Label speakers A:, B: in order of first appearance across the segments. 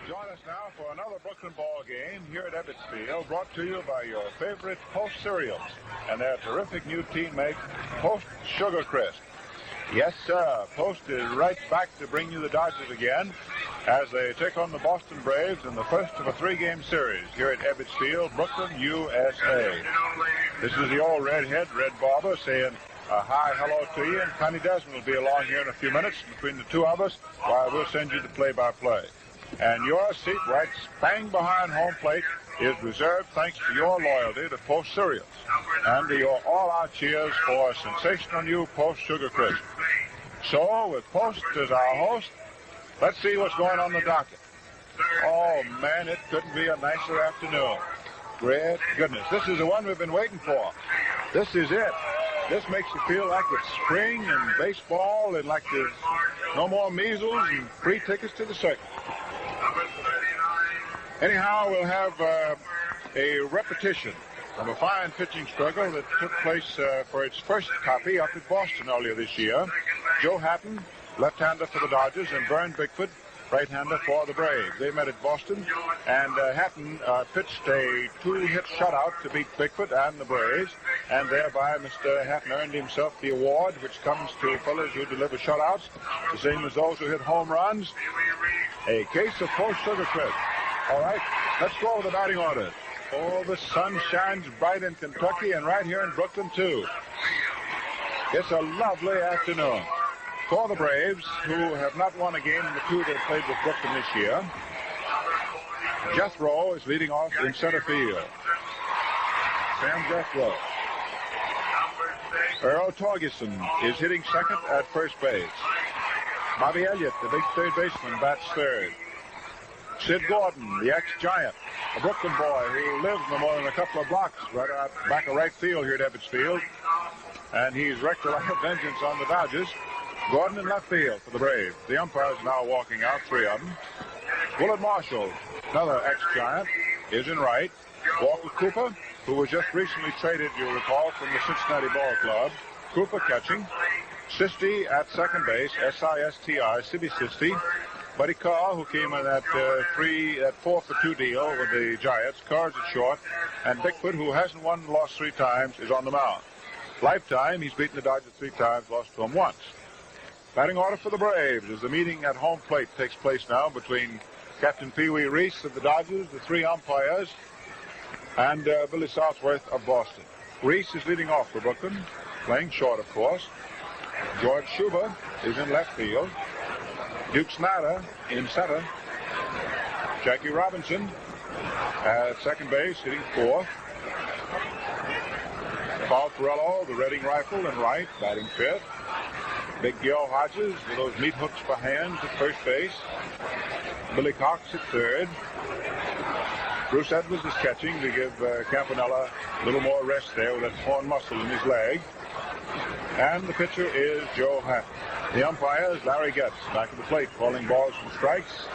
A: Join us now for another Brooklyn ball game here at Ebbets Field, brought to you by your favorite Post cereals and their terrific new teammate, Post Sugar Crisp. Yes, sir, Post is right back to bring you the Dodgers again as they take on the Boston Braves in the first of a three-game series here at Ebbets Field, Brooklyn, USA. This is the old redhead, Red Barber, saying hi, hello to you, and Connie Desmond will be along here in a few minutes between the two of us while we'll send you the play-by-play. And your seat right bang behind home plate is reserved thanks to your loyalty to Post cereals and to your all-out cheers for a sensational new Post Sugar Crisp. So, with Post as our host, let's see what's going on the docket. Oh, man, it couldn't be a nicer afternoon. Great goodness. This is the one we've been waiting for. This is it. This makes you feel like it's spring and baseball and like there's no more measles and free tickets to the circus. Anyhow, we'll have a repetition of a fine pitching struggle that took place for its first copy up at Boston earlier this year. Joe Hatton, left-hander for the Dodgers, and Vern Bickford, right-hander for the Braves. They met at Boston, and Hatton pitched a two-hit shutout to beat Bickford and the Braves, and thereby Mr. Hatton earned himself the award, which comes to fellas who deliver shutouts, the same as those who hit home runs, a case of Post Sugar Crisp. All right, let's go over the batting order. Oh, the sun shines bright in Kentucky and right here in Brooklyn, too. It's a lovely afternoon. For the Braves, who have not won a game in the two they've played with Brooklyn this year, Jethro is leading off in center field. Sam Jethro. Earl Torgeson is hitting second at first base. Bobby Elliott, the big third baseman, bats third. Sid Gordon, the ex-Giant, a Brooklyn boy who lives no more than a couple of blocks right out back of right field here at Ebbets Field. And he's wreaked a lot of vengeance on the Dodgers. Gordon in left field for the Braves. The umpires now walking out, three of them. Willard Marshall, another ex-Giant, is in right. Walker Cooper, who was just recently traded, you'll recall, from the Cincinnati Ball Club. Cooper catching. Sisti at second base, S-I-S-T-I, Sibby Sisti. Buddy Carr, who came in that 4-for-2 deal with the Giants, Carr's at short, and Bickford, who hasn't won and lost three times, is on the mound. Lifetime, he's beaten the Dodgers three times, lost to them once. Batting order for the Braves as the meeting at home plate takes place now between Captain Pee Wee Reese of the Dodgers, the three umpires, and Billy Southworth of Boston. Reese is leading off for Brooklyn, playing short, of course. George Schuber is in left field. Duke Snyder in center. Jackie Robinson at second base, hitting fourth. Carl Furillo, the Reading rifle, in right, batting fifth. Big Gil Hodges with those meat hooks for hands at first base. Billy Cox at third. Bruce Edwards is catching to give Campanella a little more rest there with that torn muscle in his leg. And the pitcher is Joe Hatton. The umpires, Larry Getz, back at the plate, calling balls and strikes.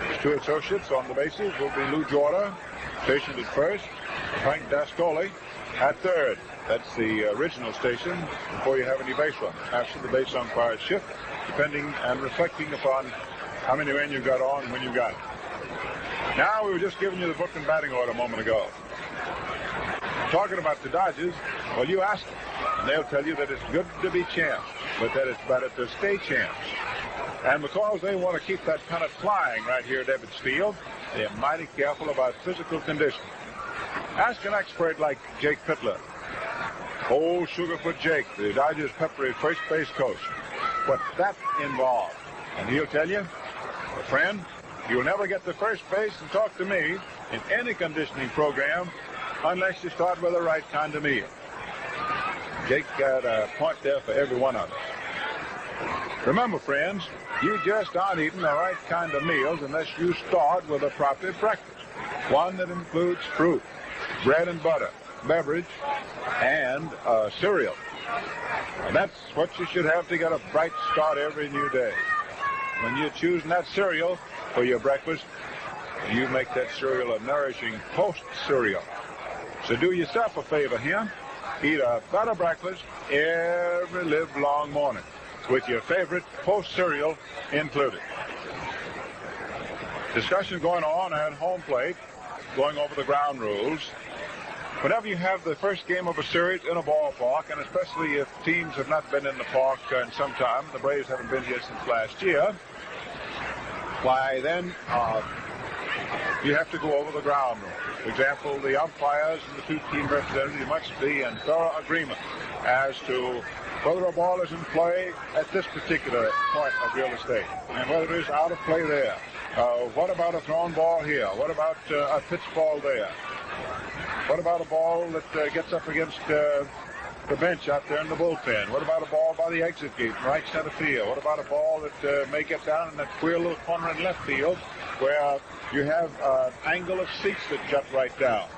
A: His two associates on the bases will be Lou Jorda, stationed at first, Frank Dascoli at third. That's the original station before you have any base runners. After the base umpires shift, depending and reflecting upon how many men you got on when you got it. Now, we were just giving you the Brooklyn batting order a moment ago. Talking about the Dodgers, well, you ask them, and they'll tell you that it's good to be champs, but that it's better to stay champs. And because they want to keep that pennant flying right here at Ebbets Field, they're mighty careful about physical condition. Ask an expert like Jake Pittler, old Sugarfoot Jake, the Dodgers' peppery first base coach, what that involved. And he'll tell you, friend, you'll never get to first base and talk to me in any conditioning program unless you start with the right kind of meal. Jake got a point there for every one of us. Remember, friends, you just aren't eating the right kind of meals unless you start with a proper breakfast, one that includes fruit, bread and butter, beverage, and cereal. And that's what you should have to get a bright start every new day. When you're choosing that cereal for your breakfast, you make that cereal a nourishing Post cereal. So do yourself a favor here. Eat a better breakfast every livelong morning with your favorite Post cereal included. Discussion going on at home plate, going over the ground rules. Whenever you have the first game of a series in a ballpark, and especially if teams have not been in the park in some time, the Braves haven't been here since last year, why then you have to go over the ground rules. For example, the umpires and the two team representatives must be in thorough agreement as to whether a ball is in play at this particular point of real estate and whether it is out of play there. What about a thrown ball here? What about a pitch ball there? What about a ball that gets up against the bench out there in the bullpen? What about a ball by the exit gate in right center field? What about a ball that may get down in that queer little corner in left field where you have an angle of seats that jut right down?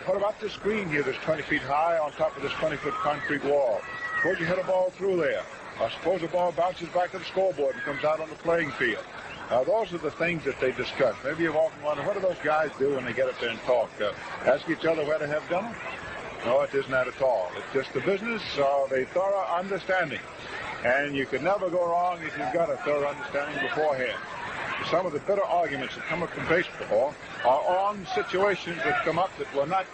A: What about this screen here that's 20 feet high on top of this 20-foot concrete wall? Suppose you hit a ball through there. Or suppose a ball bounces back to the scoreboard and comes out on the playing field. Those are the things that they discuss. Maybe you've often wondered, what do those guys do when they get up there and talk? Ask each other where to have dinner? No, it isn't that at all. It's just the business of a thorough understanding. And you can never go wrong if you've got a thorough understanding beforehand. Some of the bitter arguments that come up from baseball are on situations that come up that were not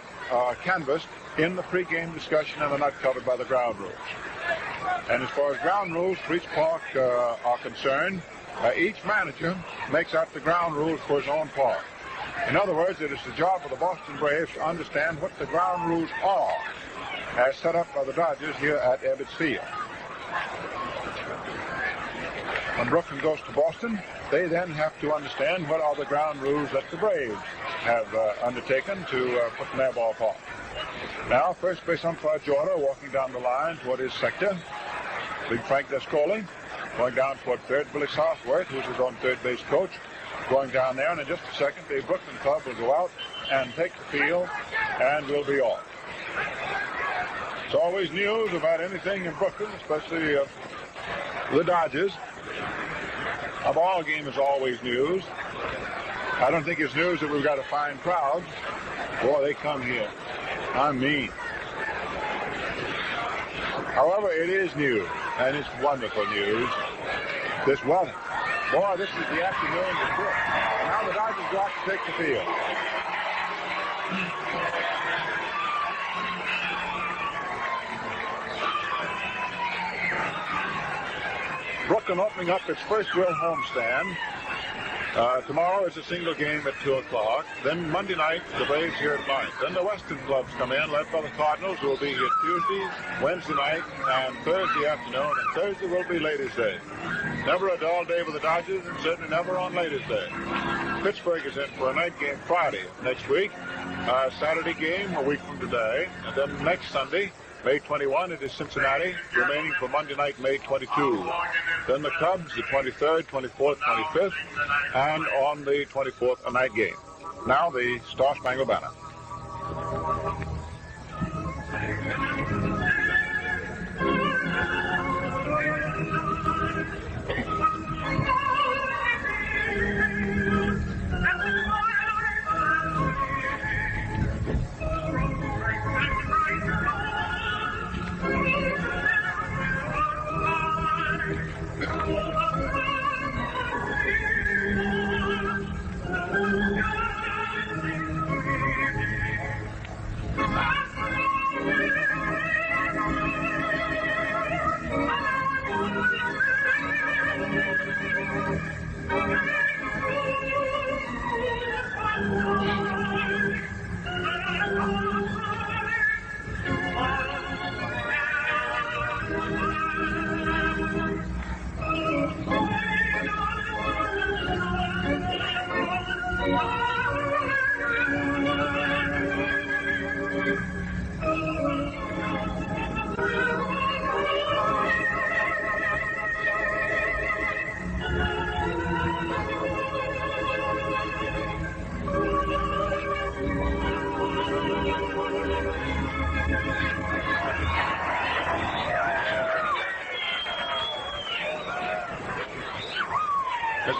A: canvassed in the pregame discussion and are not covered by the ground rules. And as far as ground rules for each park are concerned, each manager makes out the ground rules for his own park. In other words, it is the job of the Boston Braves to understand what the ground rules are as set up by the Dodgers here at Ebbets Field. When Brooklyn goes to Boston, they then have to understand what are the ground rules that the Braves have undertaken to put in their ballpark. Now, first base umpire Jethro walking down the line toward his sector. Big Frank Descoli going down toward third. Billy Southworth, who's his own third base coach, going down there. And in just a second, the Brooklyn club will go out and take the field and will be off. It's always news about anything in Brooklyn, especially the Dodgers. A ball game is always news. I don't think it's news that we've got a fine crowd. Boy, they come here. I mean. However, it is news, and it's wonderful news. This weather. Boy, this is the afternoon of Brook. Now the Dodgers go out to take the field. Brooklyn opening up its first real homestand. Tomorrow is a single game at 2 o'clock. Then Monday night, the Braves here at 9. Then the Western clubs come in, led by the Cardinals, who will be here Tuesday, Wednesday night, and Thursday afternoon. And Thursday will be Ladies' Day. Never a dull day with the Dodgers, and certainly never on Ladies' Day. Pittsburgh is in for a night game Friday next week. Saturday game a week from today. And then next Sunday, May 21, it is Cincinnati, remaining for Monday night, May 22. Then the Cubs, the 23rd, 24th, 25th, and on the 24th, a night game. Now the Star Spangled Banner.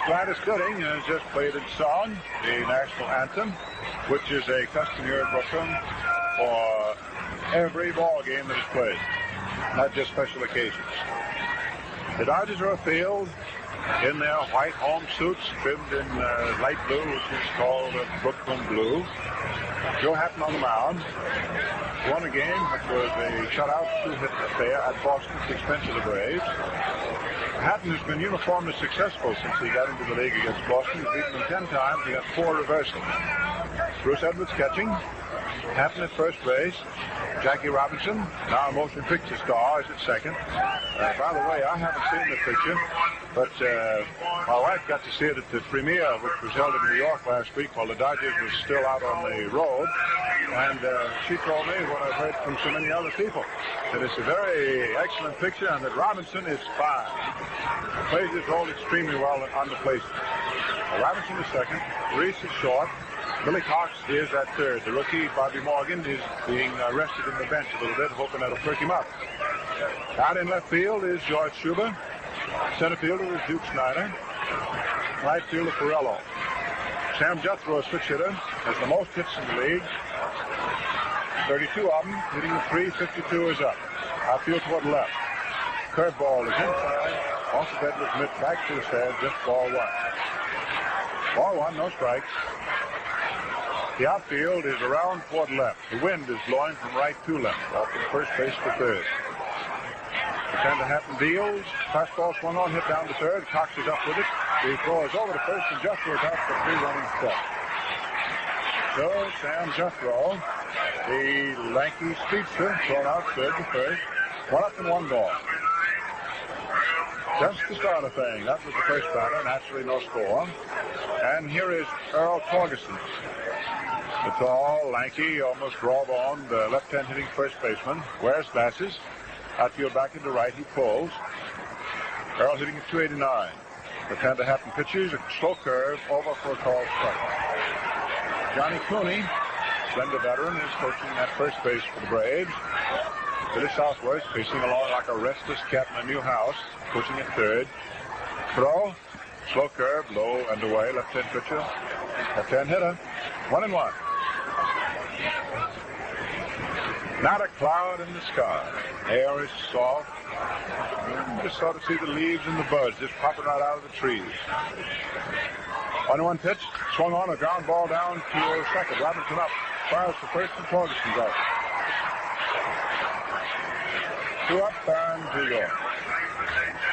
A: Gladys Gooding has just played its song, the national anthem, which is a custom here at Brooklyn for every ball game that is played, not just special occasions. The Dodgers are afield. in their white home suits trimmed in light blue, which is called Brooklyn blue. Joe Hatton on the mound. Won a game which was a shutout 2-hit affair at Boston at the expense of the Braves. Hatton has been uniformly successful since he got into the league against Boston. He's beaten them 10 times. He got 4 reversals. Bruce Edwards catching. Hatton at first base. Jackie Robinson, now a motion picture star, is at second. By the way, I haven't seen the picture, but my wife got to see it at the premiere, which was held in New York last week while the Dodgers was still out on the road. And she told me what I've heard from so many other people, that it's a very excellent picture and that Robinson is fine. Plays his role extremely well on the plate. Robinson is second. Reese is short. Billy Cox is at third. The rookie, Bobby Morgan, is being rested in the bench a little bit, hoping that'll perk him up. Out in left field is George Schuber. Center fielder is Duke Snyder. Right fielder, Furillo. Sam Jethro, a switch hitter, has the most hits in the league. 32 of them, hitting the 352 is up. Outfield toward the left. Curveball is inside. Off the Edwards mitt back to the stands, just ball one. Ball one, no strikes. The outfield is around toward left. The wind is blowing from right to left, off from first base to third. The tender Hatton deals. Fastball swung on, hit down to third. Cox is up with it. The throw is over to first, and Jethro is out for 3 running steps. So Sam Jethro, the lanky speedster, thrown out third to first. 1-1 ball. Just the start of thing. That was the first batter. Naturally, no score. And here is Earl Torgeson. The tall, lanky, almost raw-boned, left-hand hitting first baseman. Wears glasses. Outfield back into right. He pulls. Earl hitting at 289. The tender Hatton pitches. A slow curve over for a called strike. Johnny Cooney, slender veteran, is coaching at first base for the Braves. Billy Southworth pacing along like a restless cat in a new house, coaching at third. Throw. Slow curve, low and away. Left-hand pitcher. Left-hand hitter. 1-1. Not a cloud in the sky. Air is soft. You just sort of see the leaves and the buds just popping right out of the trees. 1-1 pitch. Swung on, a ground ball down to second. Robinson up. Fires for first, and Torgeson's out. 2 up and 2 going.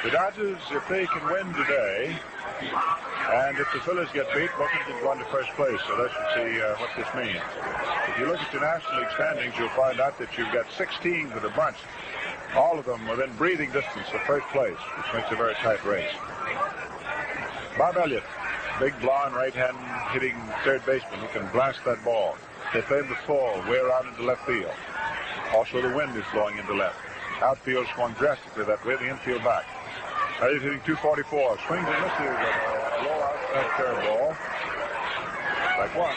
A: The Dodgers, if they can win today, and if the Phillies get beat, Wilkins can go into first place. So let's see what this means. If you look at the National League standings, you'll find out that you've got 6 teams that are bunched. All of them within breathing distance of first place, which makes a very tight race. Bob Elliott, big blonde right-hand hitting third baseman who can blast that ball. They play him the fall way around into left field. Also, the wind is blowing into left. Outfield swung drastically that way, the infield back. Elliott hitting 244. Swings and misses a low outside curveball. Like one.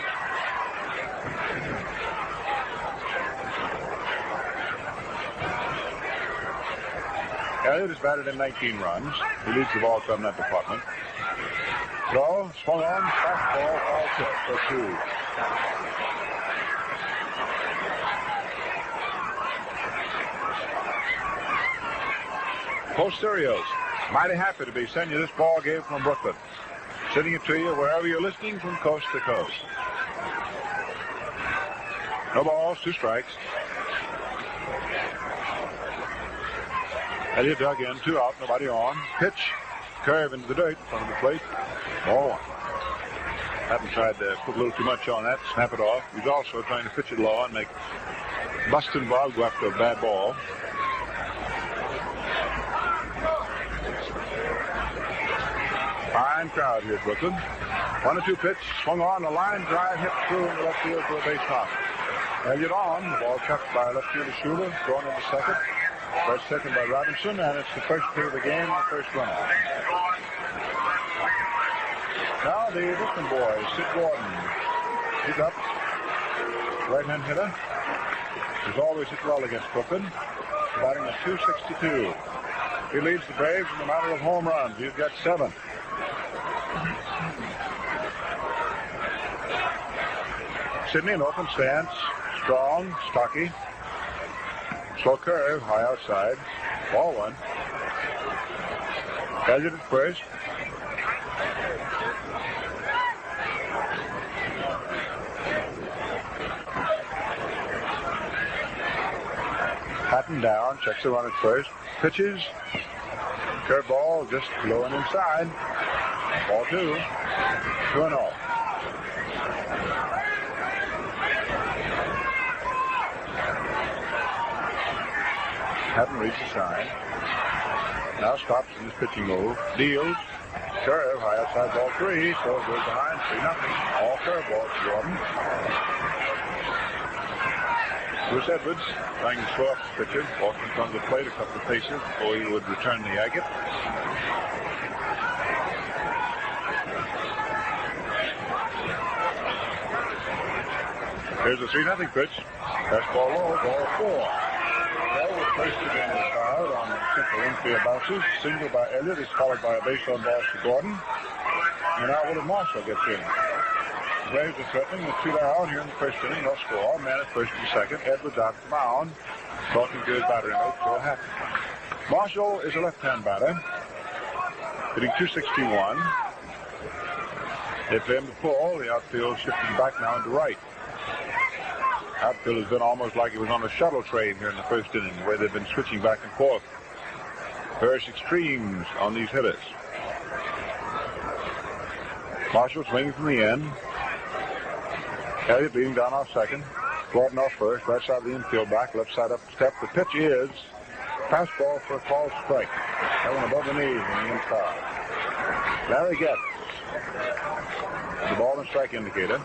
A: Elliott has batted in 19 runs. He leads the ball club in that department. Throw, swung on, fastball, foul tip for 2. Posteriors, mighty happy to be sending you this ball game from Brooklyn. Sending it to you wherever you're listening from coast to coast. No balls, 2 strikes. Elliott dug in, 2 out, nobody on. Pitch, curve into the dirt in front of the plate. Ball 1. Hatton tried to put a little too much on that, snap it off. He's also trying to pitch it low and make Bustin' Bob go after a bad ball. Fine crowd here at Brooklyn. 1-2 pitch, swung on, a line drive, hit through in the left field for a base hop. Elliott on, the ball kept by left fielder Schuber, going into second. First second by Robinson, and it's the first hit of the game, the first runner. Now the Brooklyn boy, Sid Gordon. He's up. Right-hand hitter. He's always hit well against Brooklyn. Batting at 262. He leads the Braves in the matter of home runs. He's got 7. Sidney, an open stance, strong, stocky. Slow curve, high outside. Ball 1. Elliott at first. Hatton down, checks the run at first, pitches, curveball just blowing inside. Ball 2, 2-0. Hatton reads the sign. Now stops in his pitching move. Deals. Curve, high outside, ball 3. So it goes behind, 3-0. All curveballs to Gordon. Bruce Edwards trying to slow up the pitcher. Walking from the plate a couple of paces before he would return the agate. Here's a 3-0 pitch. Fastball low, ball 4. Bell was posted in the crowd on simple infield bounces. Single by Elliott is followed by a base on ball to Gordon. And now Willard Marshall gets in. Braves are threatening with 2 down here in the first inning. No score. Man at first and second. Edwards out the mound. Talking to his battery mate, Phil Hatton. Marshall is a left-hand batter. Hitting .261. They play him to pull. The outfield shifting back now into right. Outfield has been almost like it was on a shuttle train here in the first inning, where they've been switching back and forth. Various extremes on these hitters. Marshall swinging from the end. Elliott leading down off second. Gordon off first. Right side of the infield back. Left side up step. The pitch is fastball for a called strike. That one above the knees on the inside. Larry gets the ball and strike indicator.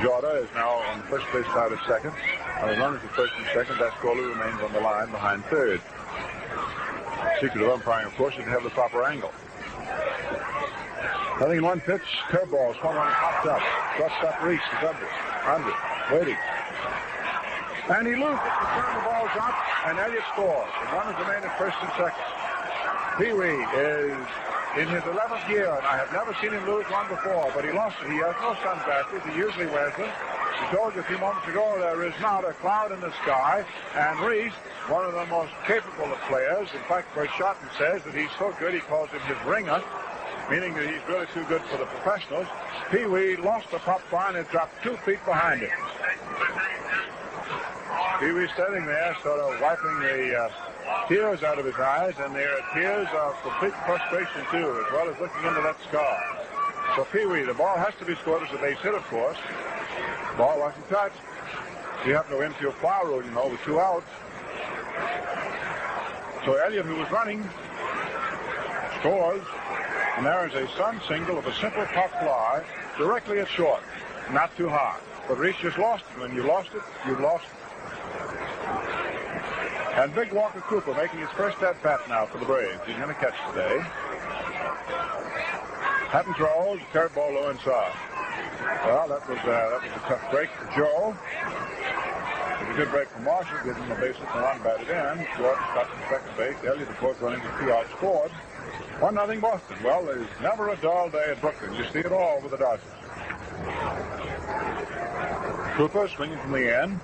A: Jordan is now on the first base side of second. On the runners at first and second, Dascola remains on the line behind third. Secret of umpiring, of course, is to have the proper angle. Nothing in one pitch. Curveball swung on and popped up. Shortstop Reese is under, waiting. And he loses it to turn the balls up, and Elliott scores. The runners remain at first and second. Pee Wee is in his 11th year, and I have never seen him lose one before, but he lost it. He has no sunglasses. He usually wears them. He told you a few moments ago there is not a cloud in the sky, and Reese, one of the most capable of players, in fact, Bert Shotton says that he's so good he calls him his ringer, meaning that he's really too good for the professionals. Pee Wee lost the pop fly and dropped 2 feet behind him. Pee Wee standing there, sort of wiping the tears out of his eyes, and there are tears of complete frustration, too, as well as looking into that scar. So Pee Wee, the ball has to be scored as a base hit, of course. Ball wasn't touched. You have no infield fly rule, you know, with 2 outs. So Elliott, who was running, scores, and there is a sun single of a simple pop fly directly at short. Not too hard. But Reese just lost it. When you lost it, you lost it. And Big Walker Cooper making his first at-bat now for the Braves. He's going to catch today. Hatton throws, curveball low inside. Well, that was a tough break for Joe. It was a good break for Marshall, giving him a base hit and run batted in. Gordon stopped in second base. Elliott, of course, running with 2 outs, scored. 1-0 Boston. Well, there's never a dull day at Brooklyn. You see it all with the Dodgers. Cooper swinging from the end.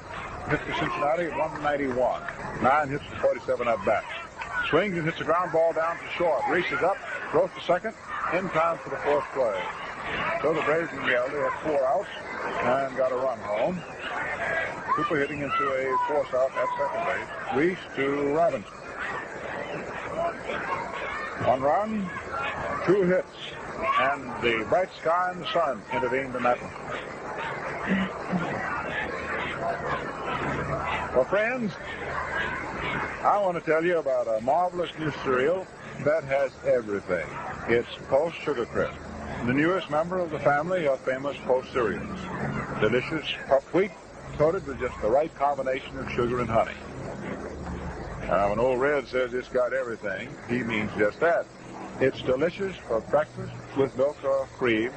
A: Hits to Cincinnati at 191. 9 hits to 47 at bat. Swings and hits a ground ball down to short. Reese is up, throws to second, in time for the 4th play. So the Braves in reality have 4 outs and got a run home. Cooper hitting into a force out at second base. Reese to Robinson. 1 run, 2 hits, and the bright sky and the sun intervened in that one. Well, friends, I want to tell you about a marvelous new cereal that has everything. It's Post Sugar Crisp, the newest member of the family of famous Post cereals. Delicious puffed wheat coated with just the right combination of sugar and honey. Now, when Old Red says it's got everything, he means just that. It's delicious for breakfast with milk or cream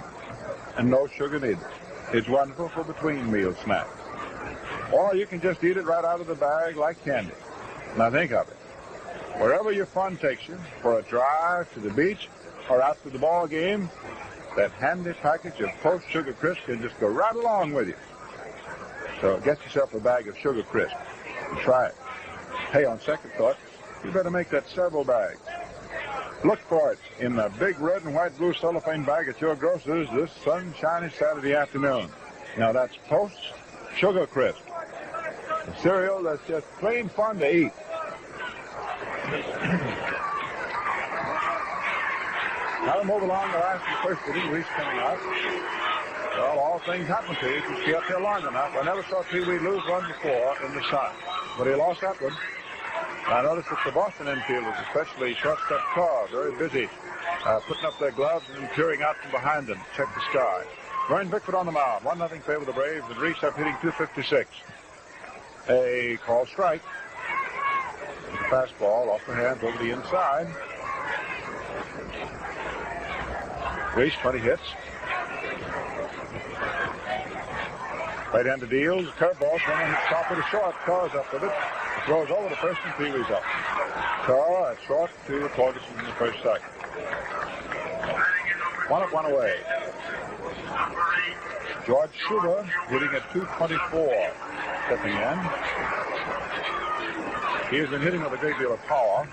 A: and no sugar needed. It's wonderful for between meal snacks. Or you can just eat it right out of the bag like candy. Now think of it. Wherever your fun takes you, for a drive to the beach or out to the ball game, that handy package of Post Sugar Crisp can just go right along with you. So get yourself a bag of Sugar Crisp and try it. Hey, on second thought, you better make that several bags. Look for it in the big red and white blue cellophane bag at your grocer's this sunshiny Saturday afternoon. Now that's Post Sugar Crisp. Cereal that's just plain fun to eat. Now to move along the last and first inning, Reese coming up. Well, all things happen to you if you stay up there long enough. I never saw Pee Wee lose one before in the sun, but he lost that one. I noticed that the Boston infielders, especially shortstop Carl, very busy putting up their gloves and peering out from behind them to check the sky. Ryan Bickford on the mound, 1-0 favor of the Braves, and Reese up hitting .256. A called strike. Fastball off the hands over the inside. Reese, 20 hits. Right-handed deals, curveball, swinging top of the short. Carr's up with it. Throws over the first and Pee Wee's up. Carr at short to Torgeson in the first strike. 1 up, 1 away. George Schuber hitting at .224, stepping in. He has been hitting with a great deal of power.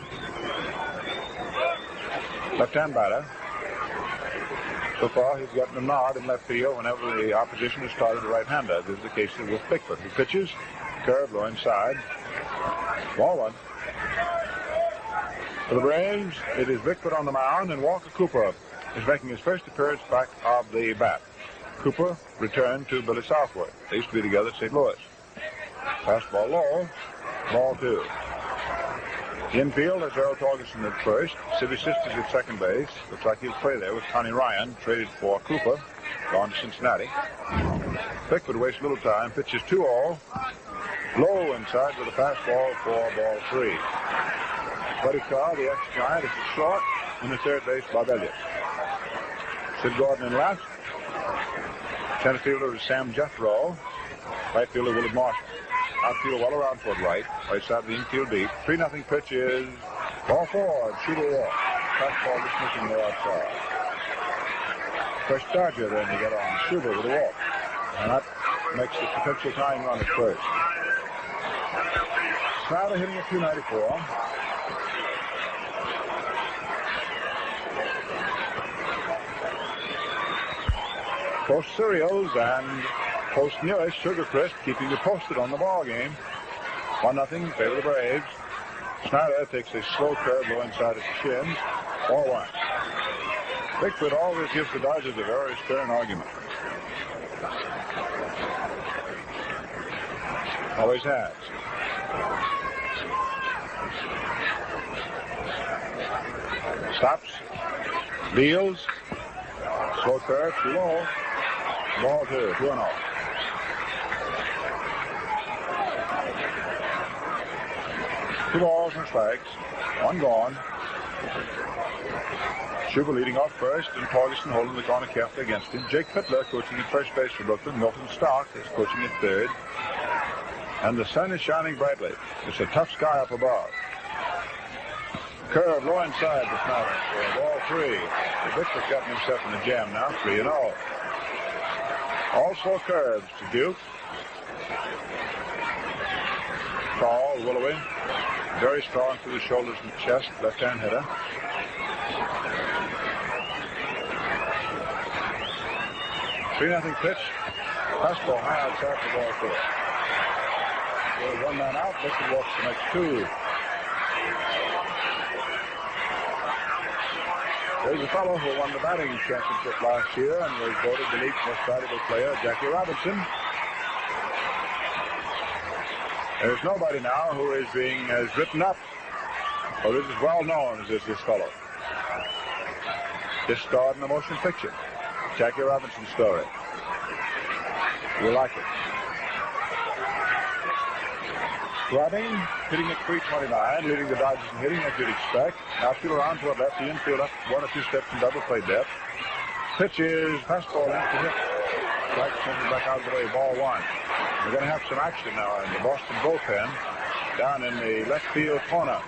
A: Left-hand batter. So far, he's gotten a nod in left field whenever the opposition has started a right-hander. This is the case with Bickford. He pitches, curve, low inside. Ball one. For the Braves, it is Bickford on the mound, and Walker Cooper is making his first appearance back of the bat. Cooper returned to Billy Southwood. They used to be together at St. Louis. Fastball low, ball two. Infield is Earl Torgeson at first. City Sisters at second base. Looks like he'll play there with Connie Ryan, traded for Cooper, gone to Cincinnati. Bickford wastes little time, pitches 2-0. Low inside with a fastball for ball three. Buddy Carr, the ex-Giant, is at short, and the third base, Bob Elliott. Sid Gordon in left. Center fielder is Sam Jethro. Right fielder Willard Marshall. Outfield well around toward right. Right side of the infield deep. 3-0 pitch is ball four. Shooter walk. Fastball dismissing the outside. First Dodger then to get on. Shooter with a walk. And that makes the potential tying run at first. Snyder hitting at .294. Post cereals and post nearest Sugar Crisp, keeping you posted on the ball game. 1-0 favor of the Braves. Snyder takes a slow curve low inside his shins. 4-1. Bickford always gives the Dodgers a very stern argument. Always has. Stops. Deals. Slow curve, too low. Ball two, 2-0. Two balls and strikes. One gone. Schuber leading off first, and Torgeson holding the corner carefully against him. Jake Fittler coaching at first base for Brooklyn. Milton Stark is coaching at third. And the sun is shining brightly. It's a tough sky up above. Curve low inside the Snyder for ball three. Bickford's gotten himself in the jam now, 3-0. Also curves to Duke. Tall, willowy, very strong through the shoulders and chest, left-hand hitter. .3-0 pitch. Fastball high outside for ball four. With one man out, Bickford walks the next two. There's a fellow who won the batting championship last year and was voted the league's most valuable player, Jackie Robinson. There's nobody now who is being as written up, or is as well known as this fellow. This starred in a motion picture. Jackie Robinson's story. You like it. Robbing, hitting at .329, leading the Dodgers in hitting as you'd expect. Outfield around toward left, the infield up 1 or 2 steps in double play depth. Pitch is fastball in to hit. Strike sends it back out of the way, ball one. We're going to have some action now in the Boston bullpen down in the left field corner.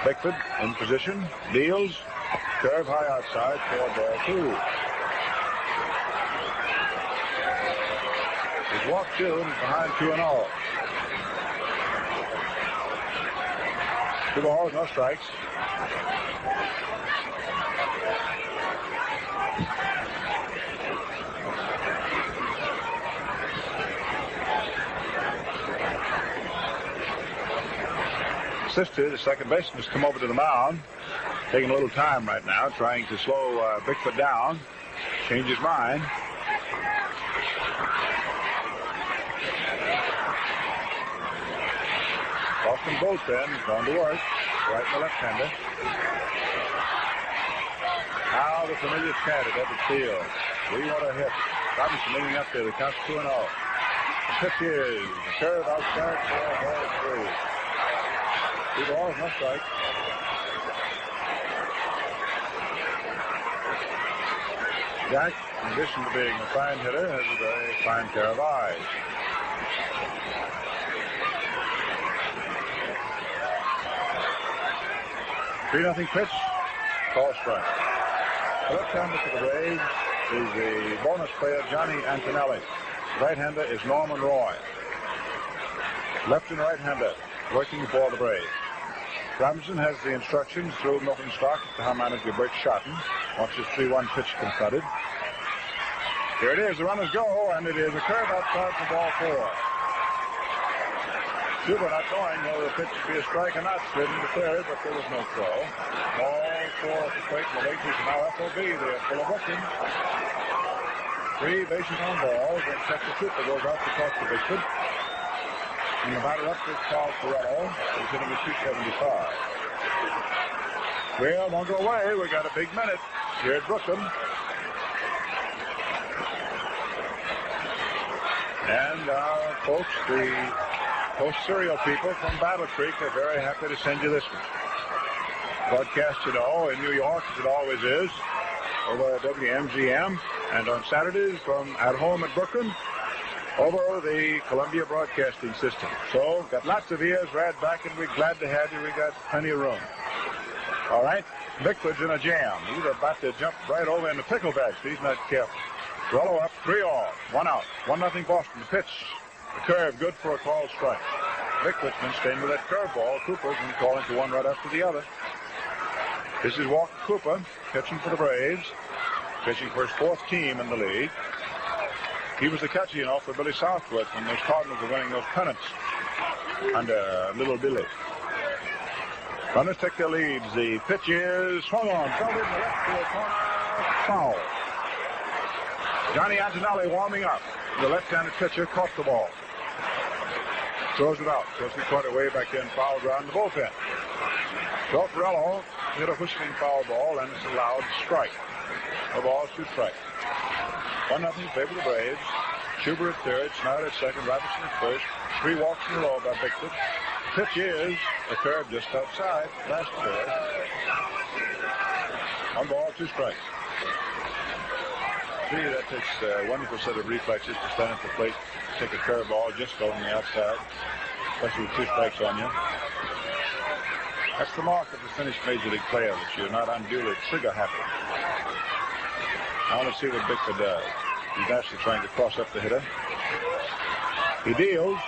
A: Bickford in position, deals. Curve high outside for ball two. He's walked two and he's behind 2-0. 2 balls, no strikes. Sister, the second baseman, has come over to the mound, taking a little time right now, trying to slow Bickford down, change his mind. Boston bullpen going to work, right in the left-hander. Now the familiar chant at Ebbets Field. We want a hit. Robinson leaning up there. The count's 2-0. The pitch is a curve outside for ball 3. 2 balls, no strike. Jack, in addition to being a fine hitter, has a very fine pair of eyes. Three-0 pitch, call strike. The left-hander for the Braves is the bonus player Johnny Antonelli. Right-hander is Norman Roy. Left and right-hander working for the Braves. Robinson has the instructions through Milton Stock to how manager Bert Schotten. Once his 3-1 pitch confronted. Here it is, the runners go, and it is a curve outside for ball 4. Cuba not knowing whether the pitch would be a strike or not, slid into third, but there was no throw. Ball 4 at the plate, and the Lakers now FOB. They're full of working. 3 bases on balls, and Texas Cooper goes out to talk to Bickford. And the batter up is Carl Furillo. He's hitting a 275. Well, don't go away. We got a big minute here at Brooklyn. And folks, the post-serial people from Battle Creek are very happy to send you this one. Broadcast, you know, in New York, as it always is, over at WMGM, and on Saturdays from at home at Brooklyn, over the Columbia Broadcasting System. So, got lots of ears right back, and we're glad to have you. We got plenty of room. All right, Bickford's in a jam. He's about to jump right over in the pickle bag, so he's not careful. Furillo up, 3-all, 1 out, 1-0 Boston. The pitch, the curve, good for a called strike. Bickford's been staying with that curveball. Cooper's been calling for one right after the other. This is Walker Cooper, pitching for the Braves, pitching for his 4th team in the league. He was the catcher, you know, for Billy Southworth when those Cardinals were winning those pennants under Little Billy. Runners take their leads. The pitch is swung on, fell in the left field corner, foul. Johnny Antonelli warming up. The left-handed pitcher caught the ball. Throws it out. Throws it quite a way back in, foul around the bullpen. So Furillo hit a whistling foul ball, and it's a loud strike. No balls, 2 strikes. 1-0 favor the Braves. Schubert at third, Snyder at second, Robinson at first. 3 walks in a row by Bickford. Pitch is a curve just outside. Last third. 1 ball, 2 strikes. See, that takes a wonderful set of reflexes to stand at the plate, take a curve ball just on the outside, especially with 2 strikes on you. That's the mark of the finished Major League player, that you're not unduly trigger happy. I want to see what Bickford does. He's actually trying to cross up the hitter. He deals.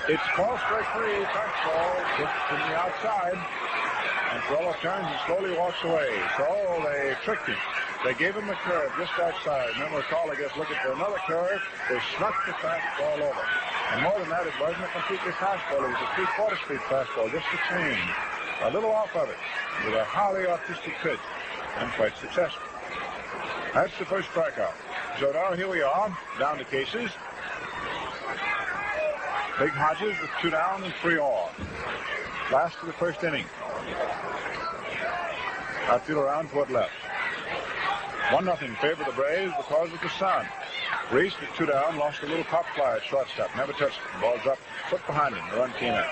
A: It's call strike 3, fastball, just from the outside. And Furillo turns and slowly walks away. So they tricked him. They gave him a curve just outside. And then McCall, I guess, looking for another curve. They snuck the fastball over. And more than that, it wasn't a completely fastball. It was a 3/4 speed fastball, just a change. A little off of it, with a highly artistic pitch, and quite successful. That's the first strikeout. So now here we are, down to cases. Big Hodges with 2 down and 3 off. Last of the first inning. Outfield around toward left. 1-0 favor the Braves because of the sun. Reese with 2 down, lost a little pop fly at shortstop. Never touched it. The ball's up, foot behind him. The run came in.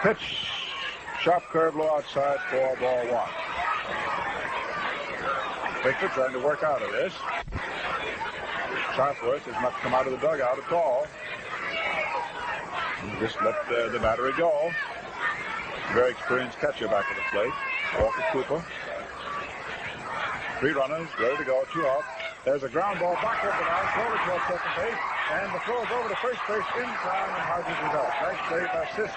A: Pitch. Sharp curve low outside for ball 1. Bickford trying to work out of this. Southworth has not come out of the dugout at all. And just let the battery go. Very experienced catcher back at the plate. Walker Cooper. 3 runners, ready to go, 2 out. There's a ground ball back over now, slowly towards second base, and the throw is over to first base in time, and Hodges is out. Nice play by Sisk.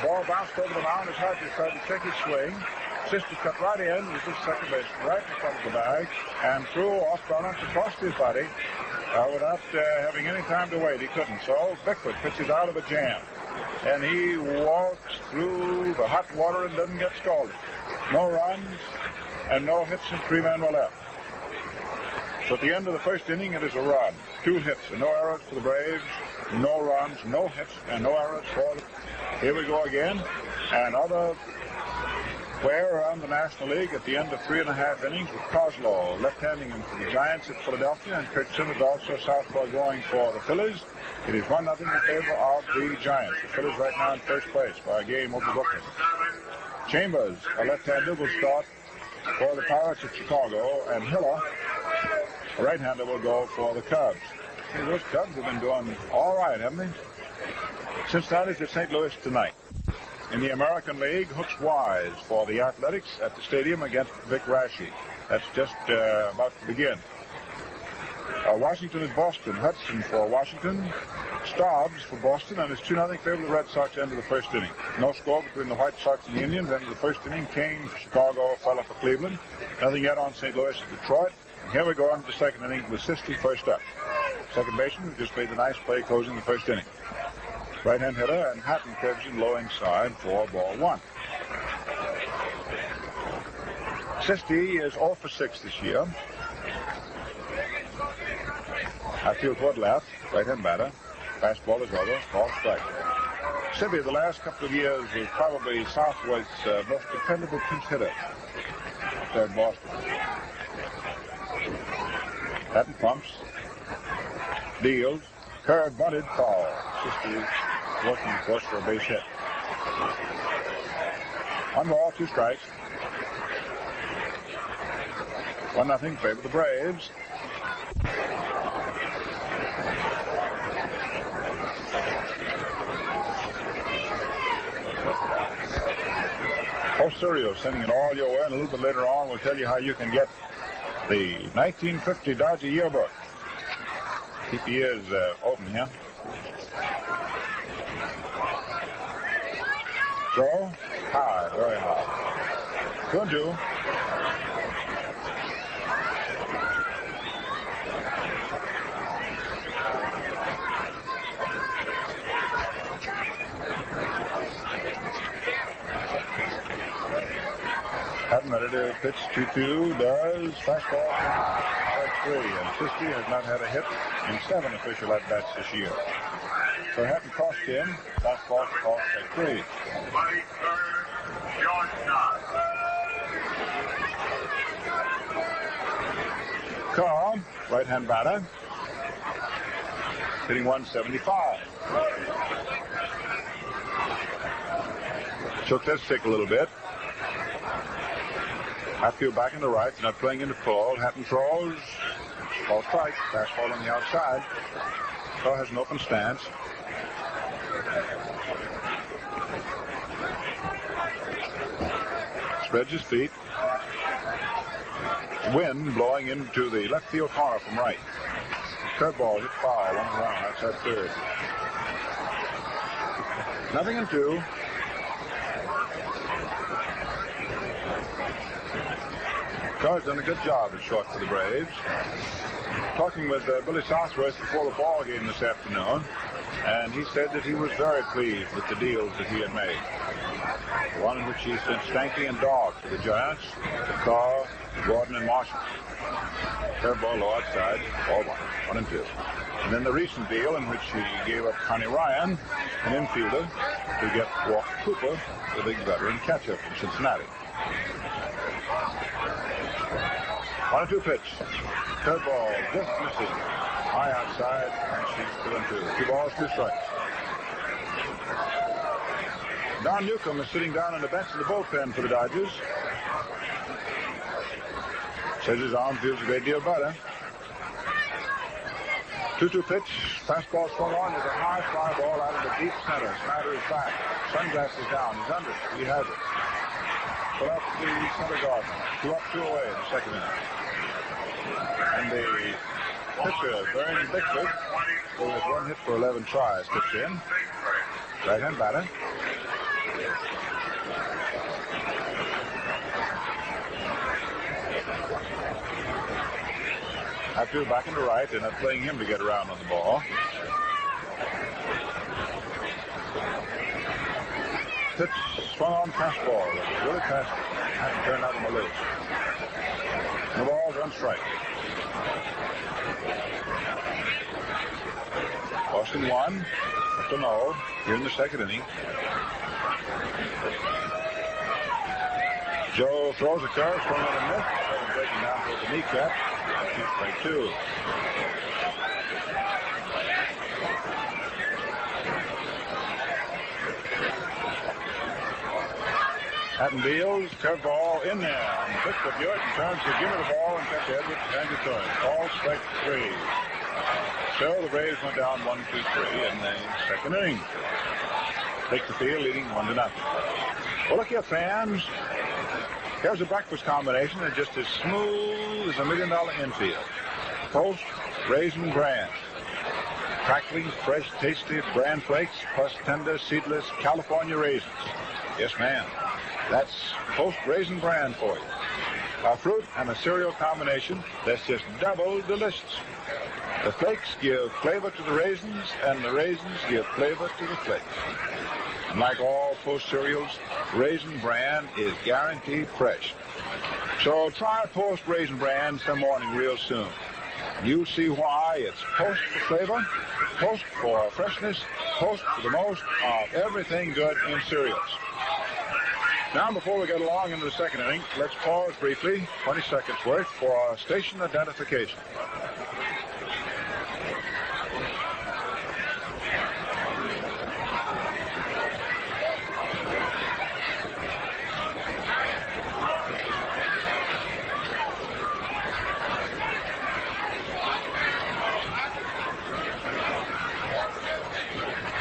A: Ball bounced over the mound as Hodges tried to check his swing. Sister cut right in. He was the second base, right in front of the bag, and threw off balance across his body without having any time to wait. He couldn't. So Bickford pitches out of a jam, and he walks through the hot water and doesn't get scalded. No runs and no hits, and 3 men were left. So at the end of the first inning, it is a run, 2 hits, and no errors for the Braves, no runs, no hits, and no errors for the... Here we go again. Another player around the National League at the end of 3.5 innings with Kozlov left-handing him for the Giants at Philadelphia, and Kurt Simmons also southpaw going for the Phillies. It is 1-0 in favor of the Giants. The Phillies right now in first place by a game over Brooklyn. Chambers, a left-hander, will start for the Pirates of Chicago, and Hiller, a right-hander, will go for the Cubs. Hey, those Cubs have been doing all right, haven't they? Cincinnati's at St. Louis tonight. In the American League, Hooks Wise for the Athletics at the stadium against Vic Raschi. That's just about to begin. Washington is Boston. Hudson for Washington. Stobbs for Boston, and it's 2-0 favor of the Red Sox end of the first inning. No score between the White Sox and the Indians. End of the first inning. Kane for Chicago, Feller for Cleveland. Nothing yet on St. Louis and Detroit. And here we go into the second inning with Sisti first up. Second baseman just made the nice play closing the first inning. Right-hand hitter, and Hatton curves him low inside for ball 1. Sisti is 0 for 6 this year. Outfield toward left, right-hand batter. Fastball is over, ball strike. Sibi, the last couple of years, was probably Southwest's most dependable pinch hitter there in Boston. Hatton pumps, deals, curve, bunted, foul. Sisti working, of course, for a base hit. 1 ball, 2 strikes. 1-0 favor of the Braves. Furillo sending it all your way, and a little bit later on we'll tell you how you can get the 1950 Dodger yearbook. Keep your ears open here. Throw, high, very high. 2-2. Hatton ready to pitch 2-2, does fastball strike 3, and Sisti has not had a hit in 7 official at-bats this year. So Hatton crossed in, fastball called strike 3. Carl, right-hand batter, hitting 175. Took that stick a little bit. Outfield back in the right, not playing into full. Hatton throws. Ball strike. Fastball on the outside. Carl has an open stance. Spreads his feet. Wind blowing into the left field corner from right. Curveball hit foul on the ground outside third. 0-2. Carr's done a good job at short for the Braves. Talking with Billy Southworth before the ball game this afternoon, and he said that he was very pleased with the deals that he had made. The one in which he sent Stanky and Dog to the Giants, to Carl, Gordon, and Marshall. Curveball low outside, ball 1-2. And then the recent deal in which he gave up Connie Ryan, an infielder, to get Walker Cooper, the big veteran catcher from Cincinnati. 1-2 pitch. Curveball just misses. High outside, and she's 2-2. 2 balls, 2 strikes. Don Newcomb is sitting down on the bench in the bullpen for the Dodgers. Says his arm feels a great deal better. 2-2 pitch. Fastball swung on. There's a high fly ball out of the deep center. Snyder is back. Sunglasses down. He's under. He has it. Put up the center guard. 2 up, 2 away in the second inning. And the pitcher, Vern Bickford, who has 1 hit for 11 tries, pitched in. Right-hand batter. 2 back into right. They're not playing him to get around on the ball. Pitch swung on fastball. Really fast. Had to turn out on the loose. The ball's on strike. Boston 1 to 0 here in the second inning. Joe throws a curve, swung on a miss, breaking down for the kneecap. Strike 2. Hatton deals, curveball in there. And Bickford turns to give it the ball and catch Edwards and hands it to him. Ball strike 3. So the Braves went down 1-2-3 in the second inning. Take the field, leading 1-0. Well, look here, fans. Here's a breakfast combination that's just as smooth as $1 million infield. Post, raisin bran. Crackling, fresh, tasty bran flakes plus tender, seedless California raisins. Yes, ma'am. That's Post Raisin Bran for you. A fruit and a cereal combination that's just double delicious. The flakes give flavor to the raisins, and the raisins give flavor to the flakes. And like all Post cereals, Raisin Bran is guaranteed fresh. So try Post Raisin Bran some morning real soon. You'll see why. It's Post for flavor, Post for freshness, Post for the most of everything good in cereals. Now, before we get along into the second inning, let's pause briefly, 20 seconds worth, for station identification.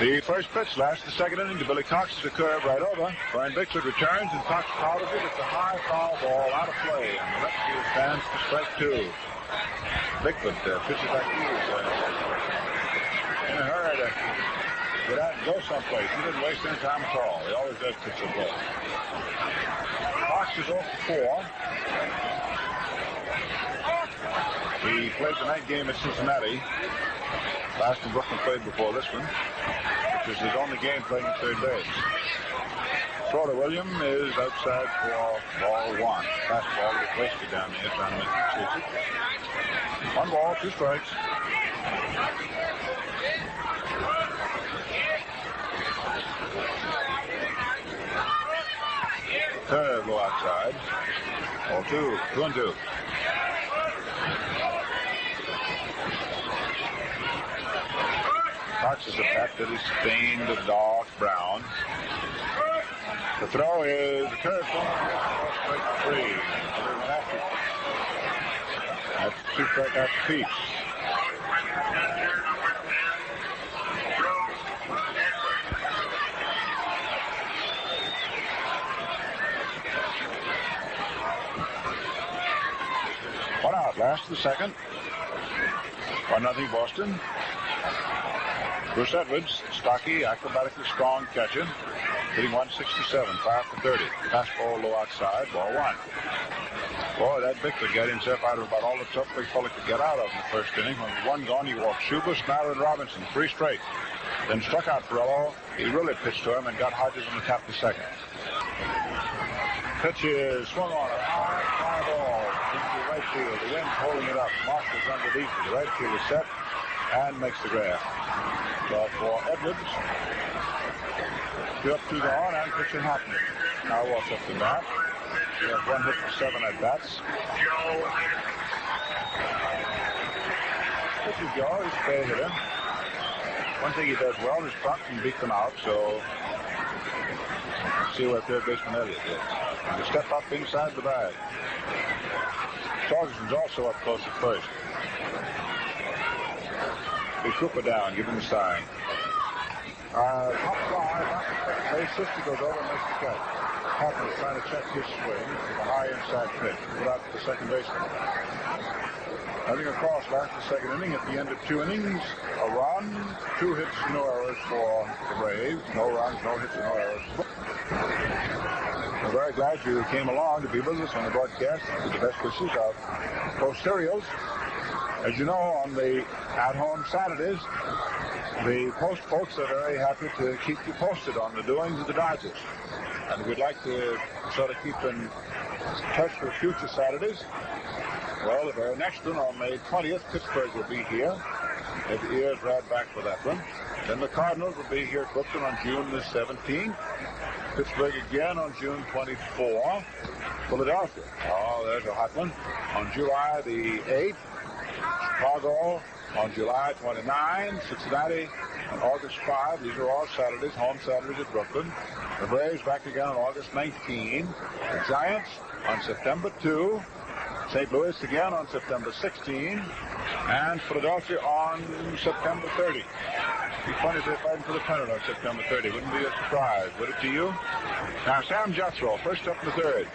A: The first pitch lasts the second inning to Billy Cox is a curve right over. Brian Bickford returns and Cox powers it. It's a high foul ball out of play. And the left field stands for strike 2. Bickford pitches back to in a hurry to get out and go someplace. He didn't waste any time at all. He always does pitch the ball. Cox is 0 for 4. He played the night game at Cincinnati. Last in Brooklyn played before this one, which is his only game playing at third base. Schroeder William is outside for ball 1. Fastball replaced it down there, trying to make it chase it. 1 ball, 2 strikes. Third low outside. Ball 2, 2-2. Cox is a bat that is stained a dark brown. The throw is a curve strike 3. That's 2 strikeouts apiece. One out, last of the second. 1-0 Boston. Bruce Edwards, stocky, acrobatically strong catcher, hitting 167, 5 for 30. Fastball low outside, ball 1. Boy, that Bickford got himself out of about all the tough big fella could get out of in the first inning. When 1 gone, he walked Schuber, Snyder, and Robinson, 3 straight. Then struck out Furillo. He really pitched to him and got Hodges on the top of the second. Pitch is swung on a high fly ball into right field. The wind's holding it up. Marshall's underneath. The right field is set and makes the grab. But for Edwards, 2 up, 2 gone, and pitching Hatton. Now walks up to bat. He has 1 hit for 7 at bats. This is Joe. He's a fair hitter. One thing he does well is bunt and beat them out. So see what third baseman Elliott did. And to step up inside the bag. Torgeson's also up close at first. Big Cooper down, give him the sign. Top fly, back to second base. Sister goes over and makes the catch. Hatton is trying to check his swing with a high inside pitch. Put out to the second baseman. Having a cross last the second inning. At the end of 2 innings, a run, 2 hits, no errors for the Braves. No runs, no hits, no errors. We're very glad you came along to be with us on the broadcast with the best wishes of Post Cereals. As you know, on the at-home Saturdays, the Post folks are very happy to keep you posted on the doings of the Dodgers. And we'd like to sort of keep in touch for future Saturdays. Well, the very next one on May 20th, Pittsburgh will be here. Have the ears right back for that one. Then the Cardinals will be here at Brooklyn on June the 17th. Pittsburgh again on June 24th. Philadelphia, oh, there's a hot one, on July the 8th. Chicago on July 29th. Cincinnati on August 5. These are all Saturdays, home Saturdays at Brooklyn. The Braves back again on August 19. The Giants on September 2. St. Louis again on September 16. And Philadelphia on September 30. It'd be funny if they're fighting for the pennant on September 30. Wouldn't be a surprise, would it to you? Now, Sam Jethro, first up in the third.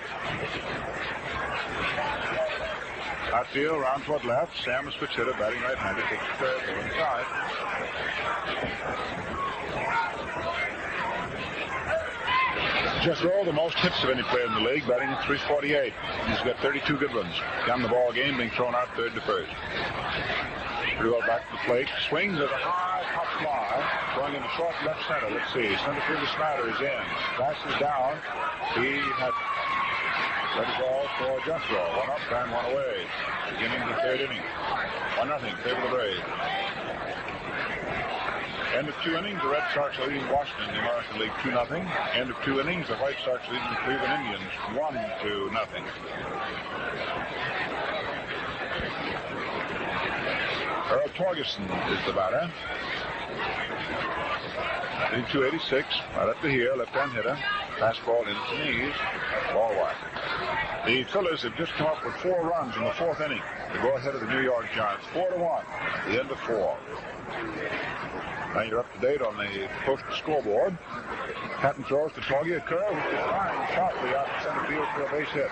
A: Outfield, round toward left. Sam is switch hitter, batting right-handed. Takes the third, go inside. Jethro, the most hits of any player in the league, batting at .348. He's got 32 good runs. Down the ball game, being thrown out third to first. Pretty well back to the plate. Swings at a high pop fly. Going into short left center. Let's see. Center fielder Snyder is in. Passes down. He had let it go for Jethro. One up and one away. Beginning of the third inning. 1-0. Favor the Braves. End of 2 innings, the Red Sox are leading Washington in the American League 2-0. End of 2 innings, the White Sox leading the Cleveland Indians 1-0. Earl Torgeson is the batter. Hitting .286, right up to here, left-hand hitter. Fastball into the knees, ball wide. The Phillies have just come up with 4 runs in the 4th inning. They go ahead of the New York Giants, 4-1, the end of 4. Now you're up to date on the Post scoreboard. Hatton throws to Torgeson, a curve which is flying sharply out to center field for a base hit.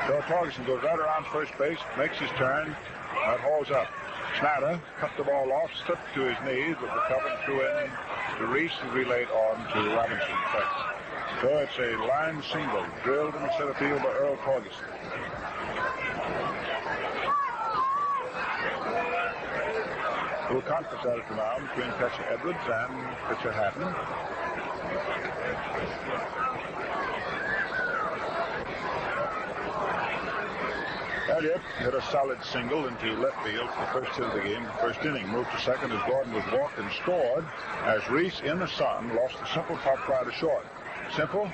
A: So Torgeson goes right around first base, makes his turn, and holds up. Snyder cut the ball off, slipped to his knees, but recovered, threw in to Reese and relayed on to Robinson. So it's a line single drilled in the center field by Earl Torgeson. A little conference out at the mound between catcher Edwards and pitcher Hatton. Elliott hit a solid single into left field for the first hit of the game, the first inning. Moved to second as Gordon was walked and scored as Reese in the sun lost a simple pop fly to short. Simple?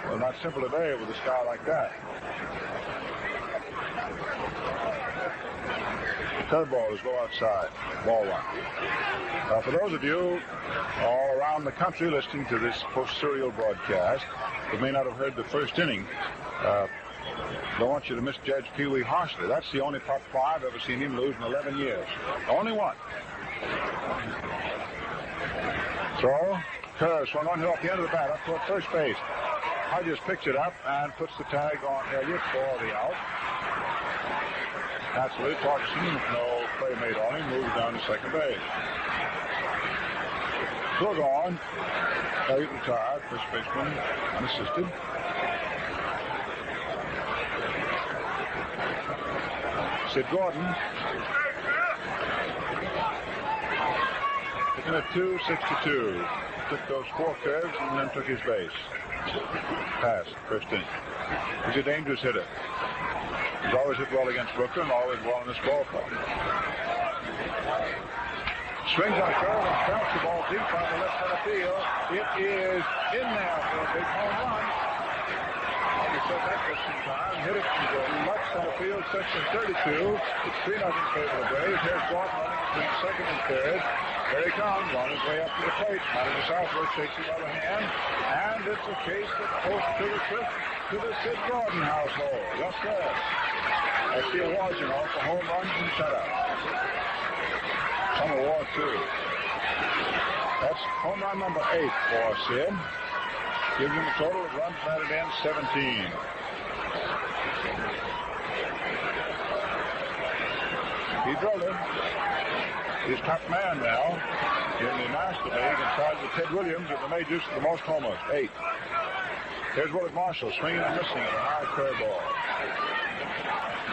A: Well, not simple today with a sky like that. Curveballs go outside. Ball 1. For those of you all around the country listening to this post-serial broadcast who may not have heard the first inning, don't want you to misjudge Pee Wee harshly. That's the only pop fly I've ever seen him lose in 11 years. Only one. Throw. Curve swung on here off the end of the bat up toward first base. Hodges picks it up and puts the tag on Elliott for the out. Naturally, Torgeson, with no play made on him, moves down to second base. Still gone. Elliott retired, first baseman, unassisted. Sid Gordon. Picking at 262. Took those 4 curves and then took his base. Pass, first inning. He's a dangerous hitter. He's always hit well against Brooklyn, always well in this ballpark. Swings on a curve and bounces the ball deep on the left center field. It is in there for a big home run. He said that just in time. Hit it from the left center field, section 32. It's 3-0 favor of the Braves. Here's Gordon running between second and third. There he comes, on his way up to the plate. Out of the southward, shakes his other hand. And it's a case that goes to the Sid Gordon household. Yes, sir. That's the award, you know, for home runs and shutouts. Some award, too. That's home run number 8 for Sid. Gives him a total of runs batted in 17. He drilled him. He's top man now in the National League and tied with Ted Williams of the majors for the most homers, 8. Here's Willard Marshall swinging and missing at a high curveball.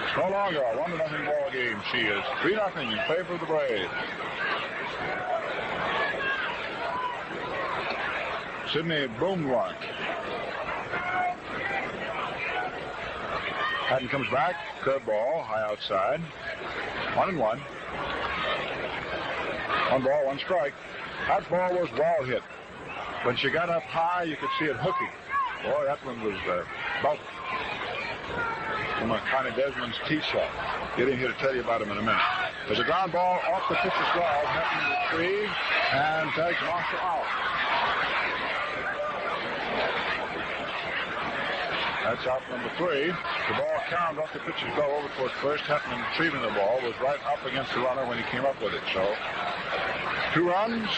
A: It's no longer a 1-0 ball game. She is 3-0 in favor of the Braves. Sidney boomed one. Hatton comes back, curveball, high outside. 1-1. 1 ball, 1 strike. That ball was well hit. When she got up high, you could see it hooking. Boy, that one was about from a Connie Desmond's tee shot. Getting here to tell you about him in a minute. There's a ground ball off the pitcher's glove. Hatton retrieved and tags Marshall out. That's out number 3. The ball counted off the pitcher's glove over towards first. Hatton retrieving the ball was right up against the runner when he came up with it. So 2 runs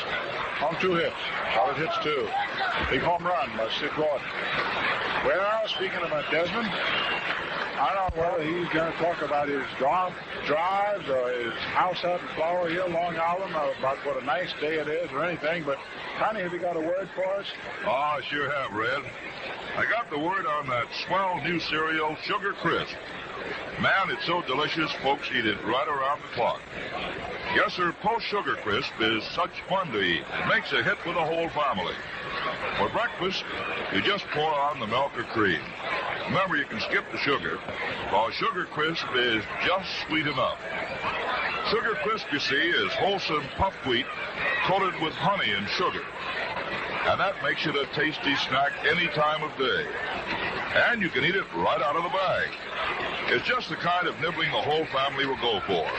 A: on 2 hits. Solid hits too. Big home run by Sid Gordon. Well, speaking about Desmond, I don't know whether he's going to talk about his golf drives or his house out in Flower Hill, Long Island, or about what a nice day it is or anything, but Connie, have you got a word for us?
B: Oh, I sure have, Red. I got the word on that swell new cereal, Sugar Crisp. Man, it's so delicious, folks eat it right around the clock. Yes, sir, Post Sugar Crisp is such fun to eat. It makes a hit with the whole family. For breakfast, you just pour on the milk or cream. Remember, you can skip the sugar, while Sugar Crisp is just sweet enough. Sugar Crisp, you see, is wholesome puffed wheat coated with honey and sugar. And that makes it a tasty snack any time of day. And you can eat it right out of the bag. It's just the kind of nibbling the whole family will go for.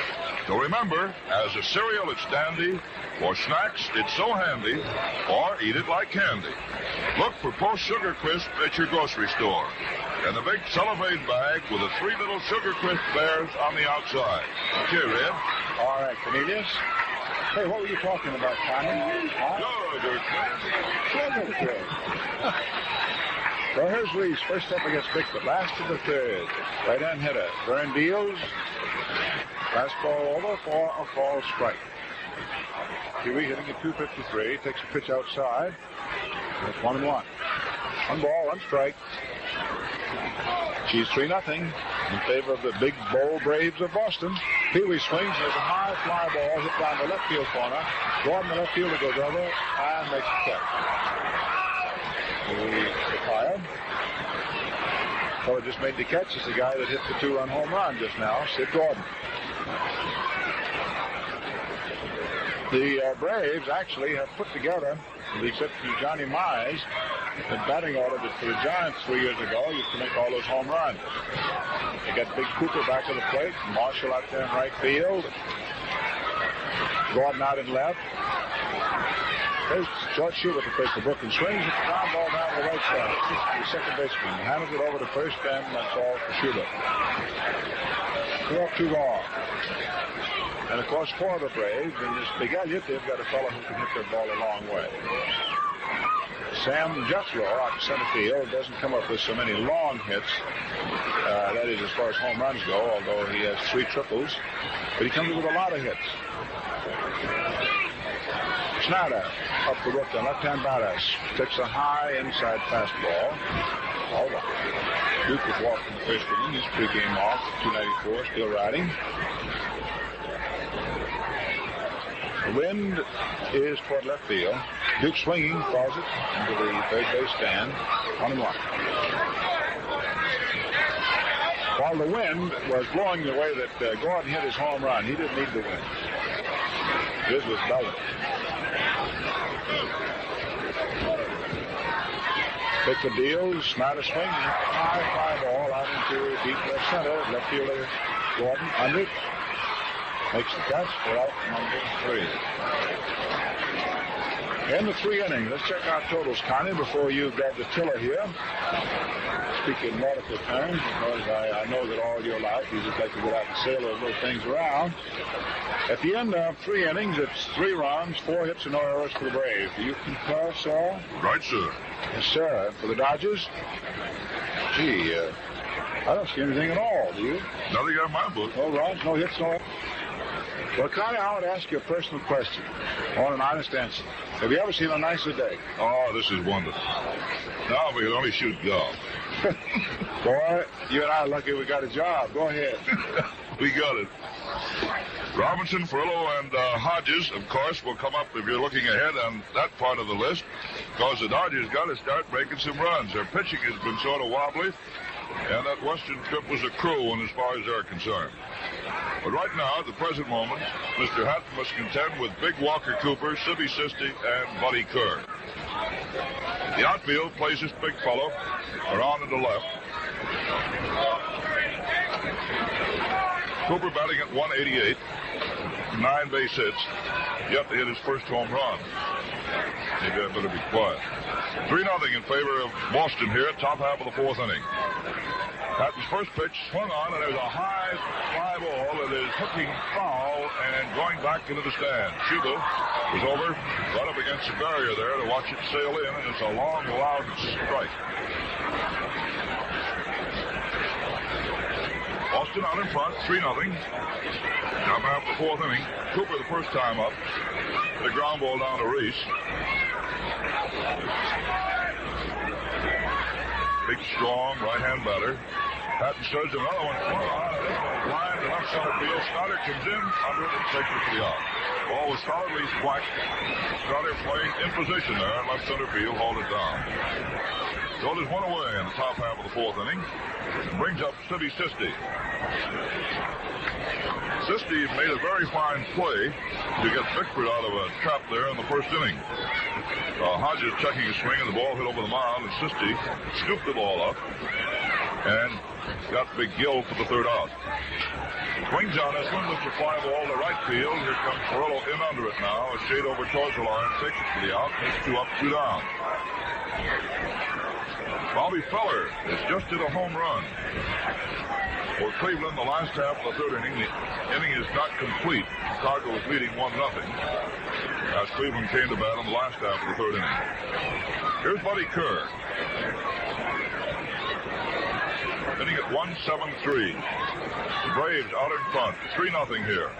B: So remember, as a cereal, it's dandy. For snacks, it's so handy. Or eat it like candy. Look for Post Sugar Crisp at your grocery store. And the big cellophane bag with the 3 little Sugar Crisp bears on the outside. Okay, Red?
A: All right, Cornelius. Hey, what were you talking about, Connie?
B: Sugar
A: Crisp. Well, here's Reese, first up against Bickford, last of the 3rd. Right-hand hitter. Vern deals. Fastball over for a fall strike. Pee Wee hitting at 253. Takes a pitch outside. That's 1-1. 1 ball, 1 strike. She's 3-0 in favor of the big, bold Braves of Boston. Pee Wee swings. There's a high fly ball hit down the left field corner. Gordon, the left fielder, goes over and makes the catch. He retired. So just made the catch is the guy that hit the 2-run home run just now, Sid Gordon. The Braves actually have put together, with the exception of Johnny Mize, the batting order that for the Giants 3 years ago used to make all those home runs. They got Big Cooper back to the plate, Marshall out there in right field, Gordon out in left. There's George Schubert to face the Brooklyn. Swings the ground ball down to the right side. The second baseman handles it over to first, and that's all for Schubert. 2 up, 2 gone. And, of course, for the Braves, in this big Elliott, they've got a fellow who can hit their ball a long way. Sam Jethro out in center field doesn't come up with so many long hits. That is as far as home runs go, although he has 3 triples. But he comes with a lot of hits. Snyder up the Brooklyn, left-hand batter, takes a high inside fastball. All right. Duke was walking the first inning. He's pre-game off, 294, still riding. The wind is toward left field. Duke swinging, falls it into the third base stand. 1-1. While the wind was blowing the way that Gordon hit his home run, he didn't need the wind. His was belting. Bickford deals, Snyder swings, high fly ball out into deep left center. Left fielder Gordon under it. Makes the catch for out number 3. In the 3 innings, let's check our totals, Connie, before you grab the tiller here. Speaking in nautical terms, because I know that all your life you just like to get out and sail or move things around. At the end of 3 innings, it's 3 runs, 4 hits, and no errors for the Braves. Do you concur, sir?
B: Right, sir.
A: Yes, sir. For the Dodgers? Gee, I don't see anything at all, do you?
B: Nothing on my book.
A: No runs, no hits, no... Well, Connie, I want to ask you a personal question. I want an honest answer. Have you ever seen a nicer day?
B: Oh, this is wonderful. Now we can only shoot golf.
A: Boy, you and I are lucky we got a job. Go ahead.
B: We got it. Robinson, Furillo, and Hodges, of course, will come up if you're looking ahead on that part of the list, because the Dodgers got to start making some runs. Their pitching has been sort of wobbly, and that Western trip was a cruel one as far as they're concerned. But right now, at the present moment, Mr. Hatton must contend with Big Walker Cooper, Sibby Sisti, and Buddy Kerr. The outfield plays this big fellow around to the left. Cooper batting at 188, 9 base hits, yet to hit his first home run. Maybe I better be quiet. 3-0 in favor of Boston here, top half of the fourth inning. Hatton's first pitch swung on, and there's a high fly ball that is hooking foul and going back into the stand. Shuba was over, right up against the barrier there to watch it sail in, and it's a long, loud strike. Boston out in front, 3-0. Top half of the fourth inning. Cooper the first time up. The ground ball down to Reese. Big, strong right-hand batter. Hatton studs another one. Line to left center field. Stoddard comes in under it and takes it for the out. Ball was solidly whacked. Stoddard playing in position there in left center field. Hauled it down. So there's one away in the top half of the fourth inning. Brings up Sibby Sisti. Sisti made a very fine play to get Bickford out of a trap there in the first inning. Hodges checking his swing, and the ball hit over the mound, and Sisti scooped the ball up and got Big Gill for the third out. Swings on this one, looks a fly ball to right field. Here comes Furillo in under it now. A shade over towards the line, takes it for the out. It's 2 up, 2 down. Bobby Feller has just hit a home run for Cleveland the last half of the third inning. The inning is not complete. Chicago is leading 1-0 as Cleveland came to bat in the last half of the third inning. Here's Buddy Kerr. Hitting at 173. The Braves out in front, 3-0 here.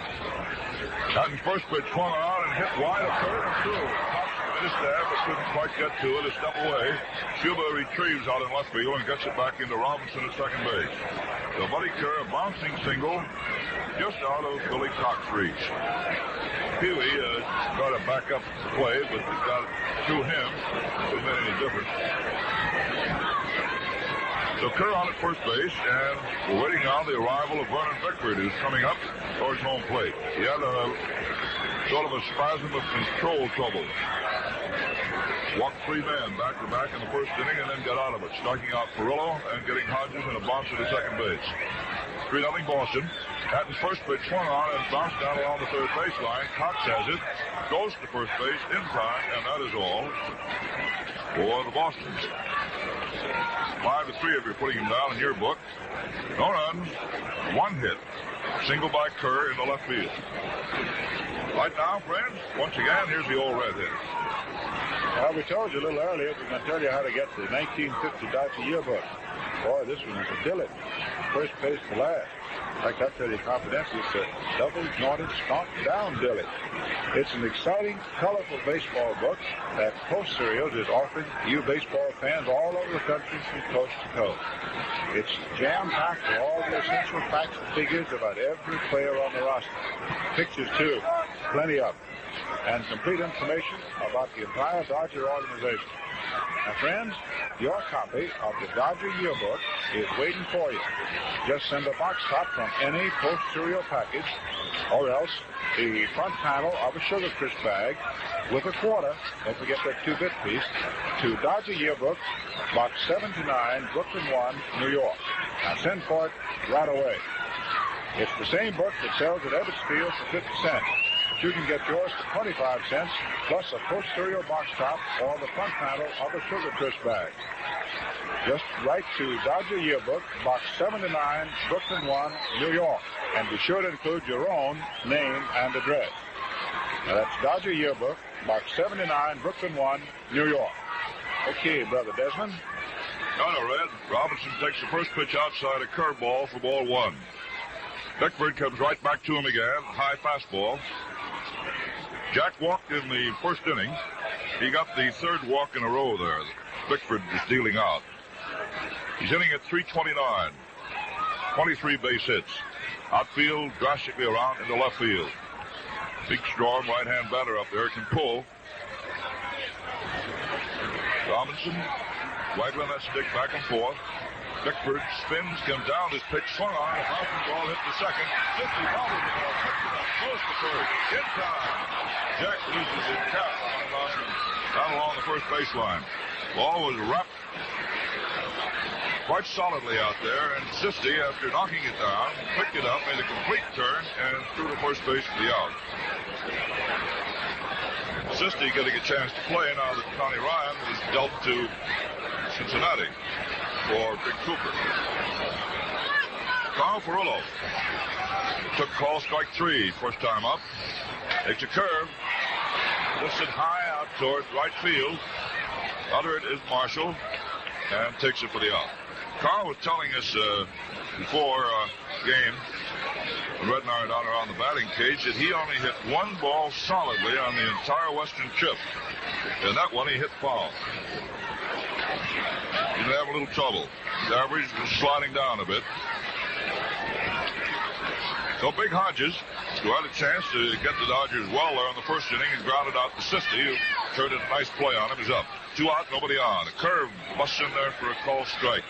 B: Hatton's first pitch swung on and hit wide of third and through. Missed there, but couldn't quite get to it. A step away. Shuba retrieves out in left field and gets it back into Robinson at second base. So Buddy Kerr, a bouncing single, just out of Billy Cox's reach. Pee Wee tried to back up the play, but it got it through him. It made any difference. So Kerr on at first base, and we're waiting on the arrival of Vernon Bickford, who's coming up towards home plate. He had a sort of a spasm of control trouble. Walked 3 men back-to-back in the first inning and then got out of it, striking out Furillo and getting Hodges in a bouncer to second base. 3-0 Boston. Hatton's first pitch swung on and bounced down along the third baseline. Cox has it, goes to first base in time, and that is all for the Bostons. 5-3 if you're putting him down in your book. No runs, 1 hit. Single by Kerr in the left field. Right now, friends, once again, here's the old redhead.
A: Well, we told you a little earlier, we're going to tell you how to get the 1950 Dodger yearbook. Boy, this one is a billet. First page to last. In fact, I'll tell you confidentially, it's a double-jointed, stomped-down billet. It's an exciting, colorful baseball book that Post Serials is offering to you baseball fans all over the country from coast to coast. It's jam-packed with all the essential facts and figures about every player on the roster. Pictures, too. Plenty of them. And complete information about the entire Dodger organization. Now, friends, your copy of the Dodger yearbook is waiting for you. Just send a box top from any Post Serial package, or else the front panel of a Sugar Crisp bag with a quarter, don't forget that 2-bit piece, to Dodger Yearbook, Box 79, Brooklyn 1, New York. Now, send for it right away. It's the same book that sells at Ebbets Field for 50 cents. You can get yours for 25 cents, plus a Post Serial box top or the front panel of a Sugar Crisp bag. Just write to Dodger Yearbook, Box 79, Brooklyn 1, New York, and be sure to include your own name and address. Now that's Dodger Yearbook, Box 79, Brooklyn 1, New York. Okay, Brother Desmond.
B: No, Red. Robinson takes the first pitch outside, a curveball for ball 1. Bickford comes right back to him again. High fastball. Jack walked in the first inning. He got the third walk in a row there. Bickford is dealing out. He's hitting at .329. 23 base hits. Outfield drastically around into left field. Big, strong right-hand batter up there can pull. Robinson waggling that stick back and forth. Bickford spins, comes down, his pitch swung on, a bouncing ball hit the second. 50 bobbles the ball, picks it up, close to third, in time. Jack loses his cap down along the first baseline. Ball was wrapped quite solidly out there, and Sisti, after knocking it down, picked it up, made a complete turn, and threw to first base for the out. Sisti getting a chance to play now that Connie Ryan was dealt to Cincinnati for Big Cooper. Carl Furillo took call strike 3 first time up. Takes a curve. Lifts it high out toward right field. Under it is Marshall and takes it for the out. Carl was telling us before game, Red and I are down around the batting cage, that he only hit one ball solidly on the entire western trip. And that one he hit foul. He's going to have a little trouble. His average was sliding down a bit. So Big Hodges, who had a chance to get the Dodgers well there in the first inning and grounded out to Sisti, who turned in a nice play on him, is up. 2 out, nobody on. A curve busts in there for a call strike.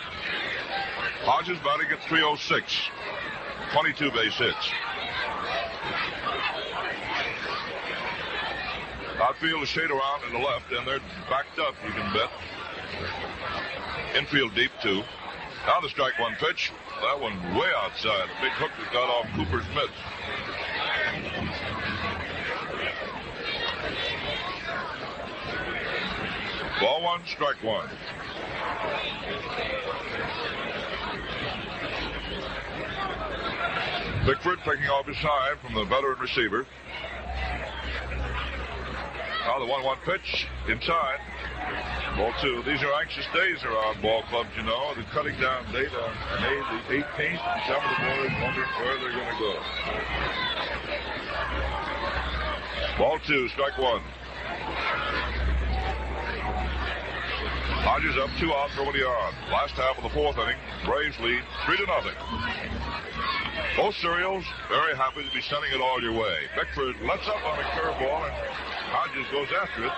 B: Hodges batting at .306. 22 base hits. Outfield is shade around in the left, and they're backed up, you can bet. Infield deep, too. Now the strike one pitch. That one way outside. A big hook that got off Cooper's mitts. Ball 1, strike 1. Bickford picking off his side from the veteran receiver. Now the 1-1 pitch inside. Ball 2. These are anxious days around ball clubs, you know. The cutting down date on May the 18th. Some of the boys wondering where they're going to go. Ball 2, strike 1. Hodges up, 2 out, nobody on. Last half of the fourth inning, Braves lead 3-0. Both serials very happy to be sending it all your way. Bickford lets up on a curveball, and Hodges goes after it.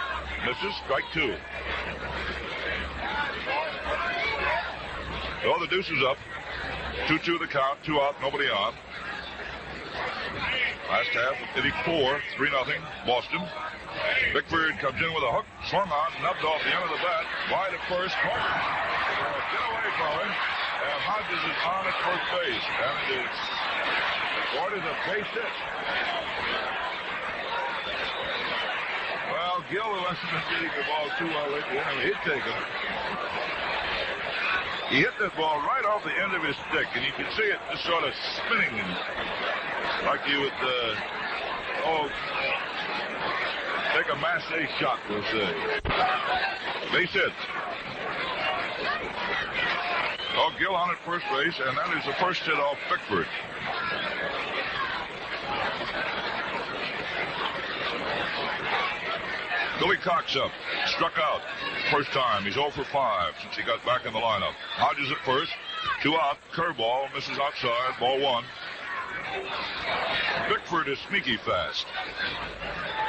B: Misses, strike 2. So the deuce is up. 2-2 the count, 2 out, nobody on. Last half of inning 4, 3-0, Boston. Bickford comes in with a hook, swung on, nubbed off the end of the bat, wide at first. Get away from him, and Hodges is on at first base, and it is Gordon a base hit. Well, Gill, who hasn't been getting the ball too well lately, he'd take it. He hit that ball right off the end of his stick, and you can see it just sort of spinning, like you would, take a masse shot, we'll say. Base hit. Oh, Gill on at first base, and that is the first hit off Bickford. Billy Cox up, struck out. First time, he's 0 for 5 since he got back in the lineup. Hodges at first, 2 out, curveball, misses outside, ball 1. Bickford is sneaky fast.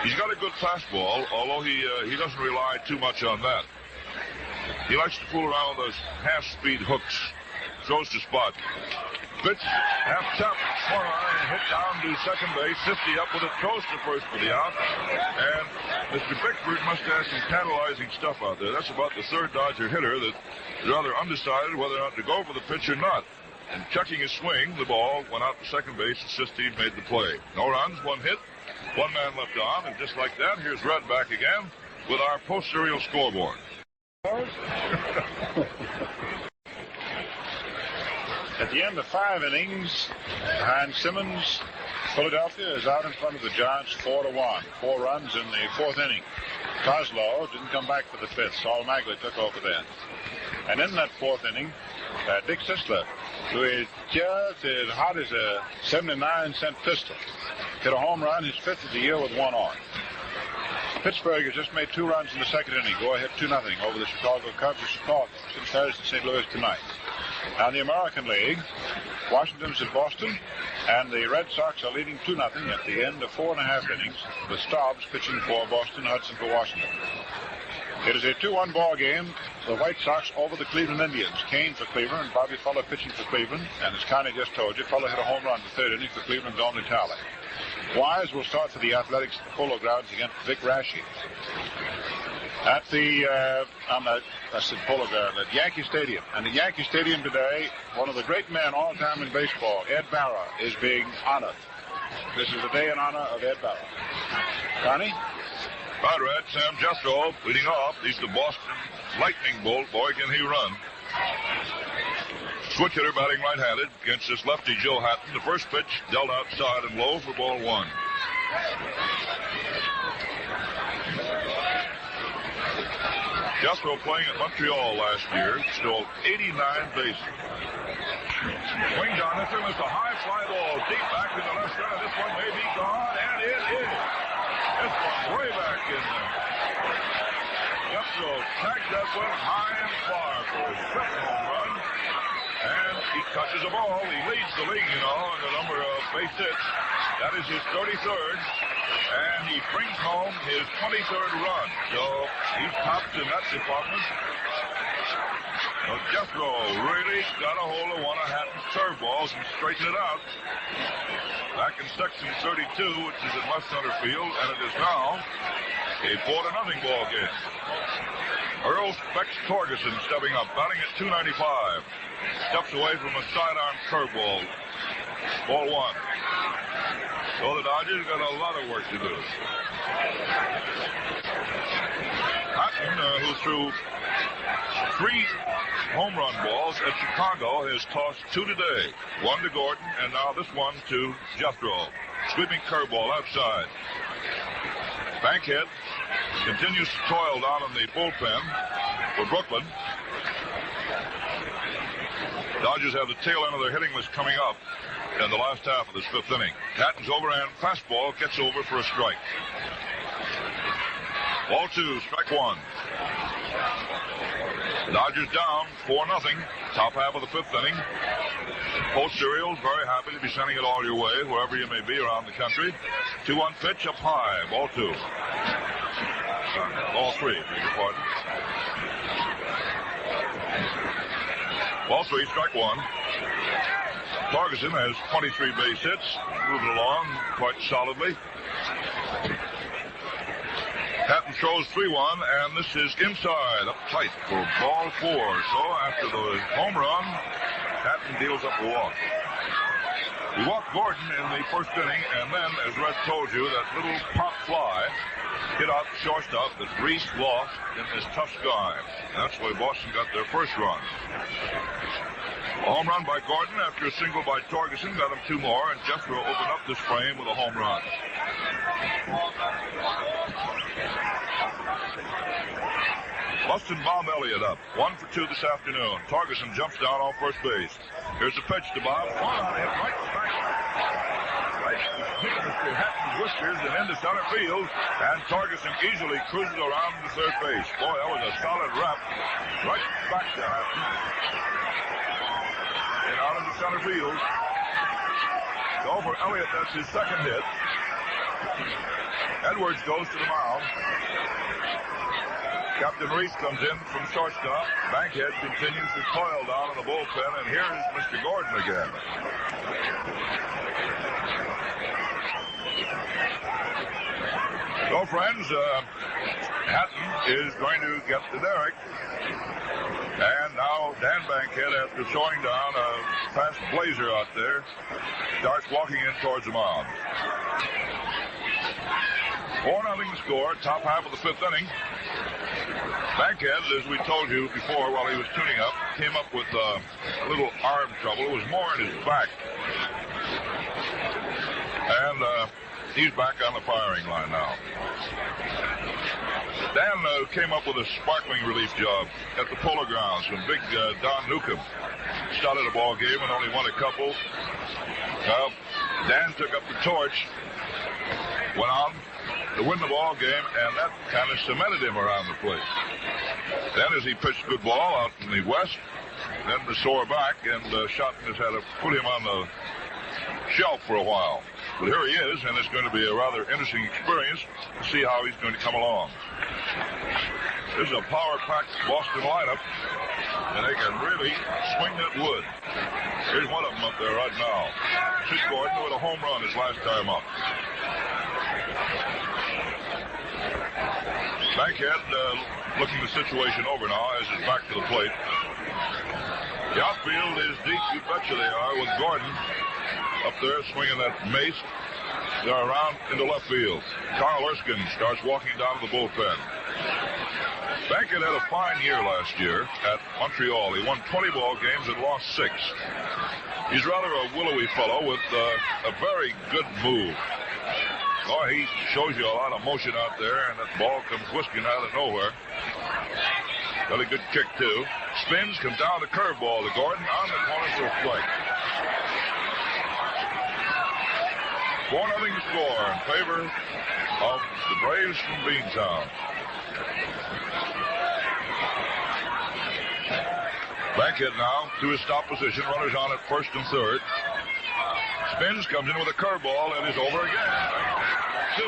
B: He's got a good fastball, although he doesn't rely too much on that. He likes to fool around with those half-speed hooks. Throws to spot. Pitch, half-tap, swung on and hit down to second base. Sisti up with it, throws to first for the out. And Mr. Bickford must have some tantalizing stuff out there. That's about the third Dodger hitter that is rather undecided whether or not to go for the pitch or not. And checking his swing, the ball went out to second base, and Sisti made the play. No runs, 1 hit, 1 man left on, and just like that, here's Red back again with our post-serial scoreboard.
A: At the end of 5 innings, behind Simmons, Philadelphia is out in front of the Giants 4-1. 4 runs in the 4th inning. Kozlov didn't come back for the 5th. Saul Maglie took over then. And in that 4th inning, Dick Sisler who is just as hot as a 79-cent pistol. Hit a home run, his 5th of the year with 1 on. Pittsburgh has just made 2 runs in the 2nd inning. Go ahead 2-0 over the Chicago Cubs of Chicago. Since Saturday in St. Louis tonight. Now in the American League, Washington's at Boston, and the Red Sox are leading 2-0 at the end of 4.5 innings, with Staubs pitching for Boston, Hudson for Washington. It is a 2-1 ball game. The White Sox over the Cleveland Indians. Kane for Cleveland, and Bobby Fuller pitching for Cleveland. And as Connie just told you, Fuller hit a home run in the 3rd inning for Cleveland's only tally. Wise will start for the Athletics at the Polo Grounds against Vic Raschi. At the, Polo Grounds, at Yankee Stadium. And at Yankee Stadium today, one of the great men all time in baseball, Ed Barra, is being honored. This is the day in honor of Ed Barra. Connie?
B: Right, Red. Sam Jethro leading off. He's the Boston Lightning Bolt. Boy, can he run. Switch hitter batting right-handed against this lefty Joe Hatton. The first pitch dealt outside and low for ball 1. Jethro playing at Montreal last year. Stole 89 bases. Swings on this one. It's a high fly ball deep back in the left center. This one may be gone, and it is. This one's way back in there. Jethro tagged that one high and far for his 5th home run. And he touches the ball. He leads the league, in the number of base hits. That is his 33rd. And he brings home his 23rd run. So he's topped in that department. So Jethro really got a hold of one of Hatton's curveballs and straightened it out. Back in section 32, which is in left center field, and it is now a 4-0 ball game. Earl Torgeson stepping up, batting at 295. Steps away from a sidearm curveball. Ball 1. So the Dodgers got a lot of work to do. Hatton, who threw 3 home run balls at Chicago, has tossed 2 today. 1 to Gordon, and now this one to Jethro. Sweeping curveball outside. Bankhead continues to toil down in the bullpen for Brooklyn. Dodgers have the tail end of their hitting list coming up in the last half of this 5th inning. Hatton's overhand fastball gets over for a strike. Ball 2, strike 1. Dodgers down 4-0. Top half of the 5th inning. Post Cereals very happy to be sending it all your way, wherever you may be around the country. 2-1 pitch up high. Ball 2. Ball 3, beg your pardon. Ball 3, strike 1. Torgeson has 23 base hits, moving along quite solidly. Hatton throws 3-1, and this is inside, up tight for ball 4. So after the home run, Hatton deals up a walk. He walked Gordon in the 1st inning, and then, as Red told you, that little pop fly hit out the shortstop that Reese lost in this tough sky. That's why Boston got their first run. A home run by Gordon after a single by Torgeson got him 2 more, and Jethro opened up this frame with a home run. Bustin Bob Elliott up. 1 for 2 this afternoon. Torgeson jumps down off first base. Here's the pitch to Bob. Right back. Right Mr. Hatton's whiskers and into center field. And Torgeson easily cruises around to 3rd base. Boy, that was a solid wrap. Right back to Hatton. And out into center field. Go for Elliott. That's his 2nd hit. Edwards goes to the mound. Captain Reese comes in from shortstop. Bankhead continues to toil down in the bullpen, and here's Mr. Gordon again. So, friends, Hatton is going to get the Derrick. And now Dan Bankhead, after throwing down a fast blazer out there, starts walking in towards the mound. 4-0 score, top half of the 5th inning. Bankhead, as we told you before while he was tuning up, came up with a little arm trouble. It was more in his back. And he's back on the firing line now. Dan came up with a sparkling relief job at the Polo Grounds when big Don Newcomb started a ball game and only won a couple. Well, Dan took up the torch, went on to win the ball game, and that kind of cemented him around the place. Then as he pitched good ball out in the West, then the sore back, and Schotten has had to put him on the shelf for a while. But here he is, and it's going to be a rather interesting experience to see how he's going to come along. This is a power-packed Boston lineup, and they can really swing that wood. Here's one of them up there right now. Sid Gordon with a home run his last time up. Bankhead looking the situation over now as he's back to the plate. The outfield is deep, you betcha they are, with Gordon up there swinging that mace. They're around into left field. Carl Erskine starts walking down to the bullpen. Bankhead had a fine year last year at Montreal. He won 20 ball games and lost 6. He's rather a willowy fellow with a very good move. Oh, he shows you a lot of motion out there, and that ball comes whisking out of nowhere. Got a good kick, too. Spins, comes down the curveball to Gordon on the corner for a strike. 4-0 score in favor of the Braves from Beantown. Bankhead now to his stop position. Runners on at first and third. Spins, comes in with a curveball, and is over again. 2.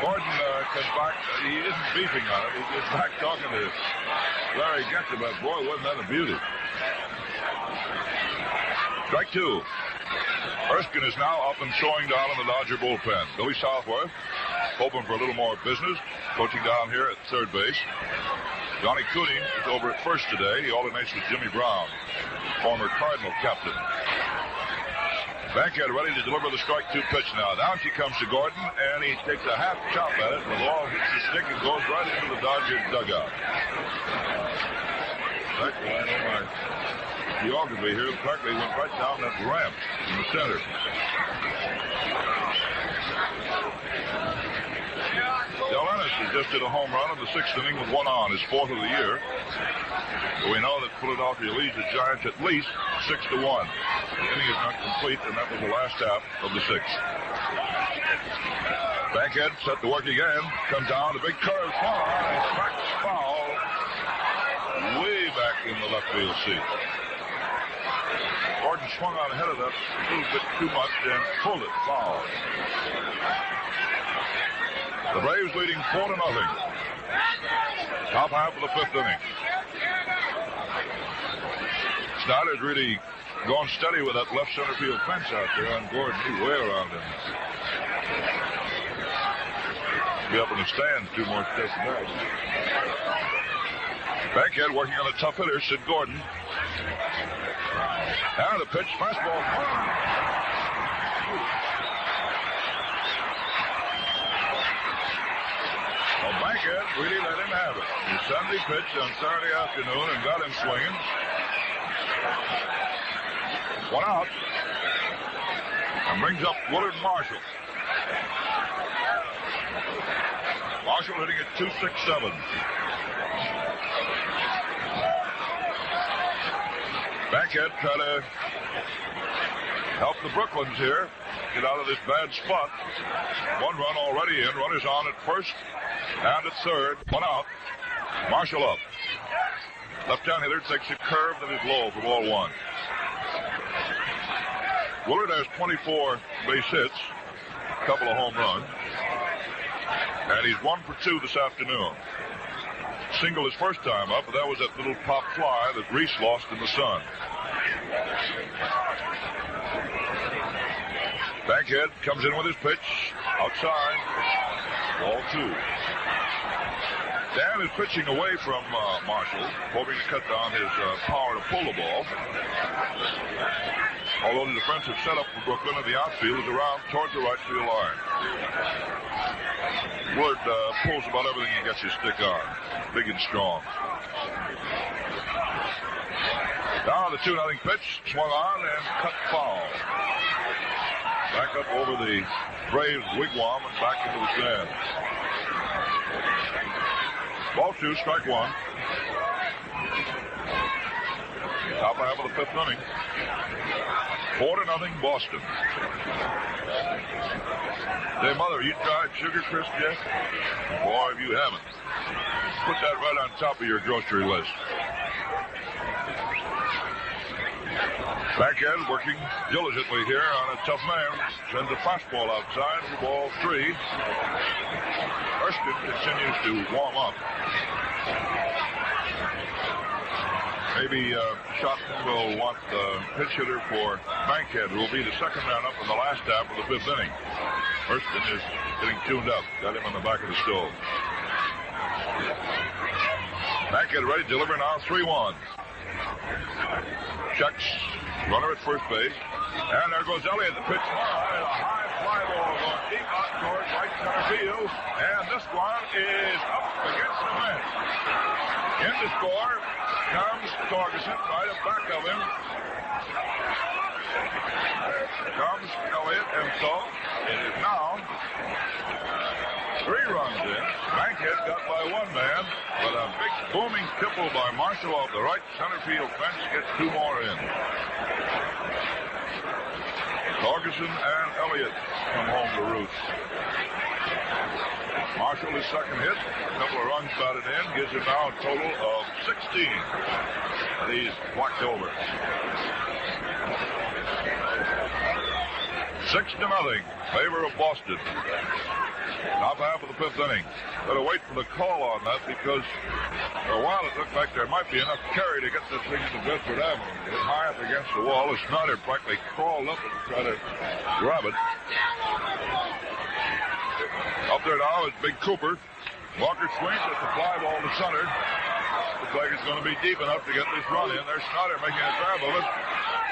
B: Gordon comes back. He isn't beefing on it. He's just back talking to Larry Getz about, boy, wasn't that a beauty. Strike 2. Erskine is now up and showing down in the Dodger bullpen. Billy Southworth hoping for a little more business, coaching down here at third base. Johnny Cooney is over at first today. He alternates with Jimmy Brown, former Cardinal captain. Bankhead ready to deliver the strike 2 pitch now. Down she comes to Gordon, and he takes a half chop at it, and the ball hits the stick and goes right into the Dodger dugout. Actually, I know my geography here. Practically went right down that ramp in the center. Del Ennis has just did a home run in the 6th inning with 1 on, his 4th of the year. We know that Philadelphia leads the Giants at least 6-1. The inning is not complete, and that was the last half of the 6th. Bankhead set to work again. Comes down, a big curve, and smacks foul way back in the left field seat. Gordon swung out ahead of that a little bit too much and pulled it foul. The Braves leading 4-0. Top half of the 5th inning. Snyder's really going steady with that left center field fence out there on Gordon. He's way around him. Be up in the stands 2 more steps back. Bankhead working on a tough hitter, Sid Gordon. And the pitch, fastball. Well, Bankhead really let him have it. He Sunday pitched on Saturday afternoon and got him swinging. 1 out. And brings up Willard Marshall. Marshall hitting at .267. Bankhead trying to help the Brooklyns here get out of this bad spot. 1 run already in. Runners on at first and at third. 1 out. Marshall up. Left-hand hitter takes a curve that is low for ball 1. Willard has 24 base hits, a couple of home runs, and he's 1 for 2 this afternoon. Single his first time up, but that was that little pop fly that Reese lost in the sun. Bankhead comes in with his pitch, outside, ball 2. Dan is pitching away from Marshall, hoping to cut down his power to pull the ball. Although the defensive setup for Brooklyn in the outfield is around towards the right field line. Willard pulls about everything he gets his stick on. Big and strong. Now the 2-0 pitch, swung on and cut foul. Back up over the Braves wigwam and back into the stand. Ball 2, strike 1. Top half of the 5th inning. 4-0 Boston. Say, Mother, you tried Sugar Crisp yet? Boy, if you haven't, put that right on top of your grocery list. Bankhead working diligently here on a tough man. Sends a fastball outside for ball 3. Hurston continues to warm up. Maybe Shotton will want the pitch hitter for Bankhead, who will be the second man up in the last half of the 5th inning. Hurston is getting tuned up. Got him on the back of the stove. Bankhead ready to deliver now, 3-1. Checks. Runner at first base. And there goes Elliott. The pitch. A high fly ball going deep out towards right center field. And this one is up against the fence. In to score comes Torgeson right up back of him. Comes Elliott, and so it is now 3 runs in. Bankhead got by 1 man, but a big booming triple by Marshall off the right center field fence gets 2 more in. Torgeson and Elliott come home to roost. Marshall, his second hit, a couple of runs batted in, gives him now a total of 16 that he's walked over. 6-0, favor of Boston. Top half of the 5th inning. Better wait for the call on that, because for a while it looked like there might be enough carry to get this thing into Bickford Avenue. It was high up against the wall. The Snyder practically crawled up and tried to grab it. Up there now is Big Cooper. Walker swings at the fly ball to center. Looks like it's going to be deep enough to get this run in. There's Snyder making a grab of it.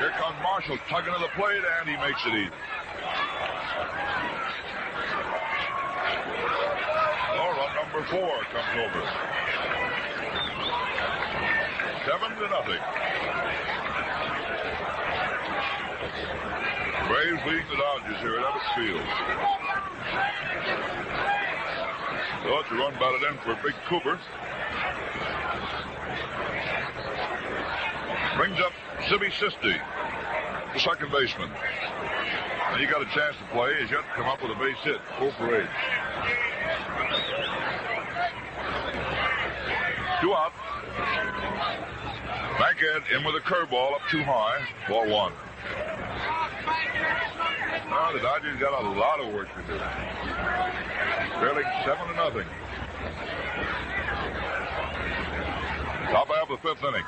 B: Here comes Marshall tugging to the plate, and he makes it easy. Run number 4 comes over. 7-0. Braves leading the Dodgers here at Ebbets Field. So it's a run batted in for Big Cooper. Brings up Sibby Sisti, the second baseman. Now he got a chance to play. He's yet to come up with a base hit. 4 for 8. 2 out. Bankhead in with a curveball up too high. Ball 1. Now the Dodgers got a lot of work to do. Trailing 7-0. Top half of the 5th inning.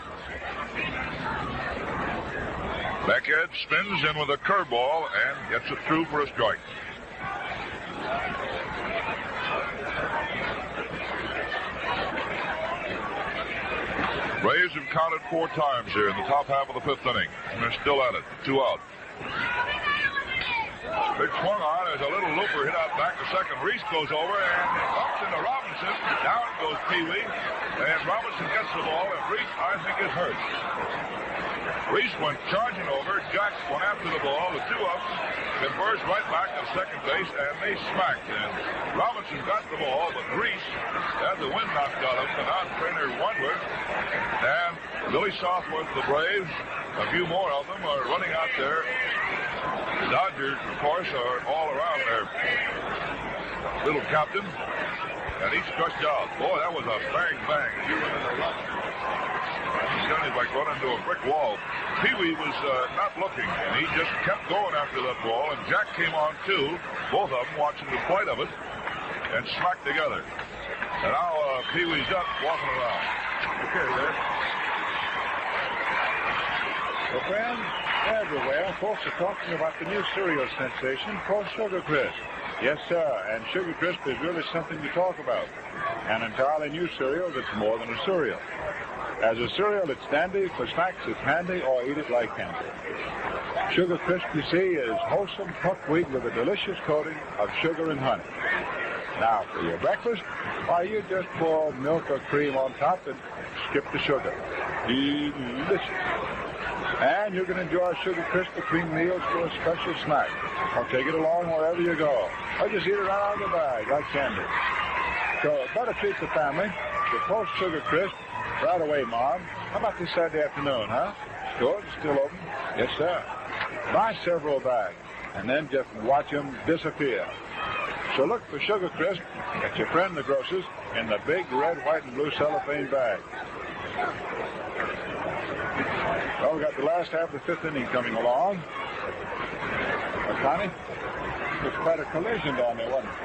B: Bankhead spins in with a curveball and gets it through for a strike. Braves have counted 4 times here in the top half of the 5th inning, and they're still at it. 2 out. Big swung on. There's a little looper hit out back to second. Reese goes over and bumps into Robinson. Down goes Pee Wee, and Robinson gets the ball, and Reese, I think, is hurt. Reese went charging over. Jack went after the ball. The 2 of them converged right back to second base, and they smacked. And Robinson got the ball, but Reese had the wind knocked out of him. And now trainer Wentworth and Billy Southworth, the Braves, a few more of them are running out there. The Dodgers, of course, are all around their little captain, and he stretched out. Boy, that was a bang-bang. He went into the run. He's like running into a brick wall. Pee Wee was not looking, and he just kept going after that ball, and Jack came on too, both of them watching the flight of it, and smacked together. And now Pee Wee's up, walking around. Okay, there.
A: Well, friends, everywhere, folks are talking about the new cereal sensation called Sugar Crisp. Yes, sir, and Sugar Crisp is really something to talk about. An entirely new cereal that's more than a cereal. As a cereal, it's dandy. For snacks, it's handy, or eat it like candy. Sugar Crisp, you see, is wholesome buckwheat with a delicious coating of sugar and honey. Now, for your breakfast, why, you just pour milk or cream on top and skip the sugar. Delicious. And you can enjoy Sugar Crisp between meals for a special snack. Or take it along wherever you go. Or just eat it out of the bag like candy. So better treat the family. The post sugar crisp right away, Mom. How about this Saturday afternoon, huh? Stores still open? Yes, sir. Buy several bags and then just watch them disappear. So look for Sugar Crisp at your friend the grocer's in the big red, white, and blue cellophane bag. Well, we got the last half of the fifth inning coming along. Connie, it was quite a collision down there, wasn't it?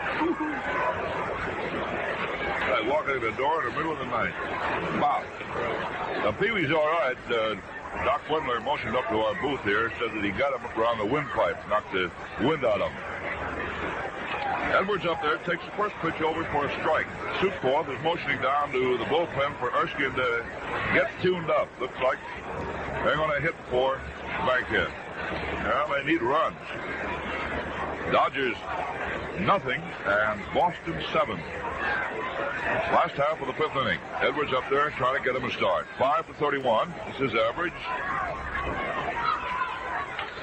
B: I walked in the door in the middle of the night. Wow. Now, Pee Wee's all right. Doc Wendler motioned up to our booth here, said that he got him up around the windpipe, knocked the wind out of him. Edwards up there takes the first pitch over for a strike. Sutcliffe is motioning down to the bullpen for Erskine to get tuned up. Looks like they're going to hit for Bankhead. Well, they need runs. Dodgers nothing, and Boston 7. Last half of the fifth inning. Edwards up there trying to get him a start. 5 for 31. This is average.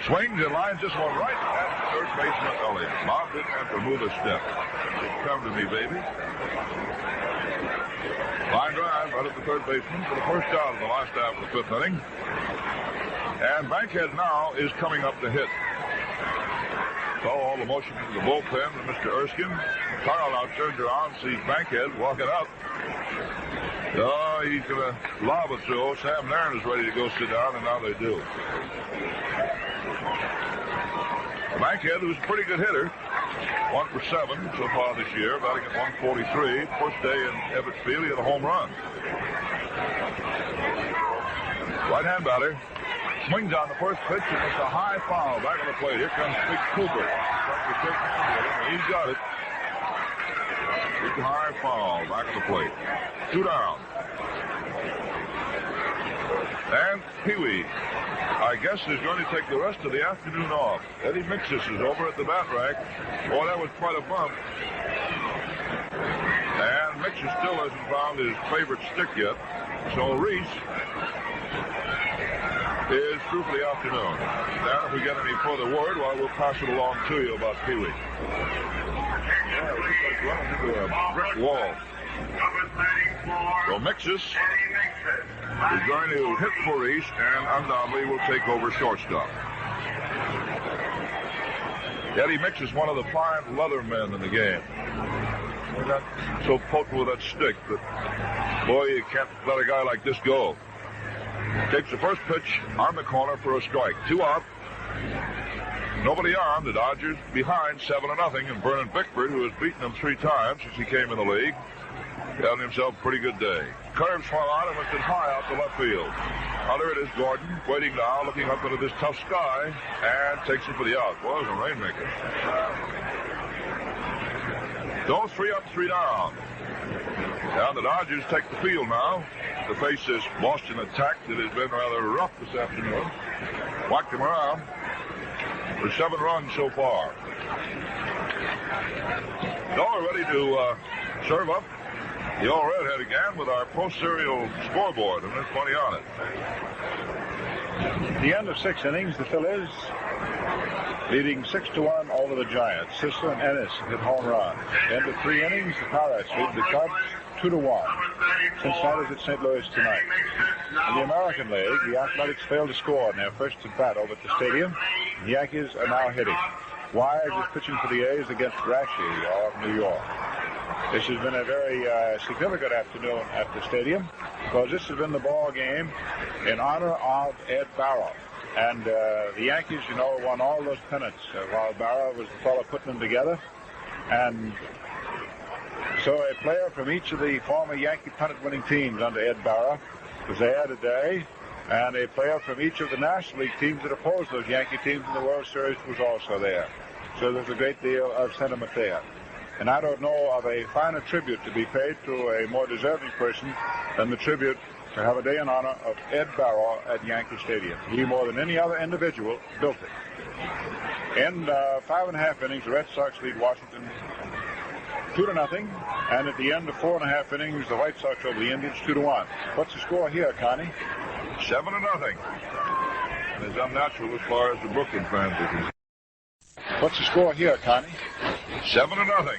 B: Swings and lines this one right at third baseman Elliott. Bob didn't have to move a step. Come to me, baby. Line drive right at the third baseman for the first out of the last half of the fifth inning. And Bankhead now is coming up to hit. So all the motion to the bullpen to Mr. Erskine. Carl now turns around, sees Bankhead walking up. Oh, he's going to lob it through. Sam Nairn is ready to go sit down, and now they do. Bankhead, who's a pretty good hitter, 1 for 7 so far this year, batting at 143. First day in Ebbets Field, he had a home run. Right-hand batter. Swings on the first pitch, and it's a high foul back on the plate. Here comes Big Cooper. He's got it. Big high foul back on the plate. 2 down. And Pee Wee, I guess, is going to take the rest of the afternoon off. Eddie Mixis is over at the bat rack. Boy, that was quite a bump. And Mixis still hasn't found his favorite stick yet. So Reese is through for the afternoon. Now, if we get any further word, well, we'll pass it along to you about Pee Wee. Yeah, it looks like running into a brick wall. So Mixis is going to hit for Reese and undoubtedly will take over shortstop. Eddie Mixis, one of the fine leather men in the game. We're not so potent with that stick that, boy, you can't let a guy like this go. Takes the first pitch on the corner for a strike. 2 out. Nobody on. The Dodgers behind 7-0. And Vernon Bickford, who has beaten them 3 times since he came in the league, having himself a pretty good day. Curve swung out and lifted high out to left field. Now there it is, Gordon, waiting now, looking up into this tough sky, and takes it for the out. Well, it was a rainmaker. So 3 up, 3 down. And the Dodgers take the field now to face this Boston attack that has been rather rough this afternoon. Whacked them around for 7 runs so far. So we're ready to serve up the old redhead again with our post-serial scoreboard, and there's plenty on it.
A: At the end of 6 innings, the Phillies leading 6-1 over the Giants. Sisler and Ennis hit home runs. End of 3 innings, the Pirates lead the Cubs 2-1. Cincinnati's at St. Louis tonight. In the American League, the Athletics failed to score in their first at-bat over at the stadium. The Yankees are now hitting. Wise is pitching for the A's against Rashi of New York. This has been a very significant afternoon at the stadium because this has been the ball game in honor of Ed Barrow. And the Yankees, you know, won all those pennants while Barrow was the fellow putting them together. And so a player from each of the former Yankee pennant-winning teams under Ed Barrow was there today, and a player from each of the National League teams that opposed those Yankee teams in the World Series was also there. So there's a great deal of sentiment there. And I don't know of a finer tribute to be paid to a more deserving person than the tribute to have a day in honor of Ed Barrow at Yankee Stadium. He, more than any other individual, built it. In 5.5 innings, the Red Sox lead Washington 2-0, and at the end of 4.5 innings, the White Sox over the Indians 2-1. What's the score here, Connie?
B: 7-0. And it's unnatural as far as the Brooklyn fans are concerned.
A: What's the score here, Connie?
B: 7-0.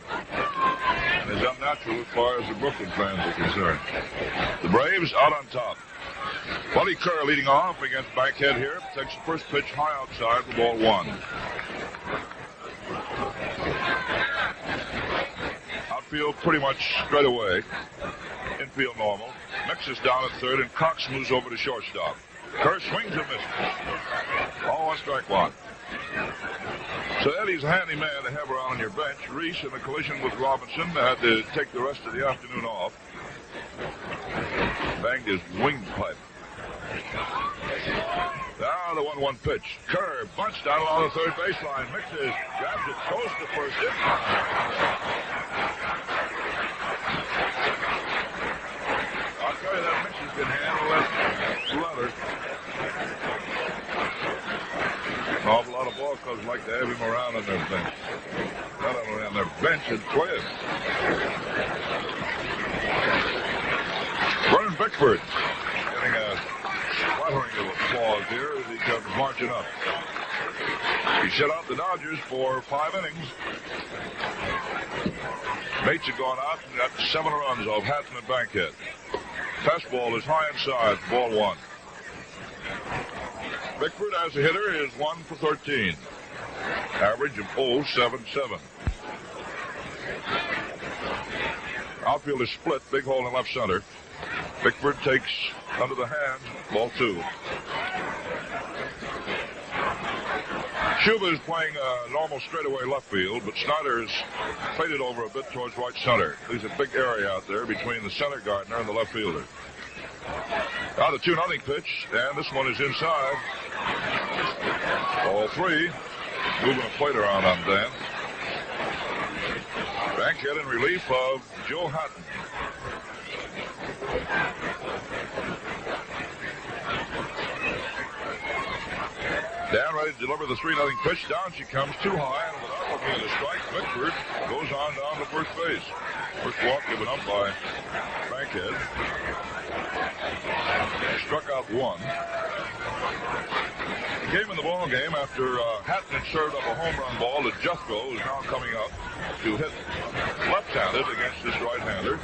B: and is unnatural as far as the Brooklyn fans are concerned. The Braves out on top. Buddy Kerr leading off against Bankhead here. Takes the first pitch high outside for ball one. Outfield pretty much straight away. Infield normal. Mixes down at third, and Cox moves over to shortstop. Kerr swings and misses. Ball one, strike one. So Eddie's a handy man to have around on your bench. Reese, in a collision with Robinson, had to take the rest of the afternoon off. Banged his wingpipe. Now the 1-1 pitch. Kerr bunts down along the third baseline. Mixes, grabs it close to first. I'll tell you that Mixes can handle that leather. An awful lot of ball clubs like to have him around on their bench. Not only on their bench, it's playing. Vernon Bickford getting a flattering of applause here as he comes marching up. He shut out the Dodgers for 5 innings. Mates had gone out and got 7 runs off Hatton and Bankhead. Fastball is high inside, ball one. Bickford as a hitter is 1 for 13. Average of .077. Outfield is split, big hole in left center. Bickford takes under the hand, ball two. Schuba is playing normal straightaway left field, but Snyder's faded over a bit towards right center. There's a big area out there between the center gardener and the left fielder. Now the 2-0 pitch, and this one is inside. Ball three. Moving a plate around on Dan. Bankhead in relief of Joe Hatton. Dan ready to deliver the 3-0 pitch. Down she comes, too high, and without looking at a strike, Bickford goes on down to first base. First walk given up by Bankhead. Struck out one. He came in the ball game after Hatton had served up a home run ball to Jethro, who's now coming up to hit left-handed against this right-hander.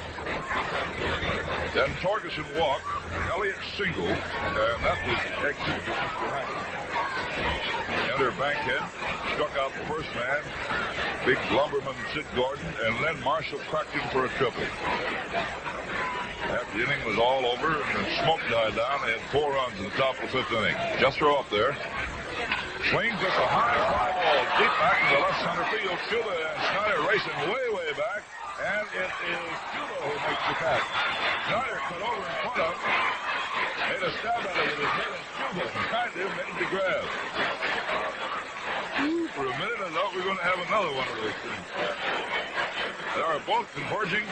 B: Then Torgeson walked, Elliott singled, and that was exit for Hatton. Enter Bankhead, struck out the first man, big lumberman Sid Gordon, and then Marshall cracked him for a triple. After the inning was all over and the smoke died down, they had 4 runs in the top of the 5th inning. Jethro up there. Swings at the high fly ball deep back in the left center field. Schuba and Snyder racing way, way back. And it is Schuba who makes the catch. Snyder cut over in front of him. Made a stab at it with his head, and Schuba behind him made the grab. For a minute, I thought we were going to have another one of those things. They are both converging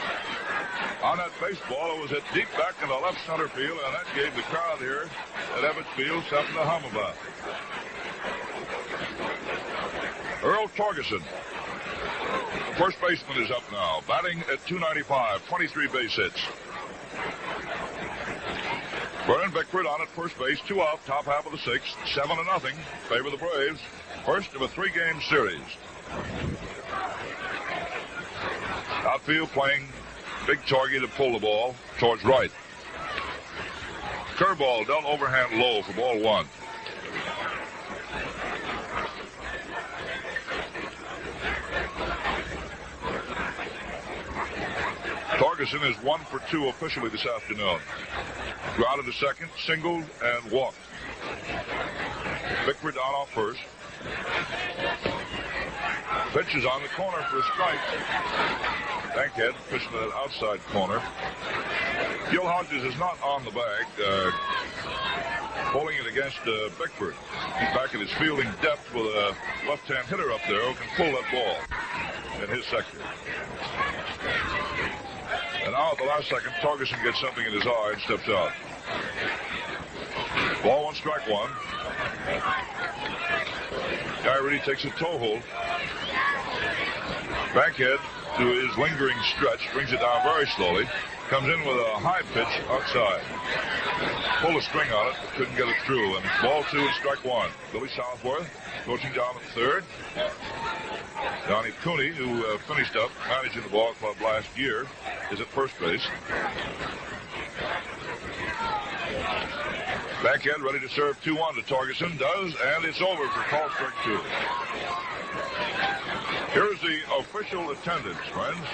B: on that baseball. It was hit deep back in the left center field, and that gave the crowd here at Ebbets Field something to hum about. Earl Torgeson, first baseman, is up now, batting at .295, 23 base hits. Vernon Bickford on at first base, 2 out, top half of the 6th, 7-0, favor the Braves. First of a 3-game series. Outfield playing big Torgy to pull the ball towards right. Curveball dealt overhand low for ball one. Torgeson is 1 for 2 officially this afternoon. Grounded to second, singled, and walked. Bickford down off first. Pitch is on the corner for a strike. Bankhead pitching to that outside corner. Gil Hodges is not on the bag, pulling it against Bickford. He's back at his fielding depth with a left-hand hitter up there who can pull that ball in his sector. And now at the last second, Torgeson gets something in his eye and steps out. Ball one, strike one. Guy really takes a toe hold. Bankhead, to his lingering stretch, brings it down very slowly. Comes in with a high pitch outside. Pulled a string on it, but couldn't get it through. And ball two and strike one. Billy Southworth coaching down at third. Donnie Cooney, who finished up managing the ball club last year, is at first base. Bankhead ready to serve 2-1 to Torgeson. Does, and it's over for call strike 2. Here's the official attendance, friends.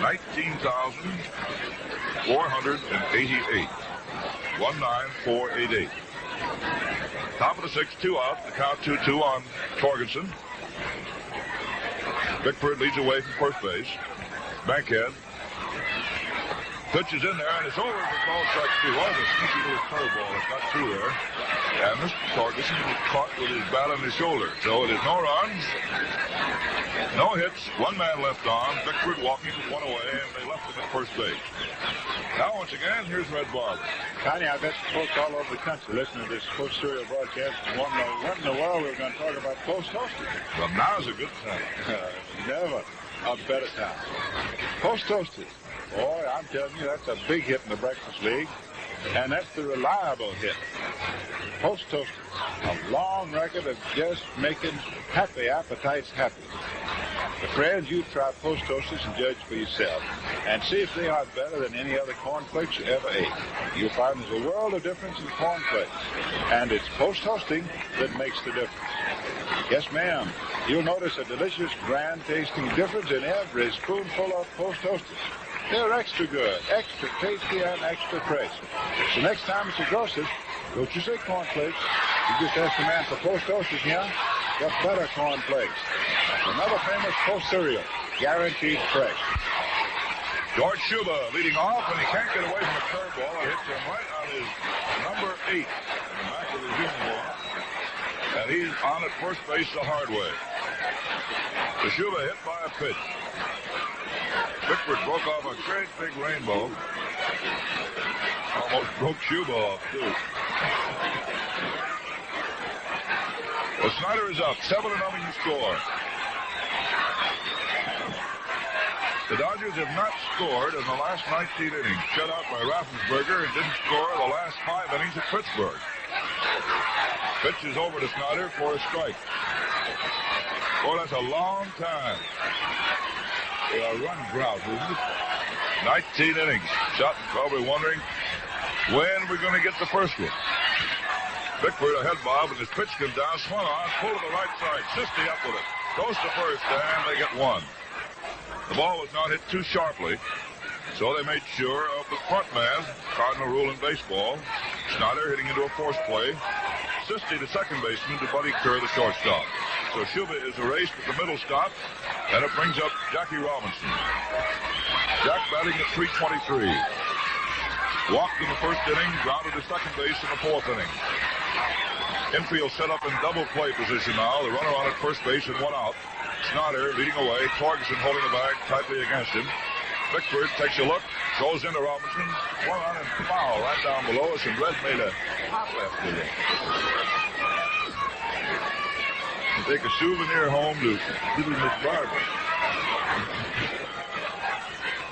B: 19,488. 19488. Top of the 6th, 2 out. The count 2-2 on Torgeson. Bickford leads away from first base. Bankhead. Pitch is in there, and it's over for call strike 2. Oh, the sneaky little curveball that got through there. And Mr. Torgeson was caught with his bat on his shoulder. So it is no runs, no hits, 1 man left on. Bickford walking with 1 away, and they left him at first base. Now, once again, here's Red Barber.
A: Connie, I bet folks all over the country listening to this Post Serial broadcast and want to know what in the world we're going to talk about Post Toasted.
B: Well, now's a good time.
A: Never a better time. Post Toasted. Boy, I'm telling you, that's a big hit in the Breakfast League, and that's the reliable hit. Post Toasted, a long record of just making happy appetites happy. But friends, you try Post Toasters and judge for yourself, and see if they are better than any other cornflakes you ever ate. You'll find there's a world of difference in cornflakes, and it's Post Toasting that makes the difference. Yes, ma'am. You'll notice a delicious, grand-tasting difference in every spoonful of Post Toasters. They're extra good, extra tasty, and extra fresh. So next time it's a grocer's, don't you say cornflakes. You just ask the man for Post Toasters, yeah? Got better cornflakes. That's another famous Post cereal, guaranteed fresh.
B: George Schuba leading off, and he can't get away from a curveball. It hits him right on his number 8 in the back of his uniform. And he's on at first base the hard way. The Schuba hit by a pitch. Bickford broke off a great big rainbow. Almost broke Schuba off, too. Well, Snyder is up. 7-0 to score. The Dodgers have not scored in the last 19 innings. Shut out by Raffensperger and didn't score the last 5 innings at Pittsburgh. Pitch is over to Snyder for a strike. Boy, that's a long time. A run drought, isn't it? 19 innings. Sutton probably wondering when we're going to get the first one. Bickford ahead, Bob, and his pitch comes down, swung on, pull to the right side. Sisti up with it. Goes to first, and they get 1. The ball was not hit too sharply, so they made sure of the front man. Cardinal rule in baseball. Snyder hitting into a forced play. Sisti, the second baseman, to Buddy Kerr, the shortstop. So Schuba is erased with the middle stop, and it brings up Jackie Robinson. Jack batting at .323. Walked in the first inning, grounded to second base in the 4th inning. Infield set up in double play position now. The runner on at first base and 1 out. Snyder leading away. Torgeson holding the bag tightly against him. Bickford takes a look, goes into Robinson. 1 on and foul right down below us, and Red made a hot left with it. Take a souvenir home to little Miss Barber.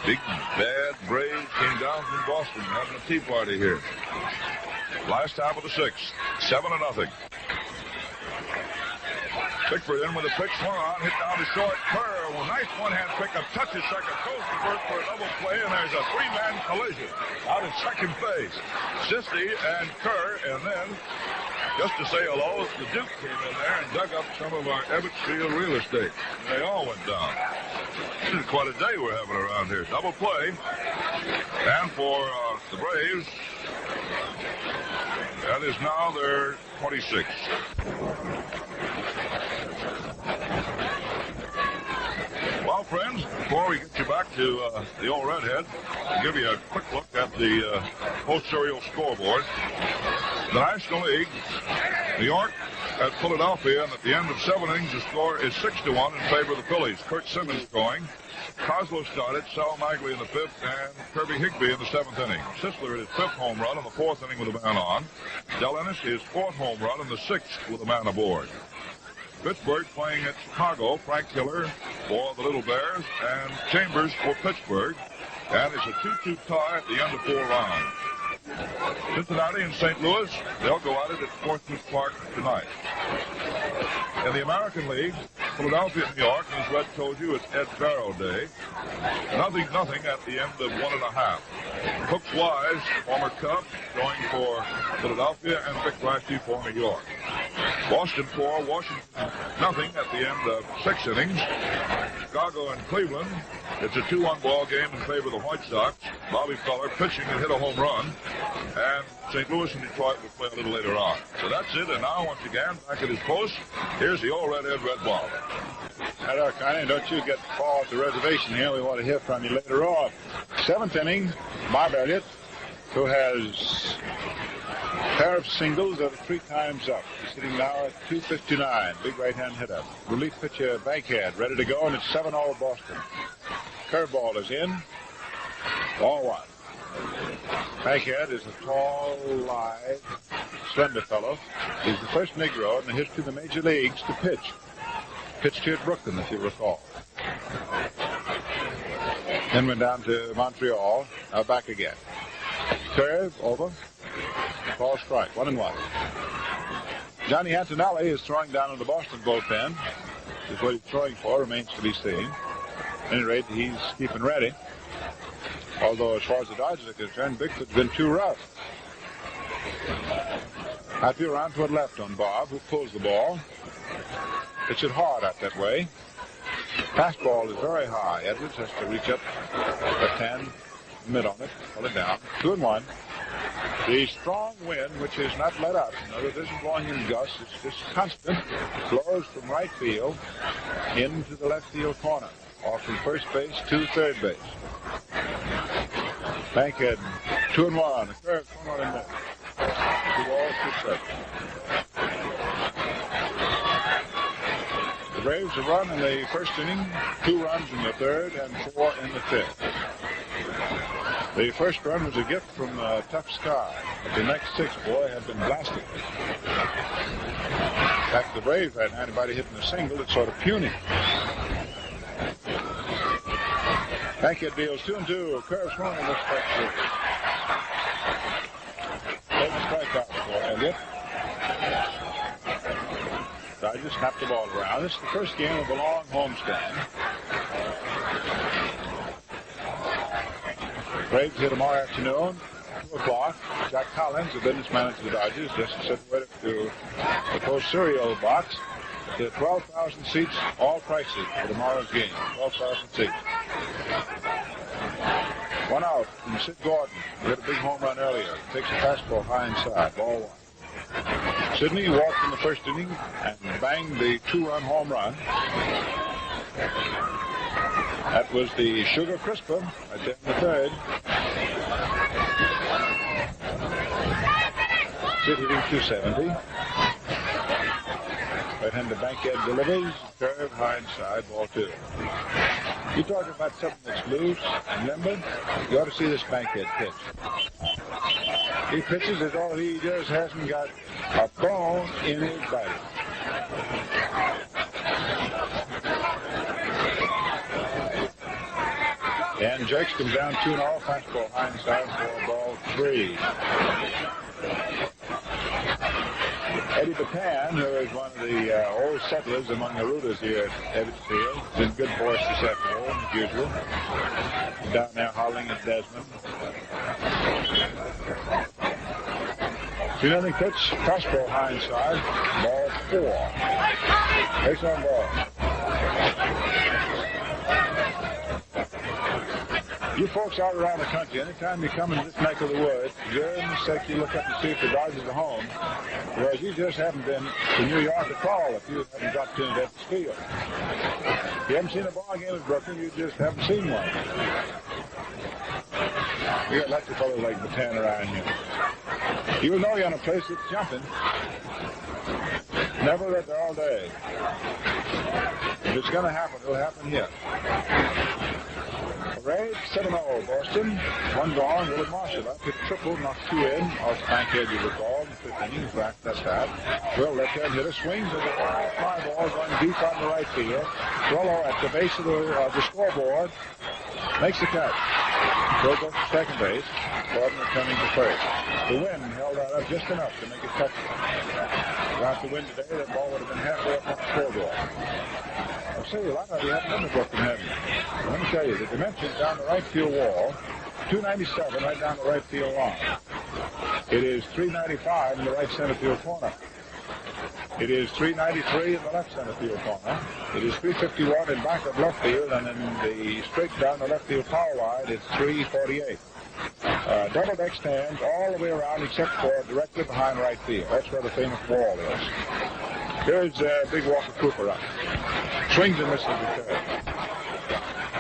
B: Big bad Braves came down from Boston having a tea party here. Last half of the 6th, 7-0. Bickford in with a pitch, swung on, hit down to short. Kerr, well, nice one-hand pickup, touches second, goes to first for a double play, and there's a 3-man collision out at second base. Sisti and Kerr, and then, just to say hello, the Duke came in there and dug up some of our Ebbets Field real estate. They all went down. This is quite a day we're having around here. Double play. And for the Braves, that is now their 26th. Well, friends, before we get you back to the old Redhead, I'll give you a quick look at the post-serial scoreboard. The National League, New York at Philadelphia, and at the end of 7 innings, the score is 6-1 in favor of the Phillies. Kurt Simmons going. Coslow started, Sal Magley in the 5th, and Kirby Higbee in the 7th inning. Sisler his 5th home run in the 4th inning with a man on. Del Ennis his 4th home run in the 6th with a man aboard. Pittsburgh playing at Chicago. Frank Hiller for the Little Bears, and Chambers for Pittsburgh. And it's a 2-2 tie at the end of 4 rounds. Cincinnati and St. Louis, they'll go at it at Fort Smith Park tonight. In the American League, Philadelphia, New York, as Red told you, it's Ed Barrow Day. Nothing at the end of 1.5. Hooks Wise, former Cub, going for Philadelphia, and Vic Lashley for New York. Boston 4, Washington nothing at the end of 6 innings. Chicago and Cleveland. It's a 2-1 ball game in favor of the White Sox. Bobby Feller pitching and hit a home run. And St. Louis and Detroit will play a little later on. So that's it. And now, once again, back at his post, here's the old Redhead Red Barber.
A: Hello, Connie. Don't you get called at the reservation here. We want to hear from you later on. 7th inning, Bob Elliott, who has a pair of singles that are 3 times up. He's sitting now at 259. Big right-hand hitter. Relief pitcher Bankhead ready to go, and it's 7-0 Boston. Curveball is in. Ball 1. Bankhead is a tall, lithe, slender fellow. He's the first Negro in the history of the major leagues to pitch. Pitched here at Brooklyn, if you recall. Then went down to Montreal. Now back again. Curve, over. Ball strike, 1-1. Johnny Antonelli is throwing down in the Boston bullpen. Just what he's throwing for remains to be seen. At any rate, he's keeping ready. Although, as far as the Dodgers are concerned, Bickford's been too rough. I feel around toward left on Bob, who pulls the ball. Hits it hard out that way. Fastball is very high. Edwards has to reach up a 10, mid on it, pull it down. 2-1. The strong wind, which has not let up, it isn't blowing in gusts, it's just constant, blows from right field into the left field corner, off from first base to third base. Bankhead, 2-1, a curve, swung on in there. 2 balls, 2 strikes. The Braves have run in the first inning, 2 runs in the third, and 4 in the fifth. The first run was a gift from Tough Sky. But the next 6, boy, had been blasted. In fact, the Braves hadn't had anybody hitting a single. It's sort of puny. Bankhead deals 2-2. Curve swung in this strike series. Taking a strikeout for Elliott. Dodgers snapped the ball around. This is the first game of the long homestand. Braves here tomorrow afternoon, 2 o'clock. Jack Collins, the business manager of the Dodgers, just situated to the post-serial box. There are 12,000 seats, all prices for tomorrow's game. 12,000 seats. 1 out from Sid Gordon. He hit a big home run earlier. Takes a fastball high inside. Ball 1. Sidney walked in the first inning and banged the 2-run home run. That was the Sugar Crisper right there in the third. Sid hitting 270. Right-hander Bankhead delivers. Curve high inside. Ball 2. You talking about something that's loose and limber? You ought to see this Bankhead pitch. He pitches as though he just hasn't got a bone in his body. And Jakes comes down 2-0, fastball high inside for ball 3. Eddie Batan, who is one of the old settlers among the rooters here at Ebbets Field, been good for us this afternoon, as usual. Down there hollering at Desmond. 2-0 pitch, fastball high inside, ball 4. Base on ball. You folks out around the country, anytime you come in this neck of the woods, you're in the sec, you look up and see if the Dodgers are home. Whereas you just haven't been to New York at all if you haven't dropped in at Ebbets Field. If you haven't seen a ball game at Brooklyn, you just haven't seen one. We got lots of fellows like Batan around here. Even though you're in a place that's jumping, never let there all day. If it's going to happen, it'll happen here. Rays, 7-0, Boston. 1 gone, Willard Marshall up. Hit triple, knocked 2 in. Off Bankhead, you recall, in the 5th inning. In fact, that's that. Will left-hand hitter swings at the fly ball going deep on the right field. Furillo at the base of the scoreboard. Makes the catch. Throws up to second base. Gordon returning to first. The wind held that up just enough to make it touchdown. Without the wind today, that ball would have been halfway up on the scoreboard. I'll say, why not? You haven't done the book in heaven. Let me tell you, the dimensions down the right field wall, 297 right down the right field line. It is 395 in the right center field corner. It is 393 in the left center field corner. It is 351 in back of left field, and in the straight down the left field power wide, it's 348. Double deck stands all the way around except for directly behind right field. That's where the famous wall is. Here's Big Walker Cooper up. Swings and misses the third.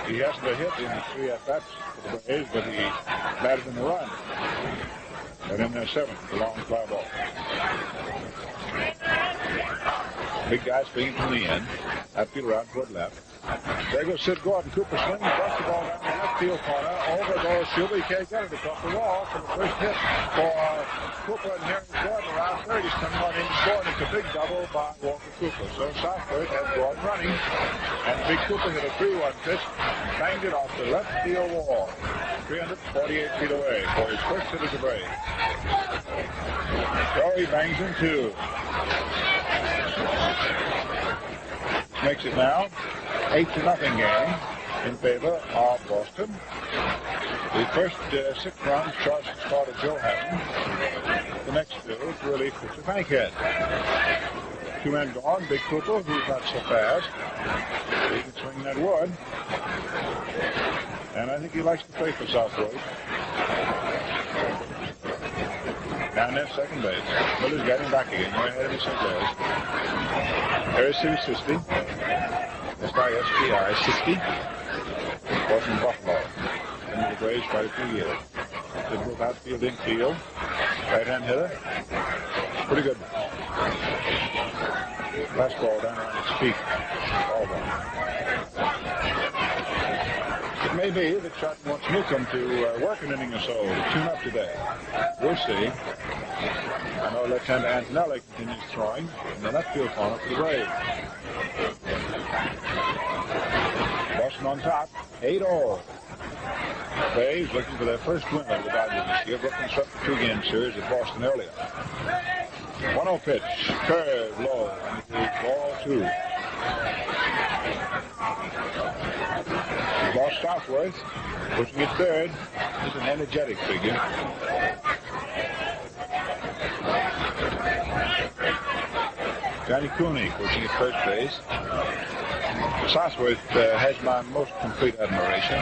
A: He hasn't a hit in 3 at-bats for the Braves, but he batted in the run. And in the seventh, the long fly ball. Big guy swinging from the end. Outfield around toward left. There goes Sid Gordon. Cooper swings, busts the ball down the left field corner. Over goes Shuby. He can't get it across the wall for the first hit for Cooper. And here is Gordon around third. He's coming on in scoring. It's a big double by Walker Cooper. So Southward has Gordon running. And Big Cooper hit a 3-1 pitch. Banged it off the left field wall. 348 feet away for his first hit as a Brave. So he bangs in two. Makes it now 8-0 game in favor of Boston. The first 6 runs charged the start of Joe Hatton. The next 2 to relief Mr. Bankhead. 2 men gone. Big Cooper, who's not so fast. He can swing that wood. And I think he likes to play for Southwood. Down there, second base. Miller's got him back again. Right ahead of his second base. There's City Sisti. S-I-S-T-I, Sisti. Was from Buffalo. Been to the Braves quite a few years. Did both outfield, infield. Right-hand hitter. Pretty good. Last ball down on its feet. All ball. It may be that Sutton wants Newcomb to work an inning or so to tune up today. We'll see. I know left-hander Antonelli continues throwing in the left field corner for the Braves. Boston on top, 8-0. Braves looking for their first win over the Dodgers this year. Brooklyn swept the 2-game series at Boston earlier. 1-0 pitch, curve, low, and it's ball 2. Boss Southworth, pushing it third, is an energetic figure. Johnny Cooney pushing at first base. Southworth has my most complete admiration.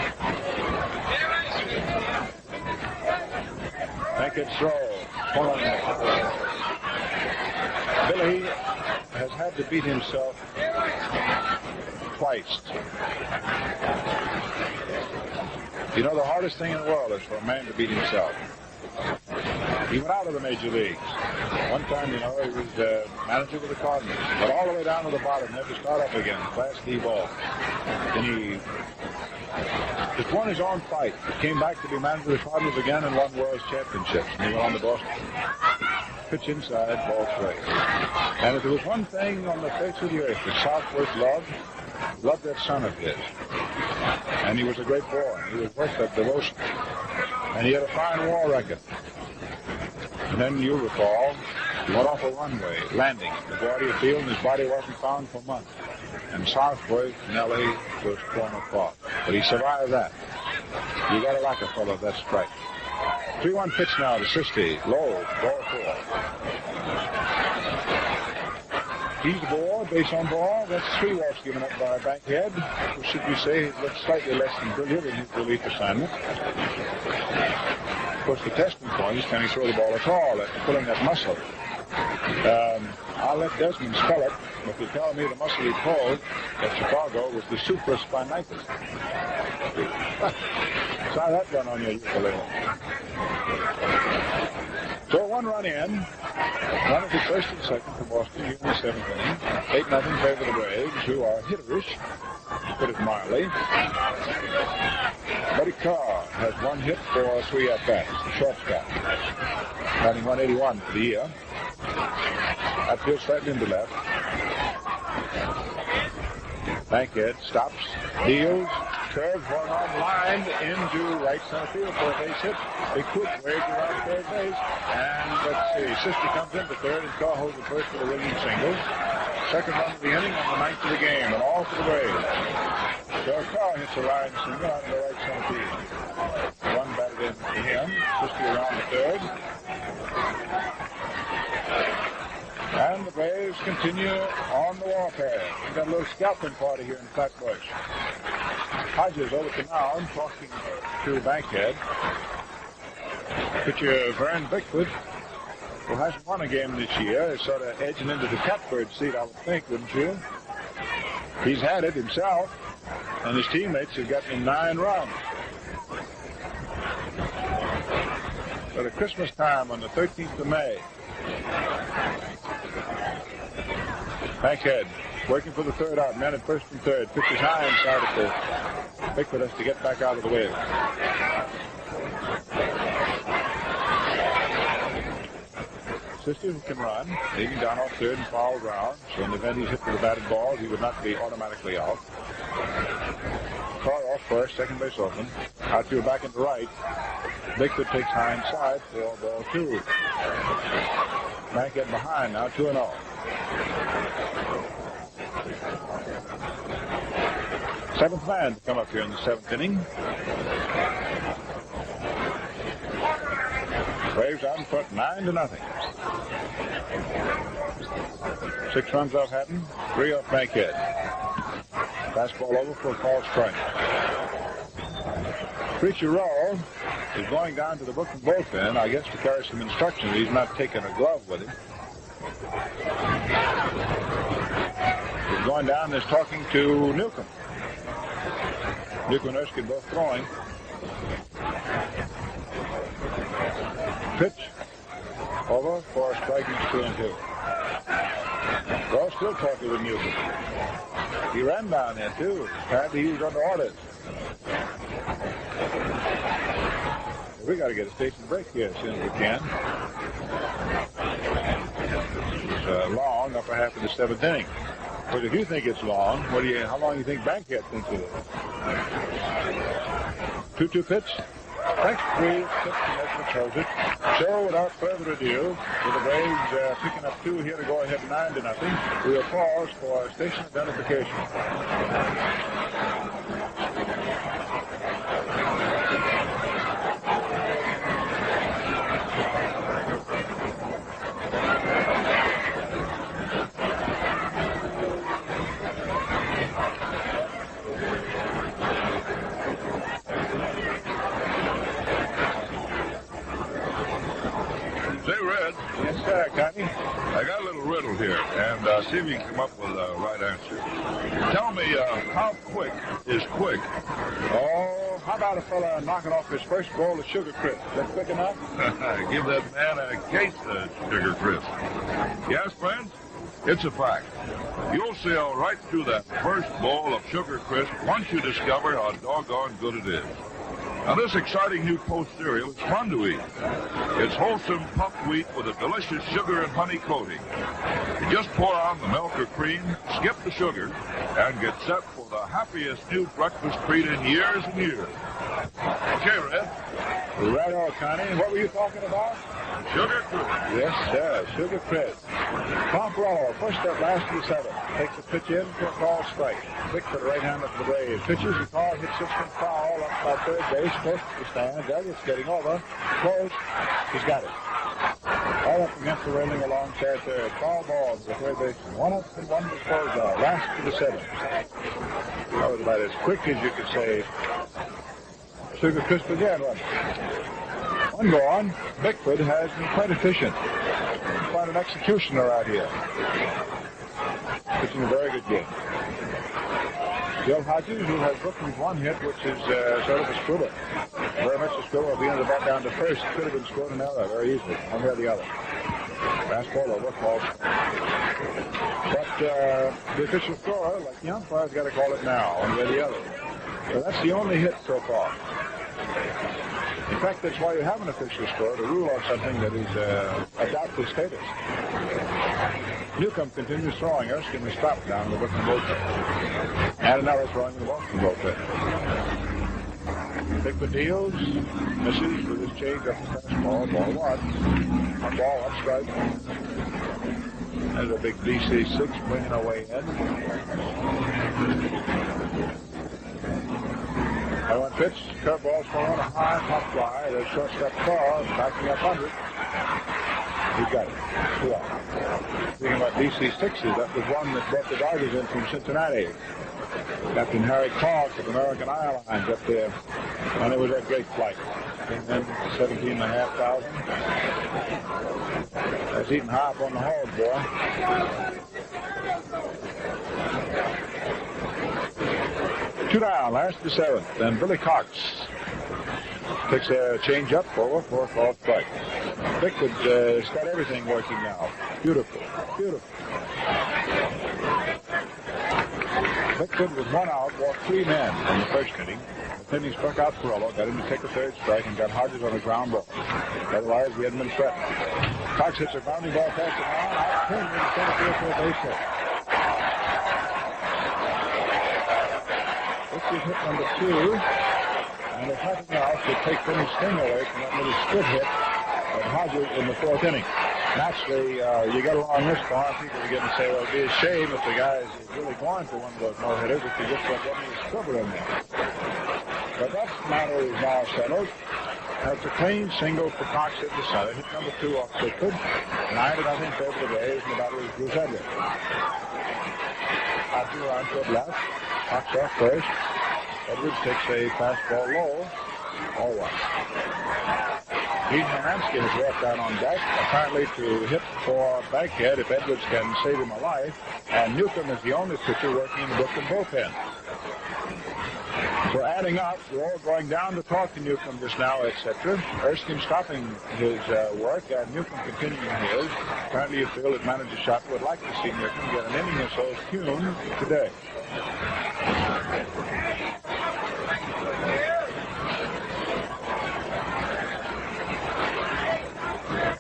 A: Bankett's throw. Billy has had to beat himself twice. You know, the hardest thing in the world is for a man to beat himself. He went out of the major leagues. One time, you know, he was manager with the Cardinals, but all the way down to the bottom, never start up again, Class D ball. Then he just won his own fight. He came back to be manager of the Cardinals again and won World Championships. And he went on to Boston. Pitch inside, ball 3. And if there was one thing on the face of the earth that Southworth loved that son of his. And he was a great boy. He was worth that devotion. And he had a fine war record. And then you recall, he went off a runway, landing at LaGuardia Field, and his body wasn't found for months. And Southworth, Nelly was torn apart. But he survived that. You gotta like a fellow that's strike. 3-1 pitch now to Sisti. Low, ball 4. He's the ball, base on ball. That's 3 walks given up by Bankhead. Or should we say he's looked slightly less than brilliant in his relief assignment. Of course, the testing point is, can he throw the ball at all after pulling that muscle? I'll let Desmond spell it, but they're telling me the muscle he pulled at Chicago was the supraspinatus. Try that one on your ukulele. So 1 run in, one of the first and second for Boston here in the 7th inning. 8-0 favor the Braves, who are hitterish, to put it mildly. Buddy Carr has 1 hit for 3 at-bats, the shortstop. Batting 181 for the year. Outfield slightly into left. Bankhead stops, deals, curve, one on line into right center field for a base hit. Bickford waves around third base. And let's see, Sister comes into third and Shaw holds the first for the ringing single. Second run of the inning on the ninth of the game, and all for the Braves. So Carl hits a line single out of the right center field. One batted in to him. Sister around the third. And the Braves continue on the warfare. We've got a little scalping party here in Flatbush. Hodges over to mound, talking to Bankhead. Pitcher Vern Bickford, who hasn't won a game this year, is sort of edging into the catbird seat, I would think, wouldn't you? He's had it himself, and his teammates have gotten him 9 runs. But at Christmas time on the 13th of May, Bankhead working for the third out, man at first and third, pitches high inside at the Bickford has to get back out of the way. Sister who can run, leading down off third and foul ground, so in the event he's hit with a batted ball, he would not be automatically out. Car off first, second base open, outfield back into right. Bickford takes high inside for ball 2. Bankhead behind, now 2-0. Seventh man to come up here in the 7th inning. Braves out in front 9-0. 6 runs off Hatton, 3 off Bankhead. Fastball over for a called strike. Preacher Rowe is going down to the Brooklyn bullpen, I guess to carry some instructions. He's not taking a glove with him. He's going down and is talking to Newcomb. Newcomb and Erskine both throwing. Pitch over for striking 2-2. Rowe still talking with Newcomb. He ran down there too. Apparently he was under orders. We got to get a station break here as soon as we can. It's long, upper half of the 7th inning. But if you think it's long, how long do you think Bankhead thinks it is? 2-2 pitch. Thanks, 3 throws it. So, without further ado, with the Braves picking up 2 here to go ahead 9-0, we'll pause for station identification. Connie?
B: I got a little riddle here, and see if you can come up with a right answer. Tell me, how quick is quick?
A: Oh, how about a fella knocking off his first bowl of Sugar Crisp? Is that quick enough?
B: Give that man a case of Sugar Crisp. Yes, friends? It's a fact. You'll sail right through that first bowl of Sugar Crisp once you discover how doggone good it is. Now, this exciting new Post cereal is fun to eat. It's wholesome puffed wheat with a delicious sugar and honey coating. You just pour on the milk or cream, skip the sugar, and get set for the happiest new breakfast treat in years and years. Okay, Red?
A: Right on, Connie. What were you talking about?
B: Sugar Crisp.
A: Yes, sir. Sugar Crisp. Carl Furillo, first up, last of the 7th. Takes the pitch in for a call strike. Quick for the right-hander for the Braves. Pitches, the call hits system foul up by third base. Close to the stand. Elliott's getting over. Close. He's got it. All up against the railing alongside third. Foul ball to the third baseman. 1 up and 1 disposed of. Last to the 7th. That was about as quick as you could say. Sugar Crisp again, wasn't it? One gone. Bickford has been quite efficient. Quite an executioner out here. Pitching a very good game. Bill Hodges, who has Brooklyn's 1 hit, which is sort of a scribble. Very much a scribble. Being the bat down to first, could have been scored an error very easily, one way or the other. Fastball over, call. But the official scorer, like the umpire's got to call it now, one way or the other. So that's the only hit so far. In fact, that's why you have an official score, to rule out something that is a doubtful status. Newcomb continues throwing. Erskine is stopped down the Brooklyn bullpen. And another throwing in the Boston bullpen. Bickford deals, misses with his change up the fastball, ball one. Ball one, strike. There's a big DC-6 bringing away in. 1 pitch, curveball swung on a high, pop fly. There's shortstop Carl backing up under it. He's got it. 2 out. Speaking about DC-6s, that was one that brought the Dodgers in from Cincinnati. Captain Harry Clark of American Airlines up there. And it was a great flight. And then 17,500. That's eating high up on the hog, boy. Two down, last to the 7th. Then Billy Cox takes a change up over for a called strike. Bickford's got everything working now. Beautiful, beautiful. Bickford with 1 out, walked 3 men in the first inning. Then he struck out Furillo, got him to take a 3rd strike, and got Hodges on a ground ball. Otherwise, he hadn't been threatened. Cox hits a grounding ball past the mound, out 10 in the center field for a base hit. This is hit number 2, and if nothing else, would take any sting away from that little split hit of Hodges in the 4th inning. Naturally, you get along this far, people are going to say, well, it'd be a shame if the guy is really going for one of those no-hitters if he just don't get any squibber in there. But that matter is now settled. That's a clean single for Cox at the center. Hit number 2 off Bickford. 9-0 favor the Rays, and the batter is Bruce Edwards. After around to the left, Cox off first. Edwards takes a fastball low. 0-1. Dean Hermansky has walked out on deck, apparently to hit for Bankhead if Edwards can save him a life. And Newcomb is the only pitcher working in the Brooklyn bullpen. So adding up, we're all going down to talk to Newcomb just now, etc. Erskine stopping his work, and Newcomb continuing his. Apparently you feel that manager Shop would like to see Newcomb get an inning or so tuned today.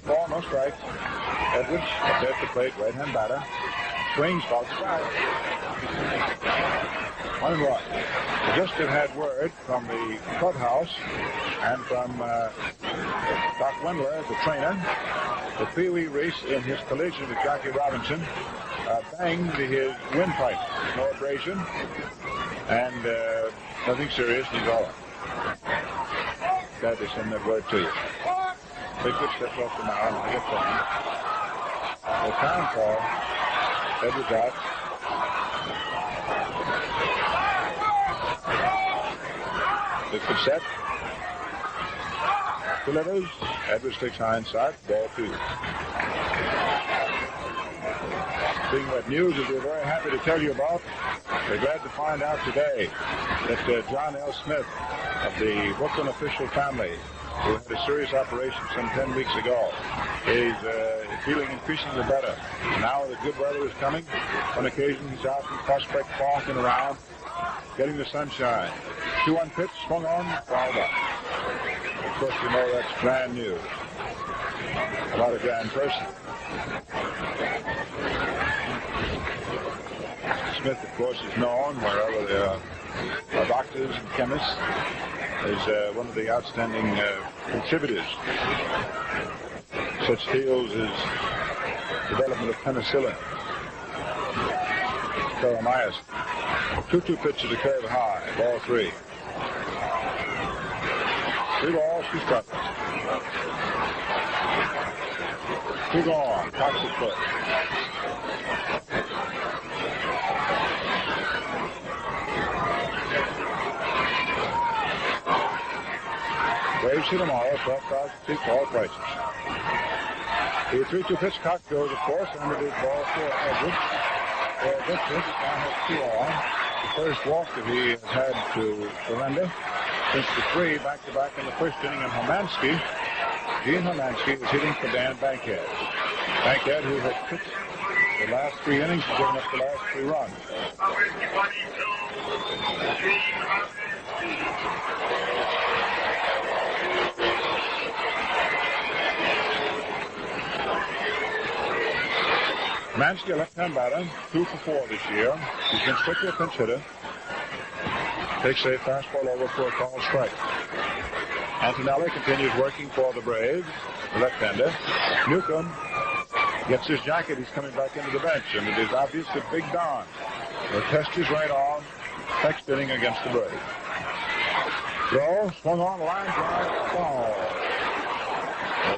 A: Ball, no strike. Edwards up there at the plate, right-hand batter. Swings, falls strike. 1-1. We just have had word from the clubhouse and from Doc Wendler, the trainer, that Pee Wee Reese, in his collision with Jackie Robinson, banged his windpipe. No abrasion, and nothing serious. He's all right. Glad they send that word to you. Big steps off the mound. He gets on. The time call. Edwards out. Bickford set. Delivers. Edwards takes hindsight. Ball 2. Speaking of news that we're very happy to tell you about, we're glad to find out today that John L. Smith of the Brooklyn official family, who had a serious operation some 10 weeks ago, is feeling increasingly better. Now that good weather is coming, on occasion he's out in Prospect Park and around, getting the sunshine. 2-1 pitch, swung on, fouled up. Of course, you know that's grand news about a grand person. Smith, of course, is known wherever there are doctors and chemists as one of the outstanding contributors to such fields as development of penicillin, Claramycin. 2-2 pitch to the curve high, ball 3. 3 balls, 2 strikes. 2 gone, Cox at first. Braves see tomorrow, 12,000 feet, all prices. The 3-2 pitch, Cox goes, of course, and it is ball 4 Edwards. Bickford now has 2 on. The first walk that he has had to surrender since the 3 back-to-back in the first inning, and Gene Hermansky is hitting for Dan Bankhead. Bankhead, who has pitched the last 3 innings, has given up the last 3 runs. Hermansky, a left-hand batter, 2 for 4 this year. He's been strictly a pinch hitter. Takes a fastball over for a called strike. Antonelli continues working for the Braves, the left-hander. Newcomb gets his jacket. He's coming back into the bench, and it is obvious that Big Don will test his right arm next inning against the Braves. Throw, swung on, line drive, foul.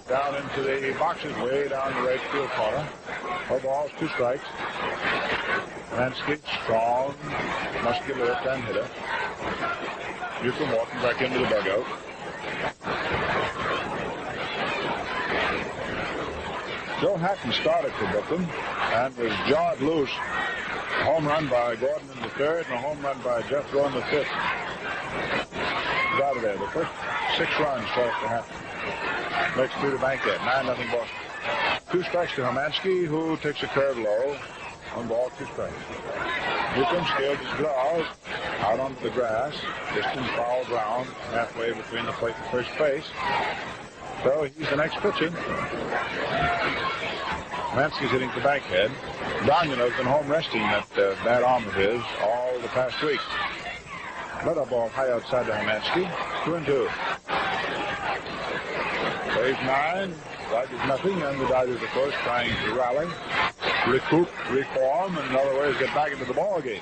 A: Down into the boxes, way down the right field corner. 4 balls, 2 strikes. Lansky, strong, muscular left-hand hitter. Newcomb walking back into the dugout. Joe Hatton started for Brooklyn and was jawed loose. A home run by Gordon in the 3rd and a home run by Jethro in the 5th. He's out of there. The first 6 runs for Hatton. Makes 2 to Bankhead. 9-0 Boston. 2 strikes to Hermansky, who takes a curve low. 1 ball, 2 strikes. Newcomb scaled his gloves out onto the grass. Distant foul ground halfway between the plate and first base. So he's the next pitcher. Hermansky's hitting for Bankhead. Donion's been home resting that bad arm of his all the past week. Another ball high outside to Hermansky. 2-2. Phase 9, Dodgers nothing, and the Dodgers, of course, trying to rally, recoup, reform, and in other words, get back into the ball game.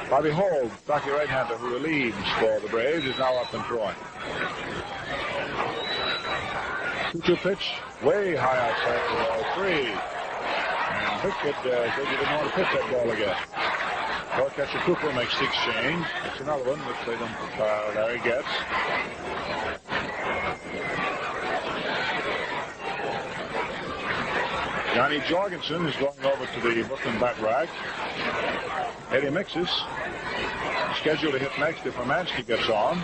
A: Bobby Holt, stocky right-hander who relieves for the Braves, is now up and throwing. 2-2 pitch, way high outside for ball 3. And Bickford said he didn't want to pitch that ball again. Ball catcher Cooper makes the exchange. It's another one, which they don't Larry gets. Johnny Jorgensen is going over to the Brooklyn bat rack. Eddie Mixes scheduled to hit next if Hermansky gets on.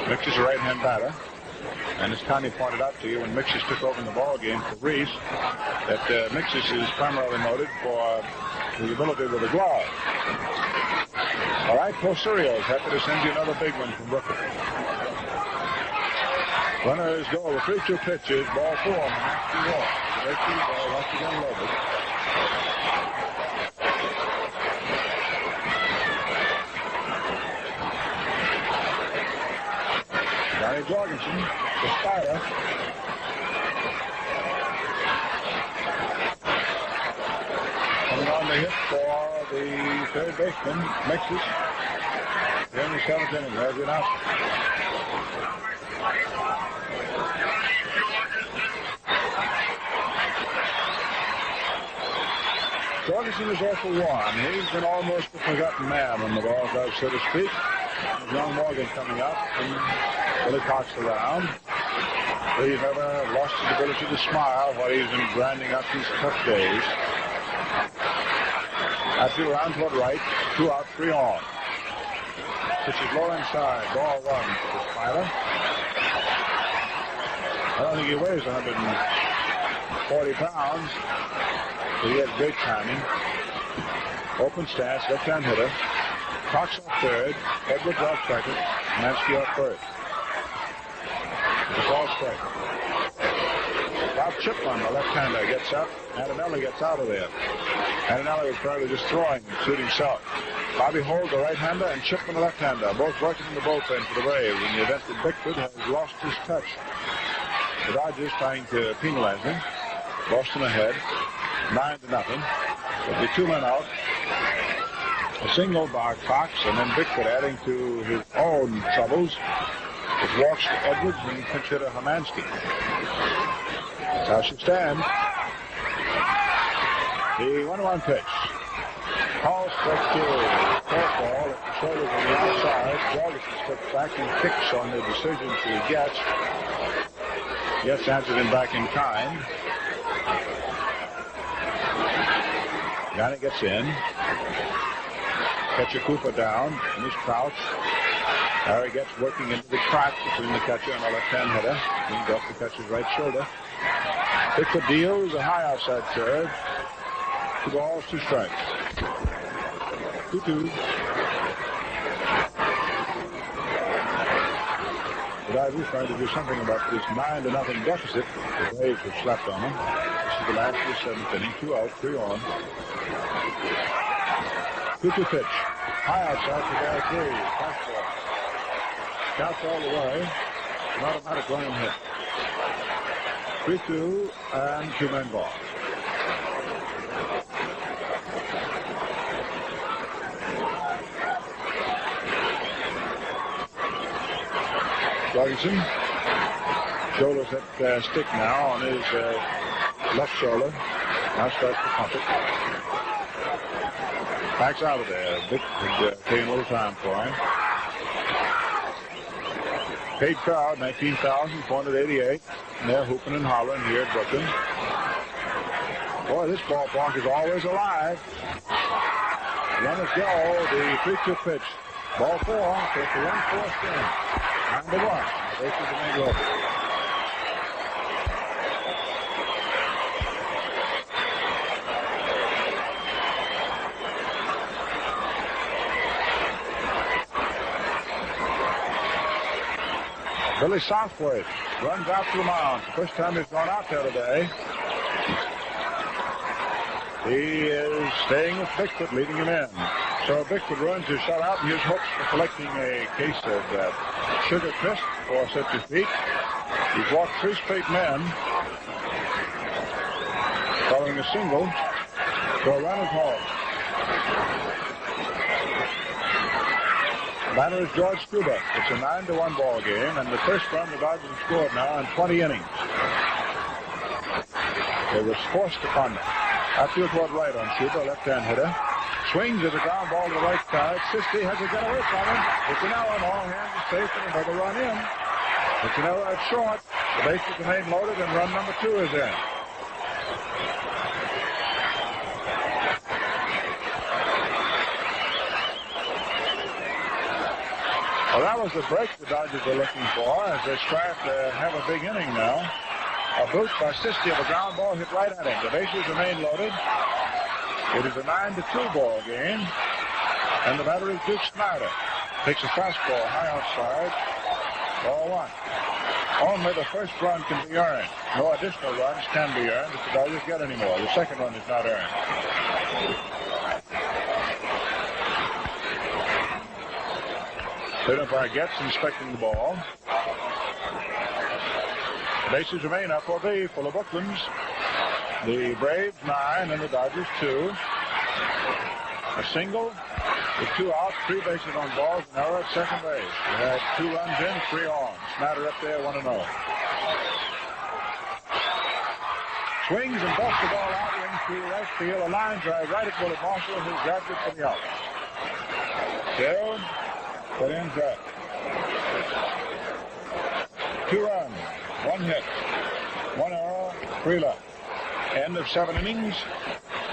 A: Mixes a right-hand batter. And as Connie pointed out to you when Mixes took over in the ball game for Reese, that Mixes is primarily noted for his ability with a glove. All right, Carl Furillo is happy to send you another big one from Brooklyn. Runners go. The 3-2 pitches. Ball 4. Hermansky walks. The right field ball once again loaded. Johnny Jorgensen, the spider. Coming on the hit for the 3rd baseman, Mixes. Here in the 7th inning. There's it out. Torgeson is off for 1. He's been almost a forgotten man on the ball club, so to speak. Young Morgan coming up, and Billy Cox around. He's never lost his ability to smile while he's been grinding out these tough days. Outfield around toward right, 2 out, 3 on. Pitches low inside, ball 1 for the spider. I don't think he weighs 140 pounds. But he has great timing. Open stance, left-hand hitter. Cox off 3rd. Edwards off 2nd. Hermansky off 1st. It's a ball strike. Bob Chipman, the left-hander, gets up. Antonelli gets out of there. Antonelli was probably just throwing and shooting south. Bobby Holt, the right-hander, and Chipman, the left-hander, both working in the bullpen for the Braves in the event that Bickford has lost his touch. The Dodgers trying to penalize him. Boston ahead. 9-0. There'll be 2 men out. A single by Cox, and then Bickford adding to his own troubles. It walks to Edwards and pinch hitter Hermansky. That's how she stands. The 1-1 pitch. Call strike 2. Fourth ball at the shoulders on the outside. Torgeson steps back and kicks on the decision to Getz. Getz answered him back in kind. Johnny gets in. Catcher Cooper down in his crouch. Harry gets working into the crack between the catcher and the left-hand hitter. Leans off the catcher's right shoulder. Bickford deals a high outside third. 2 balls, 2 strikes. 2-2. The Dodgers trying to do something about this 9-0 deficit. The Braves have slapped on them. This to the last of the seventh inning. 2 out, 3 on. 2-2 pitch. High outside for ball 3. Fastball. Counts all the way. An automatic line hit. 3-2 and 2-man ball. Torgeson shoulders that stick now on his left shoulder. Now starts to pump it. Backs out of there. Bickford taking a little time for him. Paid crowd, 19,488. And they're hooping and hollering here at Brooklyn. Boy, this ballpark is always alive. Runners go. The 3-2 pitch. Ball 4. So it's a 1-4 spin. 9-1. This is the main road. Billy Southwaite runs out to the mound. First time he's gone out there today. He is staying with Bickford, leading him in. So Bickford runs his shutout and his hopes for collecting a case of Sugar Crisp for such a feat. He's walked 3 straight men, following a single, to a run at home. The batter is George Scuba. It's a 9-1 ball game, and the first run the Dodgers have scored now in 20 innings. It was forced upon them. Outfield toward right on Scuba, left-hand hitter. Swings at a ground ball to the right side. Sisti has to get away from him. It's an error, and all hands are safe, and another run in. It's an error at short. The bases remain loaded, and run number 2 is in. Well, that was the break the Dodgers are looking for as they strive to have a big inning now. A boot by Sisti of a ground ball hit right at him. The bases remain loaded. It is a 9-2 ball game, and the batter is Duke Snyder. Takes a fastball high outside. Ball 1. Only the first run can be earned. No additional runs can be earned if the Dodgers get any more. The second run is not earned. Third umpire Getz inspecting the ball. Bases remain up for the full Brooklyns. The Braves 9 and the Dodgers 2. A single with 2 out, 3 bases on balls, an error at second base. We had 2 runs in, 3 on. Snyder up there, 1-0. Swings and busts the ball out into right field. A line drive right at Willard Marshall, who grabbed it for the out. Field, put in drive. 2 runs, 1 hit, 1 error, 3 left. End of 7 innings,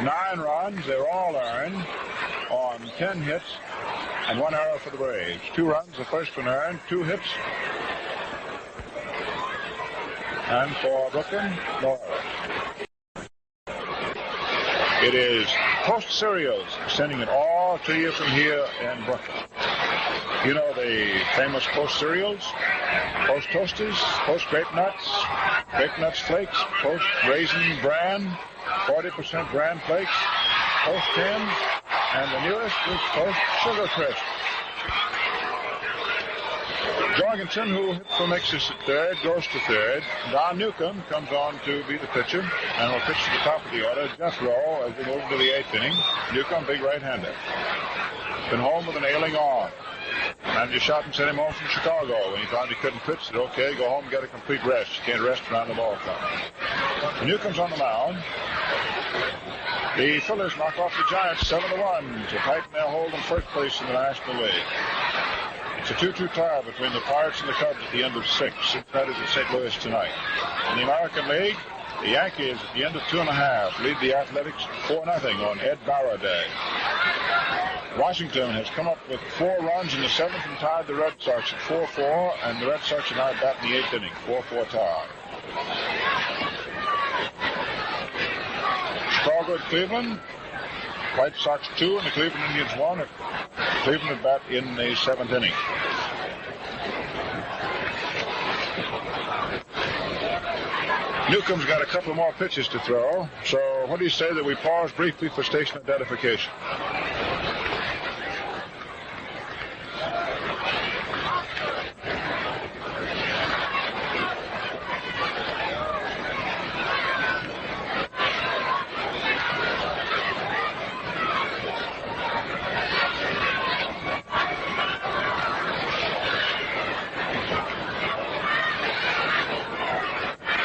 A: 9 runs. They're all earned on 10 hits and 1 error for the Braves. 2 runs, the first one earned, 2 hits. And for Brooklyn, no errors. It is Post Cereals sending it all to you from here in Brooklyn. You know the famous Post cereals, Post Toasters, Post Grape Nuts Flakes, Post Raisin Bran, 40% Bran Flakes, Post Tims, and the newest is Post Sugar Crisp. Jorgensen, who hit for Mixus at third, goes to third. Don Newcomb comes on to be the pitcher and will pitch to the top of the order. Jethro as we move to the 8th inning. Newcomb, big right-hander. Been home with an ailing arm. Manager shot and sent him home from Chicago. When he found he couldn't pitch, said, okay, go home and get a complete rest. You can't rest around the ball club. Newcomb's on the mound. The Phillies knock off the Giants 7-1 to tighten their hold in first place in the National League. It's a 2-2 tie between the Pirates and the Cubs at the end of 6. That is at St. Louis tonight. In the American League, the Yankees at the end of 2.5 lead the Athletics 4-0 on Ed Barrow Day. Washington has come up with 4 runs in the 7th and tied the Red Sox at 4-4, and the Red Sox are now batting the 8th inning, 4-4 tie. Chicago at Cleveland, White Sox 2 and the Cleveland Indians 1. Cleveland at bat in the 7th inning. Newcomb's got a couple more pitches to throw. So what do you say that we pause briefly for station identification?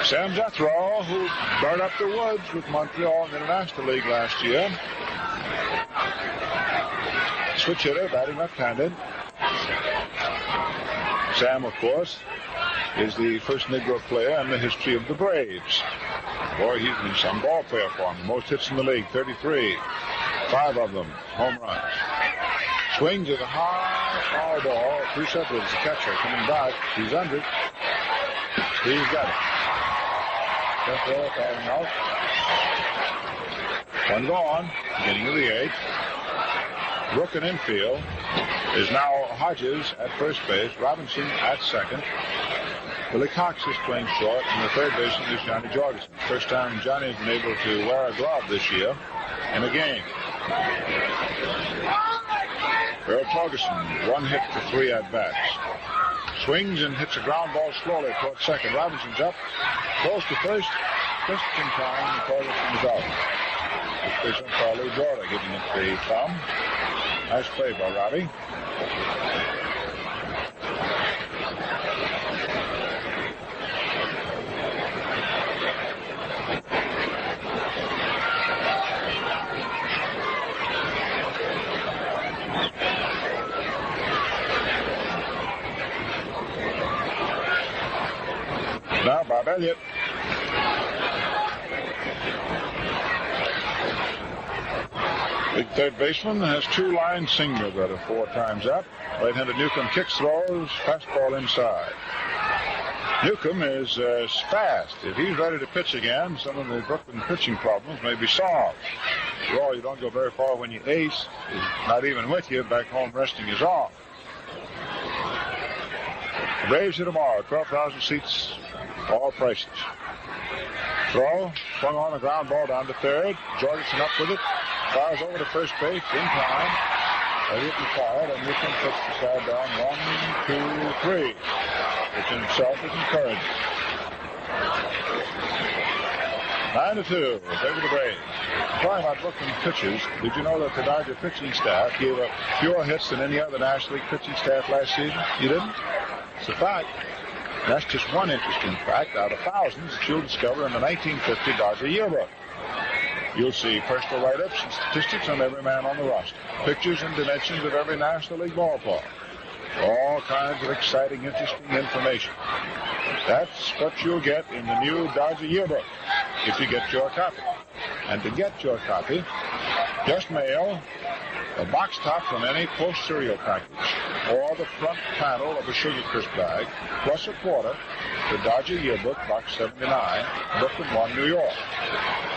A: Sam Jethro, who burned up the woods with Montreal in the International League last year. Switch hitter, batting left-handed. Sam, of course, is the first Negro player in the history of the Braves. Boy, he's been some ball player for him. Most hits in the league, 33. 5 of them, home runs. Swings at a high foul ball. Bruce Edwards, the catcher, coming back. He's under it. He's got it. Jethro firing out. One gone, beginning of the 8th. Rook in infield is now Hodges at first base. Robinson at second. Billy Cox is playing short, and the third baseman is Johnny Torgeson. First time Johnny's been able to wear a glove this year in a game. Earl Torgeson, 1 hit for 3 at-bats. Swings and hits a ground ball slowly towards second. Robinson's up, close to first, just in time. Torgeson is out. This baseman Carl Furillo giving it the thumb. Nice play by Robbie. Now Bob Elliott. Big third baseman has 2 line singles that are 4 times up. Right-handed Newcomb kicks, throws, fastball inside. Newcomb is fast. If he's ready to pitch again, some of the Brooklyn pitching problems may be solved. After all, you don't go very far when your ace is not even with you. Back home resting his arm. The Braves here tomorrow, 12,000 seats, all prices. Throw, swung on a ground ball down to third. Torgeson up with it. Fires over to first base in time. Elliott retired, and Newcomb puts the side down 1, 2, 3, which in itself is encouraging. 9-2, in favor of the Braves. Talking about Brooklyn pitchers, did you know that the Dodger pitching staff gave up fewer hits than any other National League pitching staff last season? You didn't? It's a fact. That's just one interesting fact out of thousands that you'll discover in the 1950 Dodger yearbook. You'll see personal write-ups and statistics on every man on the roster, pictures and dimensions of every National League ballpark, all kinds of exciting, interesting information. That's what you'll get in the new Dodger yearbook if you get your copy. And to get your copy, just mail a box top from any Post cereal package or the front panel of a Sugar Crisp bag, plus a quarter to Dodger Yearbook, Box 79, Brooklyn 1, New York.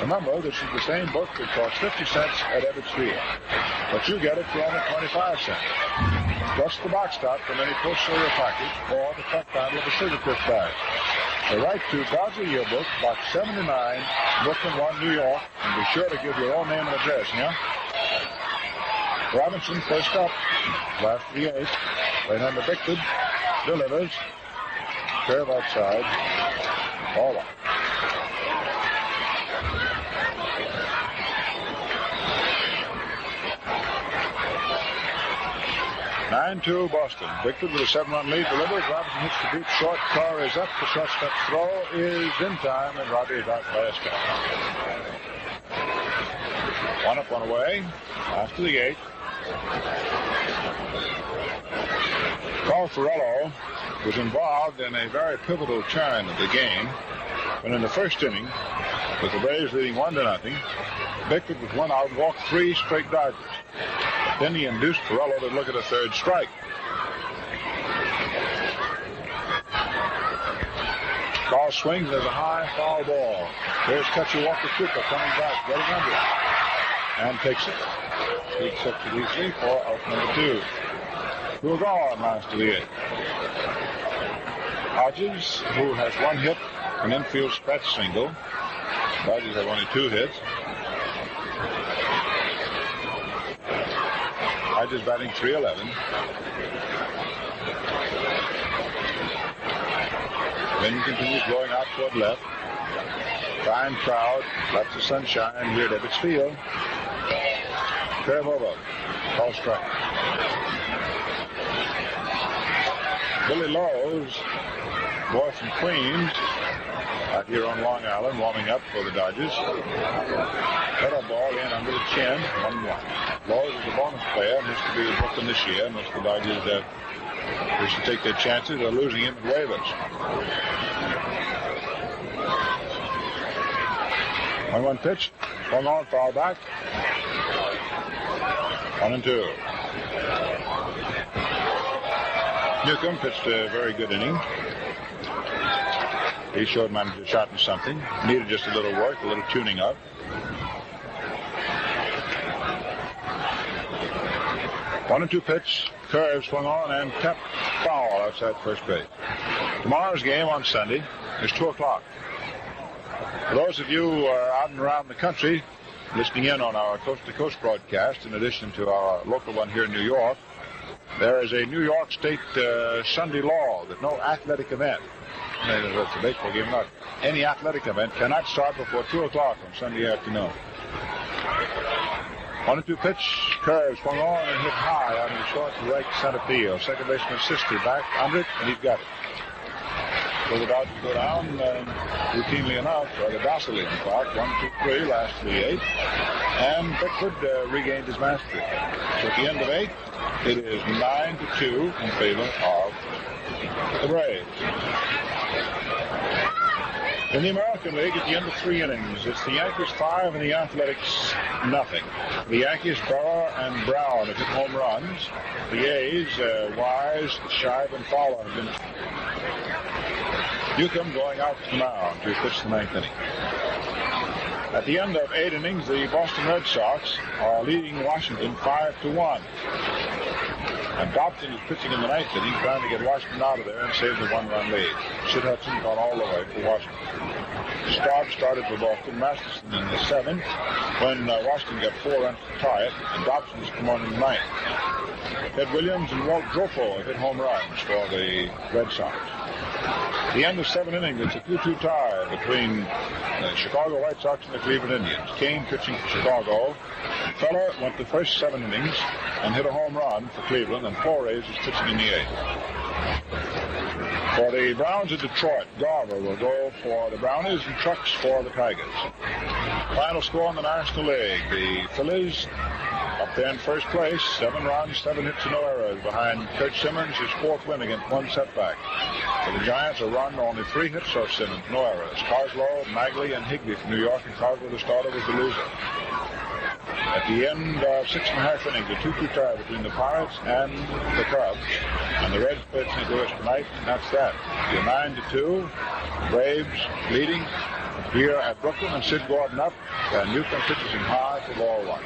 A: Remember, this is the same book that costs 50 cents at Ebbets Field, but you get it for only 25 cents, plus the box top from any Post cereal package or the front panel of a Sugar Crisp bag. So write to Dodger Yearbook, Box 79, Brooklyn 1, New York, and be sure to give your own name and address, yeah? Robinson first up, last of the 8th. Right-hander Bickford delivers. Curve outside. Ball 1. (9-2) Boston. Bickford with a 7-run lead delivers. Robinson hits the deep short. Carr is up. The shortstop throw is in time, and Robbie is out by a step. 1 up, 1 away. After the 8th. Carl Furillo was involved in a very pivotal turn of the game when in the first inning, with the Braves leading 1-0, Bickford with 1 out walked 3 straight Dodgers. Then he induced Furillo to look at a 3rd strike. Carl swings. There's a high foul ball. There's catcher Walker Cooper coming back, getting under it, and takes it. He accepts it easily for out number 2. Who are gone last of the 8th. Hodges, who has 1 hit An infield stretch single. Dodgers have only 2 hits. Hodges batting .311. Wind continues blowing out toward left. Fine crowd. Lots of sunshine here at Ebbets Field. Curve over. Call strike. Billy Lowe's, boy from Queens, out here on Long Island, warming up for the Dodgers. Cut a ball in under the chin, 1-1. Lowe's is a bonus player and has to be in Brooklyn this year. Most of the Dodgers wish to take their chances of losing him at waivers. 1-1 pitch, swung on, foul back. 1-2. Newcomb pitched a very good inning. He showed manager Hatton something. Needed just a little work, a little tuning up. One and 2 pitch, curve swung on and tapped foul outside first base. Tomorrow's game on Sunday is 2 o'clock. For those of you out and around the country listening in on our coast-to-coast broadcast, in addition to our local one here in New York, there is a New York State Sunday law that no athletic event, it's a baseball game, not any athletic event, cannot start before 2 o'clock on Sunday afternoon. 1-2 pitch, curve swung on and hit high on the short to right center field. Second baseman Sister back under it, and he's got it. So the Dodgers go down routinely enough, or the Docile in fact, 1-2-3, last 3-8, and Bickford regained his mastery. So at the end of 8, it is 9-2 in favor of the Braves. In the American League, at the end of 3 innings, it's the Yankees 5 and the Athletics nothing. The Yankees, Barber and Brown have hit home runs. The A's, Wise, Shive, and Fowler have been. Newcomb going out to the mound to pitch the 9th inning. At the end of 8 innings, the Boston Red Sox are leading Washington 5-1. And Dobson is pitching in the 9th inning, trying to get Washington out of there and save the 1-run lead. Sid Hudson gone all the way for Washington. Staub started for Boston, Masterson in the 7th, when Washington got 4 runs to tie it, and Dobson's come on in the 9th. Ted Williams and Walt Grofo have hit home runs for the Red Sox. At the end of 7 innings, it's a 2-2 tie between the Chicago White Sox and the Cleveland Indians. Kane pitching for Chicago. Feller went the first 7 innings and hit a home run for Cleveland, and Flores is pitching in the 8th. For the Browns of Detroit, Barber will go for the Brownies and Trucks for the Tigers. Final score in the National League. The Phillies up there in first place, 7 runs, 7 hits and no errors behind Kurt Simmons, his 4th win against 1 setback. For the Giants, a run, only 3 hits off Simmons, no errors. Carslow, Magley, and Higbee from New York, and Carslow, the starter, was the loser. At the end of 6.5 innings, a 2-2 tie between the Pirates and the Cubs. And the Reds pitch into us tonight, and that's that. You're 9-2. Braves leading here at Brooklyn, and Sid Gordon up. And Newcomb pitches him high for ball 1.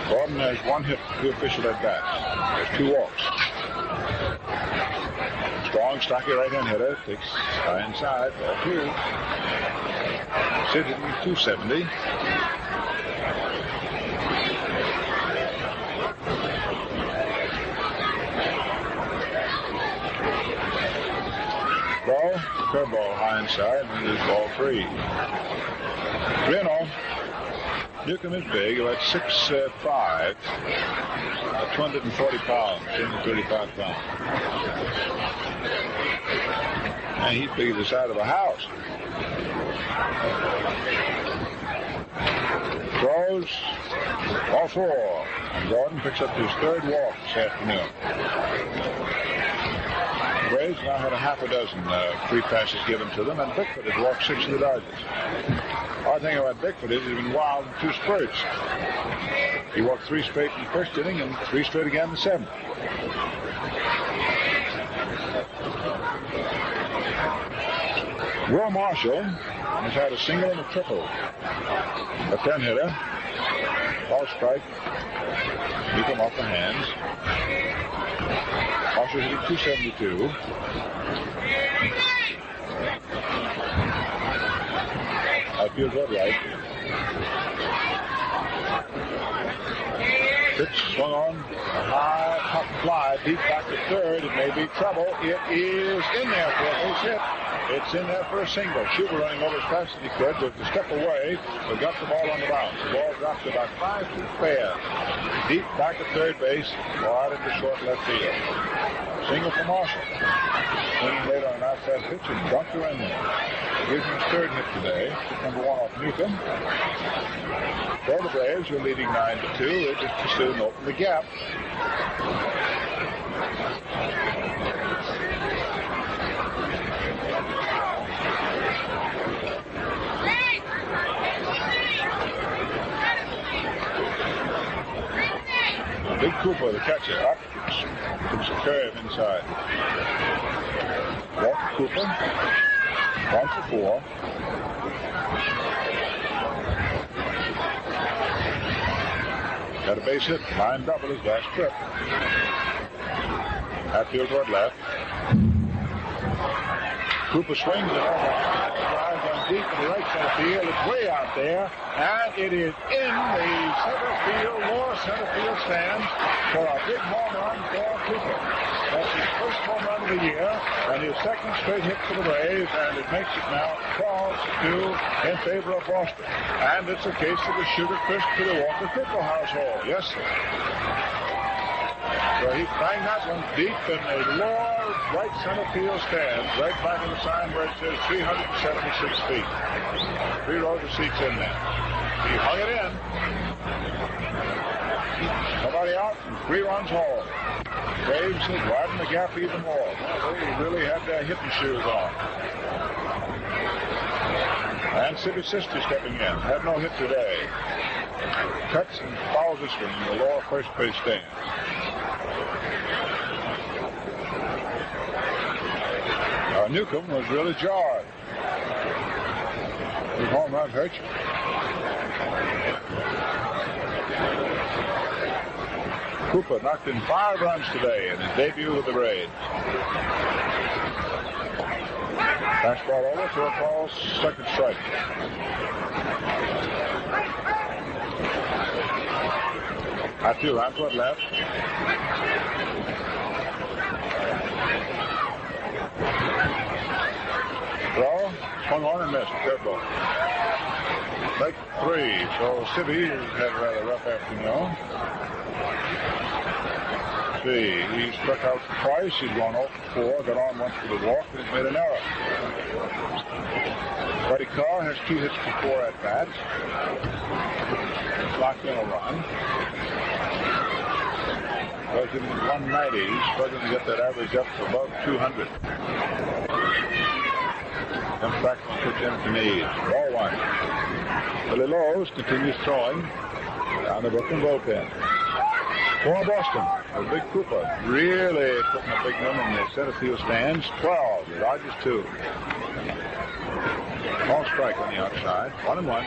A: Gordon has 1 hit, 2 official at bats. There's 2 walks. Strong, stocky right-hand hitter. Takes high inside, ball 2. Sid hitting 270. Ball, curveball high inside, and it is ball 3. You know, Newcomb is big, about 6'5", 240 pounds, 235 pounds. And he's big as the side of a house. Throws, all 4. And Gordon picks up his 3rd walk this afternoon. The Braves now had a half a dozen free passes given to them, and Bickford has walked 6 of the Dodgers. The odd thing about Bickford is he's been wild in 2 spurts. He walked 3 straight in the 1st inning and 3 straight again in the 7th. Willard Marshall has had a single and a triple. A 10-hitter. Ball strike. Keep him off the hands. Marshall pitcher hitting .272. Outfield red right. Pitch swung on, a high pop fly, deep back to third. It may be trouble. It is in there for a base hit. It's in there for a single. Schubert running over as fast as he could, but to step away, but got the ball on the bounce. The ball dropped about 5 feet fair. Deep back at third base, wide into short left field. Single for Marshall. Swinging later on an outside pitch and bunker in there. Gives him his third hit today. Number 1 off Newcomb. For the Braves, who are leading 9-2. They just pursued and opened the gap. Big Cooper, the catcher, up. Puts a curve inside. Walk Cooper. 1 for 4. Got a base hit. Line double his last trip. Hatfield toward left. Cooper swings it over. Drives on deep in the right center field. It's way out there. And it is in the lower center field stands for a big home run for Cooper. That's his first home run of the year and his second straight hit for the Braves, and it makes it now 12-2 in favor of Boston. And it's a case of the Sugar Crisp to the Walker Crickle household. Yes, sir. So he banged that one deep in the lower right center field stands, right back in the sign where it says 376 feet. 3 rows of seats in there. He hung it in. Somebody out and 3 runs home. Braves had widened the gap even more. Well, they really had their hitting shoes on. And City Sister stepping in. Had no hit today. Cuts and fouls this one in the lower first base stands. Newcomb was really jarred. His home run hurt you. Cooper knocked in 5 runs today in his debut with the Braves. Fastball over, 4 balls, second strike. Hatfield on toward left. Throw, swung on and missed. Curveball. Strike 3. So Sibby has had a rather rough afternoon. He struck out twice. He's gone 0 for 4. Got on once for the walk, and he's made an error. Buddy Carr has 2 hits for 4 at bats. Locked in a run. Was in the 190s, struggling to get that average up to above 200. Comes back to pitch in to Meade. Ball 1. Billy Lowe's continues throwing down the Brooklyn bullpen. For Boston, a big Cooper really putting a big one in the center field stands. 12, the Dodgers 2. Ball strike on the outside. 1-1.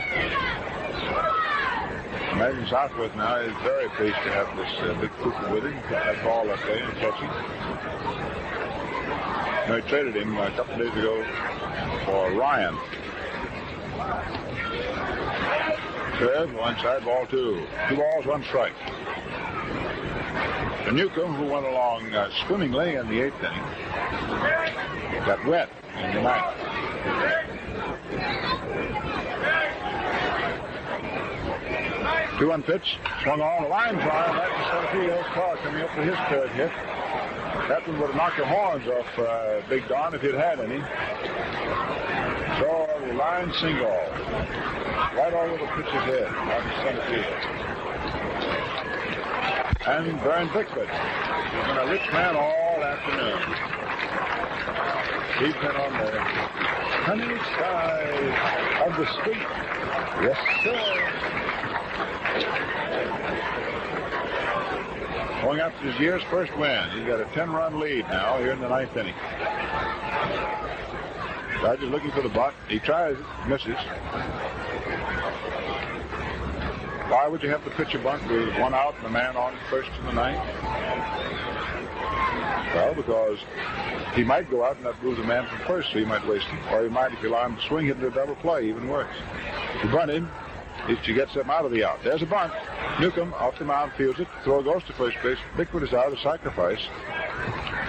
A: Imagine Southworth now is very pleased to have this big Cooper with him. Got that ball that day and catching. They traded him a couple days ago for Ryan. Curve, one side, ball 2. 2 balls, 1 strike. And Newcomb, who went along swimmingly in the 8th inning, got wet in the 9th. Two-one pitch, swung on, a line drive, right to center field. Carr coming up for his 3rd hit. That one would have knocked the horns off Big Don if he'd had any. So, the line single. Right over the pitcher's head, out to center field. And Vern Bickford has been a rich man all afternoon. He's been on the sunny side of the street. Yes, sir. Going after his year's first win. He's got a 10-run lead now here in the 9th inning. Dodgers looking for the bunt. He tries it, misses. Why would you have to pitch a bunt with one out and a man on first in the ninth? Well, because he might go out and not move the man from first, so he might waste him. Or he might, if you allow him to swing, hit into a double play, even worse. If you bunt him, if you get something out of the out. There's a bunt. Newcomb off the mound fields it. Throw goes to first base. Bickford is out, a sacrifice.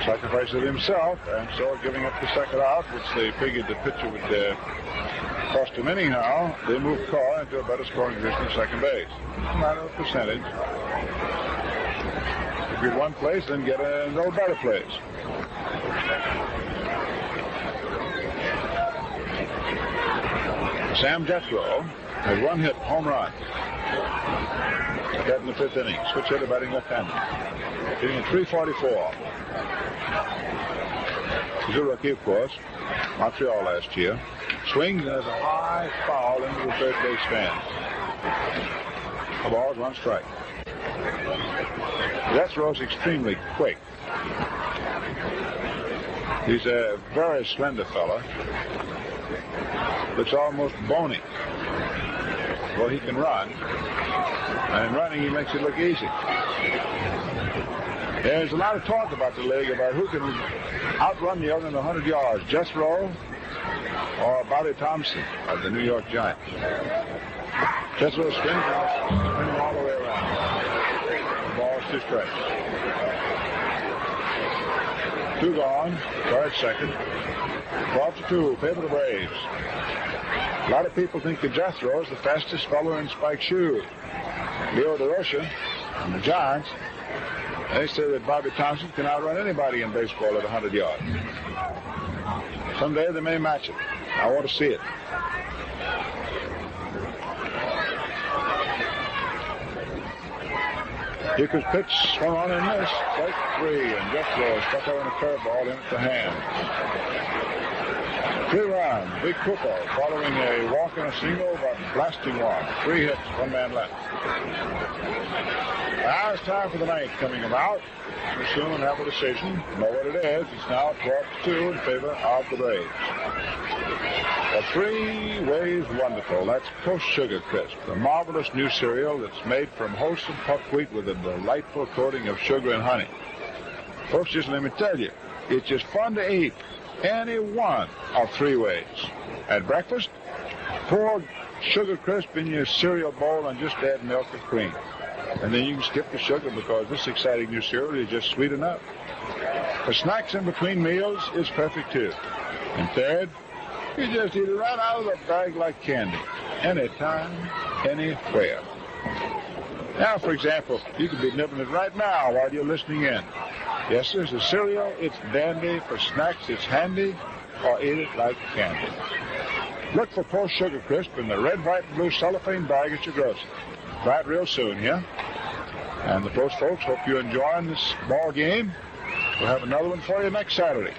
A: Sacrifices himself, and so giving up the second out, which they figured the pitcher would cost him anyhow. They move Carr into a better scoring position at second base. It's a matter of percentage. If you're one place, then get a no better place. Sam Jethro has one hit, home run. That in the fifth inning. Switch hitter batting left-handed. Hitting at .344. He's a rookie, of course. Montreal last year. Swings and has a high foul into the third base stand. A ball, one strike. Jethro's extremely quick. He's a very slender fella. Looks almost bony. Well, he can run. And in running, he makes it look easy. There's a lot of talk about the league about who can outrun the other in 100 yards, Jethro or Bobby Thompson of the New York Giants. Jethro swings all the way around. The ball's 2 strikes. 2 gone. Guard second. 12-2. Favor the Braves. A lot of people think that Jethro is the fastest fellow in spike shoes. Leo DeRocha and the Giants, they say that Bobby Thompson can outrun anybody in baseball at 100 yards. Someday they may match it. I want to see it. He could pitch, swung on and miss. Strike 3, and Jethro stuck out on a curveball in at the hand. 3 runs, Big Cooper following a walk and a single, but blasting one. 3 hits, 1 man left. Now it's time for the ninth coming about. We'll soon have a decision. Know what it is. It's now 12-2 in favor of the Braves. A 3 ways wonderful. That's Post Sugar Crisp, the marvelous new cereal that's made from wholesome puffed wheat with a delightful coating of sugar and honey. Folks, just let me tell you, it's just fun to eat. Any one of 3 ways. At breakfast, pour Sugar Crisp in your cereal bowl and just add milk or cream. And then you can skip the sugar because this exciting new cereal is just sweet enough. For snacks in between meals, it's perfect too. And third, you just eat it right out of the bag like candy. Anytime, anywhere. Now, for example, you could be nibbling it right now while you're listening in. Yes, there's a cereal. It's dandy. For snacks, it's handy. Or eat it like candy. Look for Post Sugar Crisp in the red, white, and blue cellophane bag at your grocery. Try it real soon, yeah? And the Post folks, hope you're enjoying this ball game. We'll have another one for you next Saturday.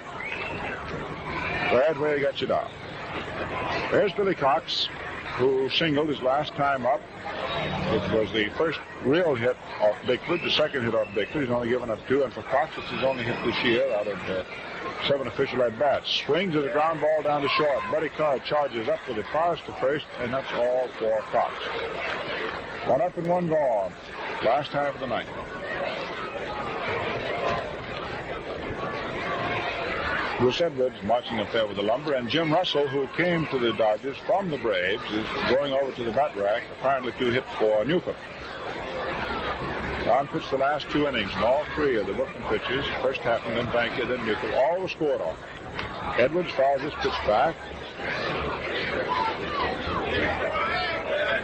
A: Glad where you got you down. There's Billy Cox, who singled his last time up. It was the first real hit off Bickford, the second hit off Bickford. He's only given up 2, and for Cox, it's his only hit this year out of 7 official at-bats. Swings at a ground ball down to short. Buddy Carr charges up with it, fires to first, and that's all for Cox. 1 up and 1 gone. Last time of the ninth. Bruce Edwards marching up there with the lumber, and Jim Russell, who came to the Dodgers from the Braves, is going over to the bat rack, apparently to hit for Newcomb. Don pitched the last 2 innings, and all 3 of the Brooklyn pitches, first Hatton, then Bankhead, then Newcomb, all were scored on. Edwards fouls this pitch back.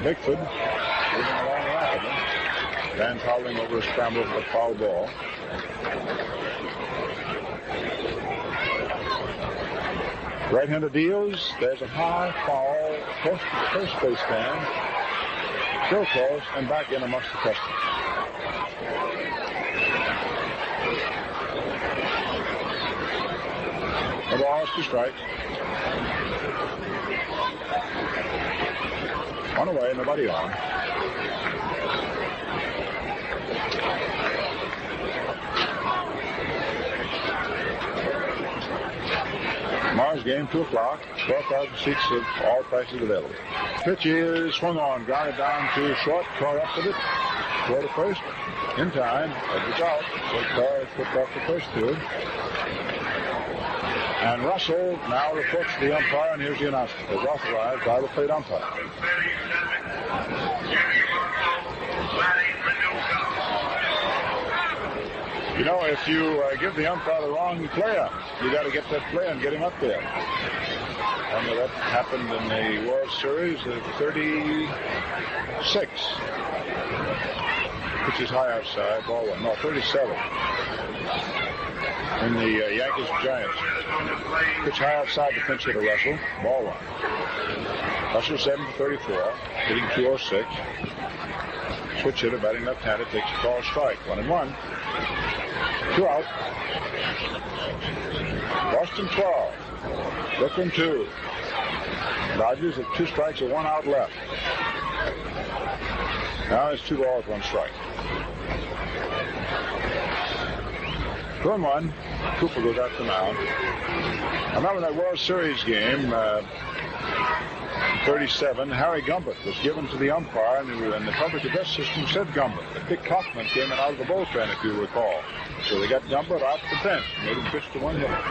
A: Bickford moving along rapidly. Dan toweling over a scramble for a foul ball. Right-hander deals. There's a high foul close to the first base stand. Still close and back in amongst the customers. The ball is 2 strikes. 1 away, nobody on. Tomorrow's game, 2 o'clock. 12,000 seats of all prices available. Pitch is swung on, grounded down to short, Carr up with it. Throw to first. In time. It was out. So Carr is put off the first field. And Russell now reports to the umpire, and here's the announcement. It's authorized by the plate umpire. You know, if you give the umpire the wrong player, you got to get that player and get him up there. And that happened in the World Series of 36. Which is high outside, ball one. No, 37. In the Yankees-Giants. Pitch high outside the pinch hitter Russell, ball one. Russell 7 for 34, hitting 206. Switch hitter batting left-handed takes a call strike. 1-1. 2 out. Boston 12. Brooklyn 2. Dodgers at 2 strikes and 1 out left. Now it's 2 balls, 1 strike. 2-1. Cooper goes out to the mound. I remember that World Series game, 37, Harry Gumbert was given to the umpire, and the public address system said Gumbert. But Dick Kaufman came in out of the bullpen, if you recall. So they got Gumbert off the bench, made him pitch to 1 hitter.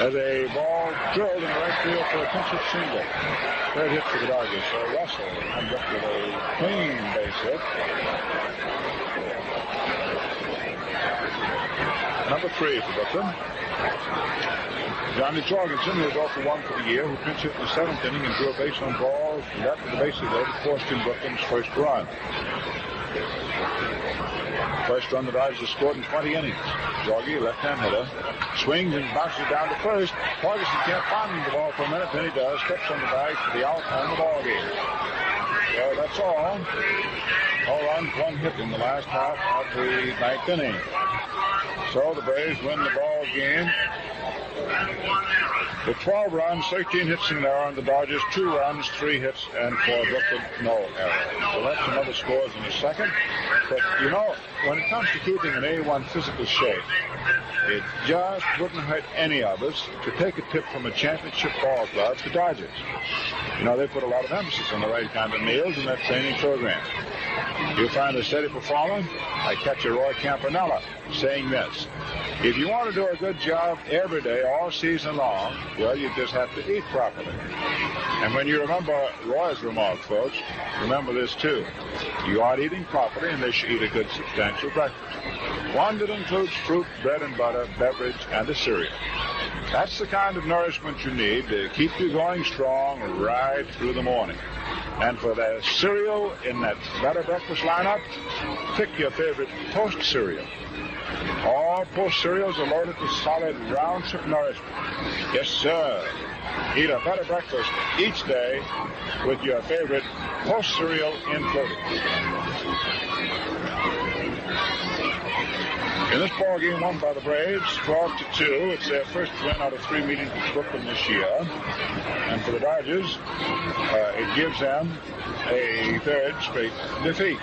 A: As a ball drilled in the right field for a pinch hit single. Third hit for the Dodgers. So Russell comes up with a clean base hit. Number 3 for Brooklyn. Johnny Torgeson, who was off for 1 for the year, who pinch hit in the 7th inning and drew a base on balls. And that, with the bases loaded, forced in Brooklyn's first run. First run the Dodgers scored in 20 innings. Jorge, left-hand hitter, swings and bounces down to first. Torgeson can't find the ball for a minute, then he does. Steps on the bag for the out on the ball game. So that's all. All runs, 1 hit in the last half of the 9th inning. So the Braves win the ball game with 12 runs, 13 hits in there on the Dodgers, 2 runs, 3 hits, and for Brooklyn, no error. So that's some other scores in a second. But, you know, when it comes to keeping an A1 physical shape, it just wouldn't hurt any of us to take a tip from a championship ball club, the Dodgers. You know, they put a lot of emphasis on the right kind of meals in that training program. You'll find a steady performer. I catch a Roy Campanella saying this: if you want to do a good job every day, all season long, well, you just have to eat properly. And when you remember Roy's remark, folks, remember this too. You aren't eating properly unless you eat a good, substantial breakfast. One that includes fruit, bread and butter, beverage, and a cereal. That's the kind of nourishment you need to keep you going strong right through the morning. And for the cereal in that better breakfast lineup, pick your favorite Post cereal. All Post cereals are loaded with solid round chip nourishment. Yes, sir. Eat a better breakfast each day with your favorite Post cereal included. In this ball game won by the Braves, 12-2. It's their first win out of 3 meetings with Brooklyn this year. And for the Dodgers, it gives them a 3rd straight defeat.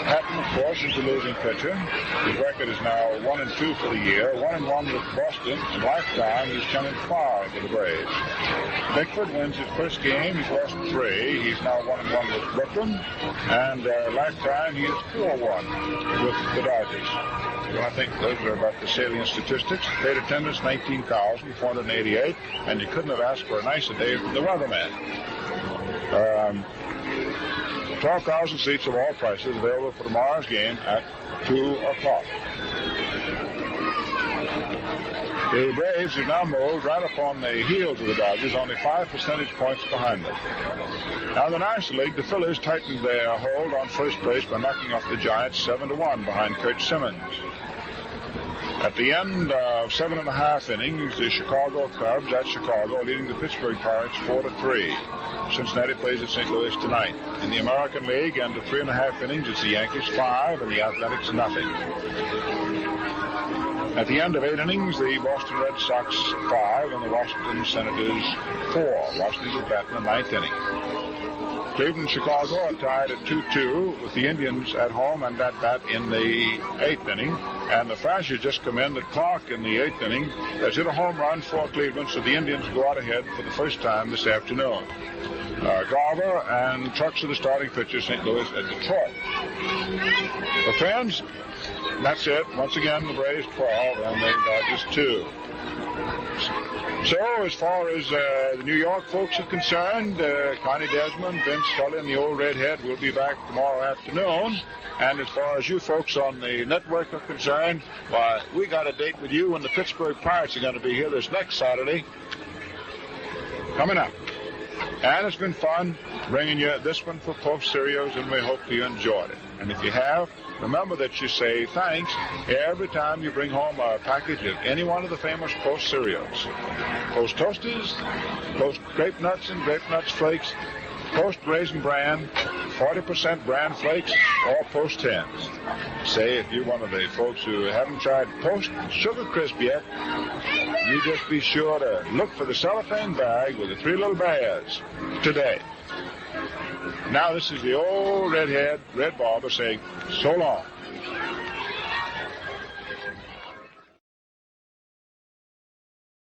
A: Hatton, of course, is the losing pitcher. His record is now 1-2 for the year, 1-1 with Boston. In lifetime, he's come in far for the Braves. Bickford wins his first game. He's lost 3. He's now 1-1 with Brooklyn. And lifetime, he is 4-1 with the Dodgers. So I think those are about the salient statistics. Paid attendance, 19,488. And you couldn't have asked for a nicer day from the weatherman. 12,000 seats of all prices available for tomorrow's game at 2 o'clock. The Braves have now moved right up on the heels of the Dodgers, only 5 percentage points behind them. Now in the National League, the Phillies tightened their hold on first place by knocking off the Giants 7-1 behind Kurt Simmons. At the end of 7.5 innings, the Chicago Cubs at Chicago leading the Pittsburgh Pirates 4-3. Cincinnati plays at St. Louis tonight. In the American League, end of 3.5 innings, it's the Yankees 5 and the Athletics nothing. At the end of 8 innings, the Boston Red Sox 5 and the Washington Senators 4. Washington is batting the 9th inning. Cleveland and Chicago are tied at 2-2 with the Indians at home and at bat in the 8th inning. And the Thrashers just come in. The Clark in the 8th inning has hit a home run for Cleveland, so the Indians go out ahead for the first time this afternoon. Barber and Trucks are the starting pitchers, St. Louis at Detroit. The fans, that's it. Once again, the Braves 12 and the Dodgers 2. So, as far as the New York folks are concerned, Connie Desmond, Vince Scully, and the old redhead will be back tomorrow afternoon. And as far as you folks on the network are concerned, why, we got a date with you when the Pittsburgh Pirates are going to be here this next Saturday. Coming up. And it's been fun bringing you this one for Post Cereals, and we hope you enjoyed it. And if you have, remember that you say thanks every time you bring home a package of any one of the famous Post cereals. Post Toasters, Post Grape Nuts and Grape Nuts Flakes, Post Raisin Bran, 40% Bran Flakes, or Post Tens. Say, if you're one of the folks who haven't tried Post Sugar Crisp yet, you just be sure to look for the cellophane bag with the 3 little bears today. Now this is the old redhead, Red Barber saying so long.